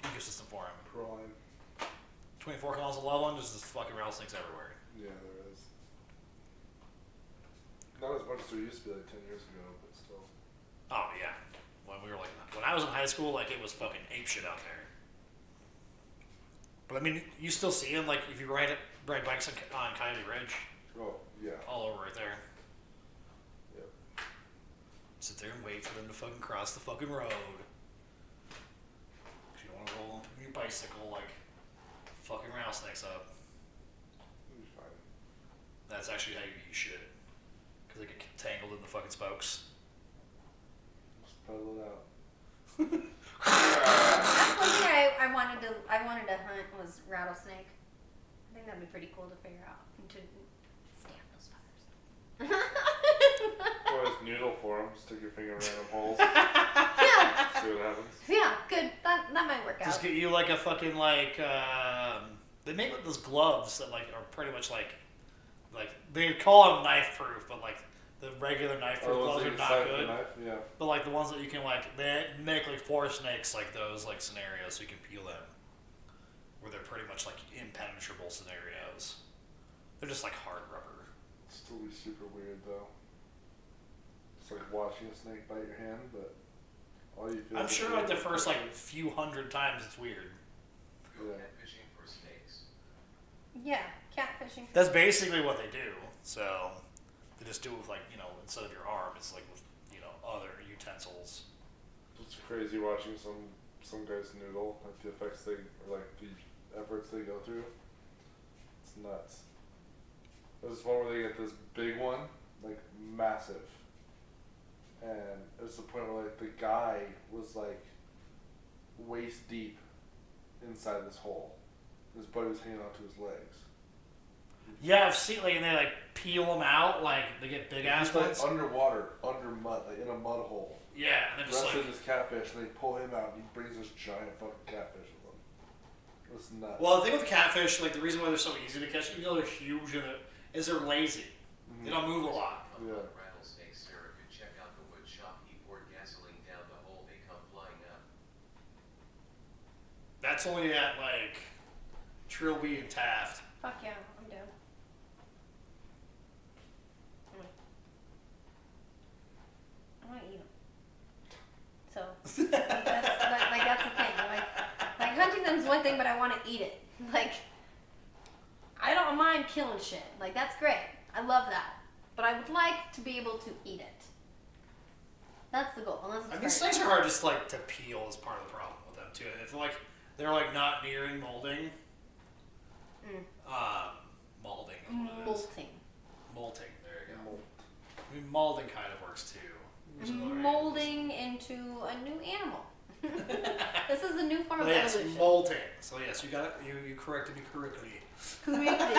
ecosystem for them. Prime. 24 Columns of Loveland, there's just fucking rattlesnakes everywhere. Yeah, there is. Not as much as there used to be like 10 years ago, but still. Oh yeah, when I was in high school, like it was fucking ape shit out there. But I mean, you still see them like if you ride bikes on Coyote Ridge, Oh, yeah. all over right there. Yep. Sit there and wait for them to fucking cross the fucking road. 'Cause you don't want to roll on your bicycle like fucking rattlesnakes up. It'll be fine. That's actually how you eat shit. Because they get tangled in the fucking spokes. Just pedal it out. shit. That's one thing I wanted to hunt was rattlesnake. I think that'd be pretty cool to figure out. To stamp those fuckers. Or as noodle for them, stick your finger in random holes. Yeah, See what happens. yeah, good. That might work out. Just get you like a fucking like they make like those gloves that like are pretty much like they call them knife proof, but like the regular knife proof gloves are not good. Knife? Yeah. But like the ones that you can like they make like forest snakes like those like scenarios so you can peel them. Where they're pretty much like impenetrable scenarios. They're just like hard rubber. Still be super weird though. It's like watching a snake bite your hand, but all you feel. I'm is sure the like the first like few hundred times it's weird. Go Yeah. catfishing for snakes. Yeah, catfishing. That's basically what they do. So they just do it with like, you know, instead of your arm, it's like with, you know, other utensils. It's crazy watching some guys noodle, like the effects they, or like the efforts they go through. It's nuts. There's one where they get this big one, like massive. And it's the point where like the guy was like waist deep inside this hole. His buddy was hanging onto his legs. Yeah, I've seen like, and they like peel them out, like they get big ass He's like ones. underwater, under mud, like in a mud hole. Yeah, and they're just Wrestling like. this catfish, and they pull him out, and he brings this giant fucking catfish with him. It's nuts. Well, the thing with catfish, like the reason why they're so easy to catch, even though they're huge, is they're lazy. They don't move a lot. Yeah. Rattlesnakes, Sarah could check out the wood shop. He poured gasoline down the hole. They come flying up. That's only at like Trilby and Taft. Fuck yeah, I'm down. I want to eat them. So that's the thing. Like hunting them's one thing, but I want to eat it. Like I don't mind killing shit. Like that's great. I love that. But I would like to be able to eat it. That's the goal. Unless it's I mean, snakes are hard just like to peel is part of the problem with them too. If they're like not nearing molding, molding is what it is. Molting. There you go. I mean, molding kind of works too. There's other Molding into a new animal. This is a new form of yes, evolution. molting. So yes, you got it. You corrected me correctly. Corrected.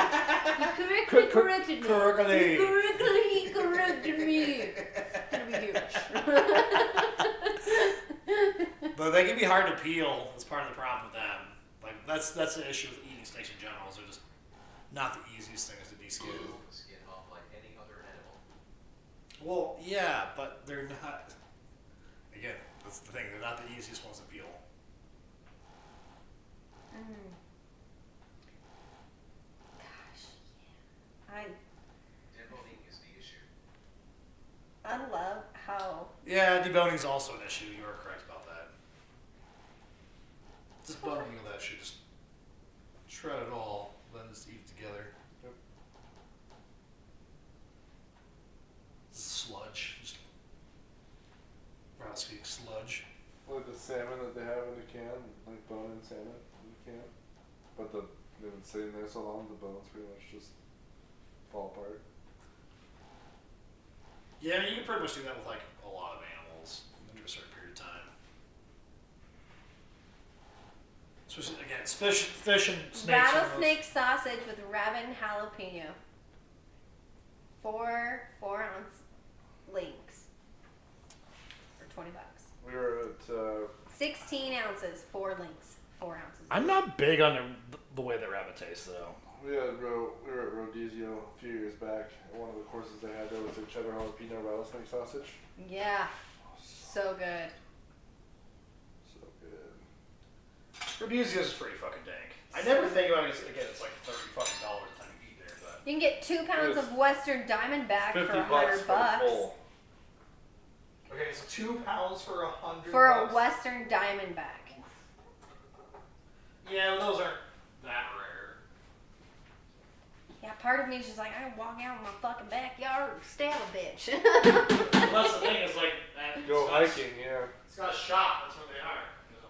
You corrected me. Correctly. You corrected me. It's gonna be huge. But they can be hard to peel. That's part of the problem with them. Like that's the issue with eating snakes in general. Is they're just not the easiest things to deskin. Peel the skin off like any other animal. Well, yeah, but they're not. Again, that's the thing. They're not the easiest ones to peel. Gosh, yeah. Deboning is the issue. I love how Yeah, deboning is also an issue. You are correct about that. Just boning all that shit. Just shred it all. Let it just eat it together. Yep. Sludge. Just speak sludge. Like the salmon that they have in the can, like bone-in salmon in the can. But they've been sitting there so long, the bones pretty much just fall apart. Yeah, I mean, you can pretty much do that with like a lot of animals after a certain period of time. Especially again, it's fish and snakes. rattlesnake sausage with rabbit and jalapeno. 4-ounce links for $20. We were at 16 ounces, 4 links, 4 ounces. I'm not big on the way the rabbit tastes though. we were at Rodizio a few years back, and one of the courses they had there was a cheddar jalapeno rattlesnake sausage. Yeah, so good. So good. Rodizio's is pretty fucking dank. I never think about it again. It's like $30 fucking a time you eat there, but You can get 2 pounds Yes. of Western Diamondback for $50 $100 for the full. okay, so 2 pounds for $100. for a Western Diamondback. Yeah, well, those aren't that rare. Yeah, part of me is just like, I can walk out in my fucking backyard and stab a bitch. Well, that's the thing is like Go hiking, yeah. It's got a shop. That's what they are.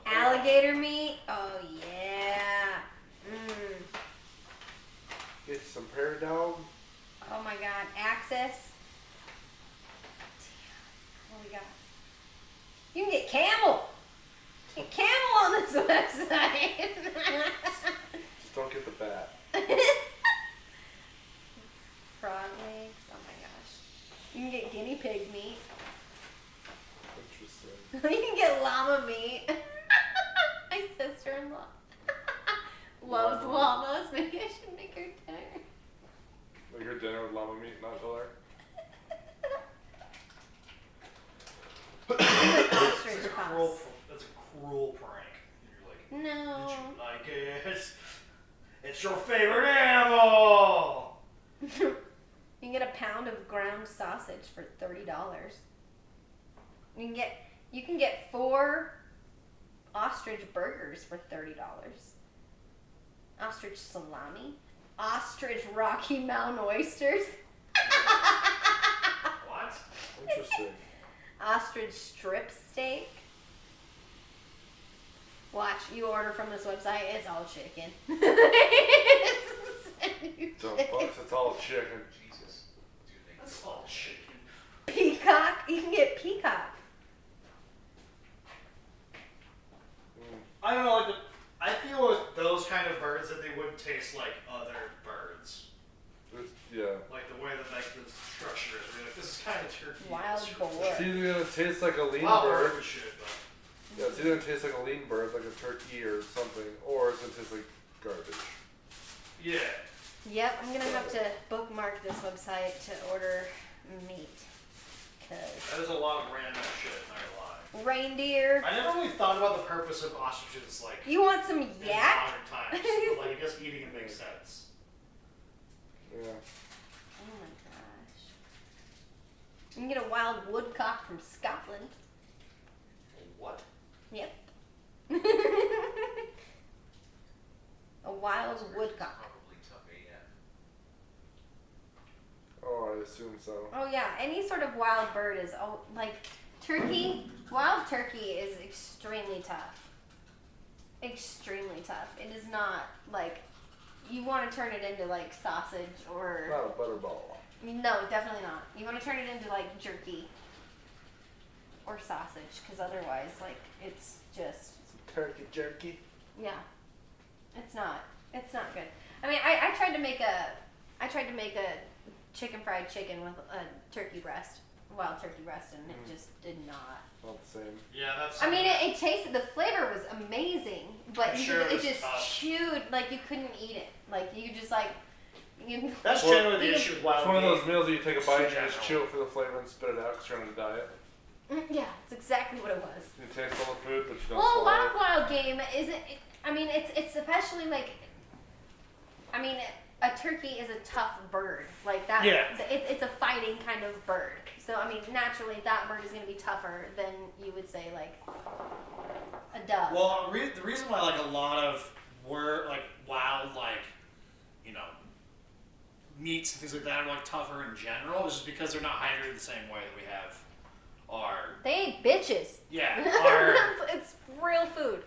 Alligator meat? Oh, yeah. Get some prairie dog. Oh my god. Access. What we got? You can get camel. Get camel on this website. Just don't get the bat. Frog legs. Oh my gosh. You can get guinea pig meat. Interesting. You can get llama meat. My sister-in-law loves llamas. Maybe I should make her dinner. Like your dinner with llama meat, not filler. Ostrich That's a cruel prank. And you're like, No. did you like it? It's your favorite animal. You can get a pound of ground sausage for $30. You can get 4 ostrich burgers for $30. Ostrich salami, ostrich Rocky Mountain oysters, What? Interesting. ostrich strip steak. Watch, you order from this website, it's all chicken. Don't fucks, it's all chicken. Jesus. Dude, they That's all chicken. Peacock, you can get peacock. I don't know, like I feel with those kind of birds that they wouldn't taste like other birds. Yeah. Like the way that like the structure is. Like, this is kind of turkey. Wild boar. It's either gonna taste like a lean Wild bird. bird shit, but Yeah, it's either gonna taste like a lean bird, like a turkey or something, or it's gonna taste like garbage. yeah. Yep, I'm gonna have to bookmark this website to order meat. Cause That is a lot of random shit, not gonna lie. reindeer. I never really thought about the purpose of ostriches like You want some in yak? modern times. But like I guess eating it makes sense. Yeah. Oh my gosh. You can get a wild woodcock from Scotland. What? Yep. A wild woodcock. probably tough AF. Oh, I assume so. Oh yeah, any sort of wild bird is like turkey. Wild turkey is extremely tough. extremely tough. It is not like you want to turn it into like sausage or. Not a butterball. I mean, no, definitely not. You want to turn it into like jerky or sausage, because otherwise, like, it's just. Turkey jerky. Yeah, it's not. It's not good. I mean, I tried to make a fried chicken with a turkey breast, wild turkey breast, and it just did not. Not the same. Yeah, that's. I mean, it tasted. The flavor was amazing, but I'm sure it it was just tough. chewed like you couldn't eat it. Like you just like. You, That's Well, generally the issue with wild It's one of game. those meals that you take a bite and you just General. chew it for the flavor and spit it out because you're on a diet. Yeah, it's exactly what it was. You taste all the food, but you don't Well, swallow it. wild game isn't. I mean, it's especially like. I mean, a turkey is a tough bird. Like that. Yeah. It's a fighting kind of bird. So I mean, naturally, that bird is going to be tougher than you would say like a dove. Well, the reason why like a lot of like wild meats and things like that are like tougher in general is just because they're not hydrated the same way that we have our They ain't bitches. our It's real food.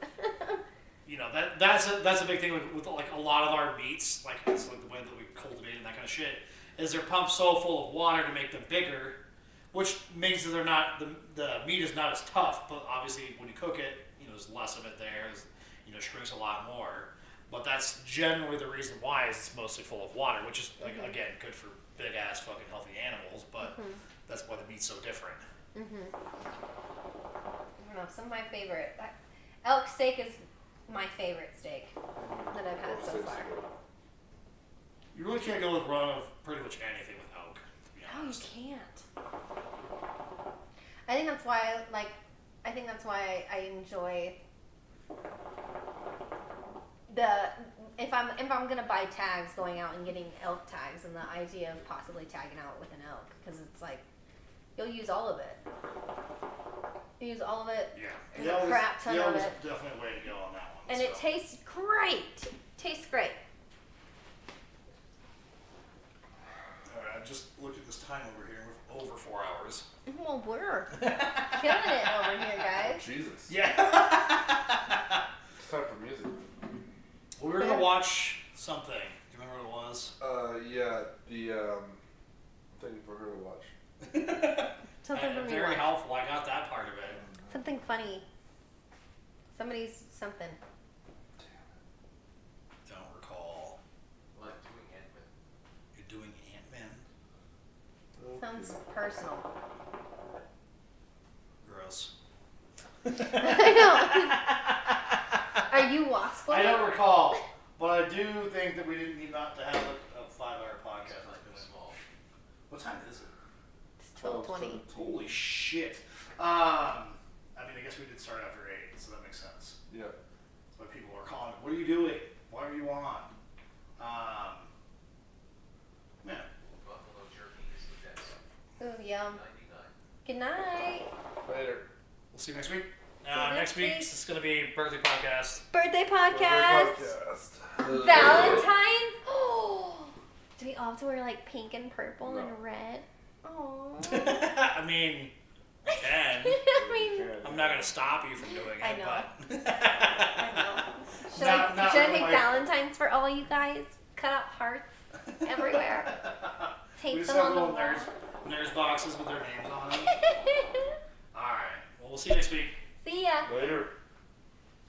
that's a big thing with like a lot of our meats, like it's like the way that we cultivate and that kind of shit, is they're pumped so full of water to make them bigger, which means that they're not the meat is not as tough, but obviously when you cook it, there's less of it there, shrinks a lot more. But that's generally the reason why is it's mostly full of water, which is like again good for big ass fucking healthy animals, but that's why the meat's so different. I don't know. Some of my favorite elk steak is my favorite steak that I've had so far. You really can't go wrong with pretty much anything with elk, to be No, you honest. can't. I think that's why I enjoy if I'm gonna buy tags, going out and getting elk tags, and the idea of possibly tagging out with an elk, because it's like you'll use all of it. You use all of it. Yeah. There's a crap ton of is it. definitely a way to go on that one. And it tastes great. Tastes great. Alright, I just looked at this time over here. We're over 4 hours. Well, we're killing it over here, guys. Jesus. Yeah. It's time for music. We were gonna watch something. Do you remember what it was? Yeah, the thing for her to watch. Something for me. Very to watch. helpful. I got that part of it. Something funny. Somebody's something. Don't recall. Like doing Ant-Man. You're doing Ant-Man? Sounds personal. Gross. I know. Are you wasp? I don't recall, but I do think that we didn't need not to have a 5-hour podcast. Like this small. What time is it? It's 12:20. Holy shit. I mean, I guess we did start after 8, so that makes sense. Yeah. That's why people are calling. What are you doing? Why are you on? Man. Buffalo jerky is the best. Ooh, yum. 99. Good night. Later. We'll see you next week. you Next next week, week. it's going to be birthday podcast. Birthday podcast. Podcast. Valentine's. Oh. Do we all have to wear like pink and purple No. and red? Oh. I mean, I can. I mean, I'm not going to stop you from doing it, I know. but. I know. Should Not I really make my- Valentine's for all you guys? Cut out hearts everywhere. We Tape just them have on the little wall. nerds boxes with their names on them. Alright. Well, we'll see you next week. See ya. Later.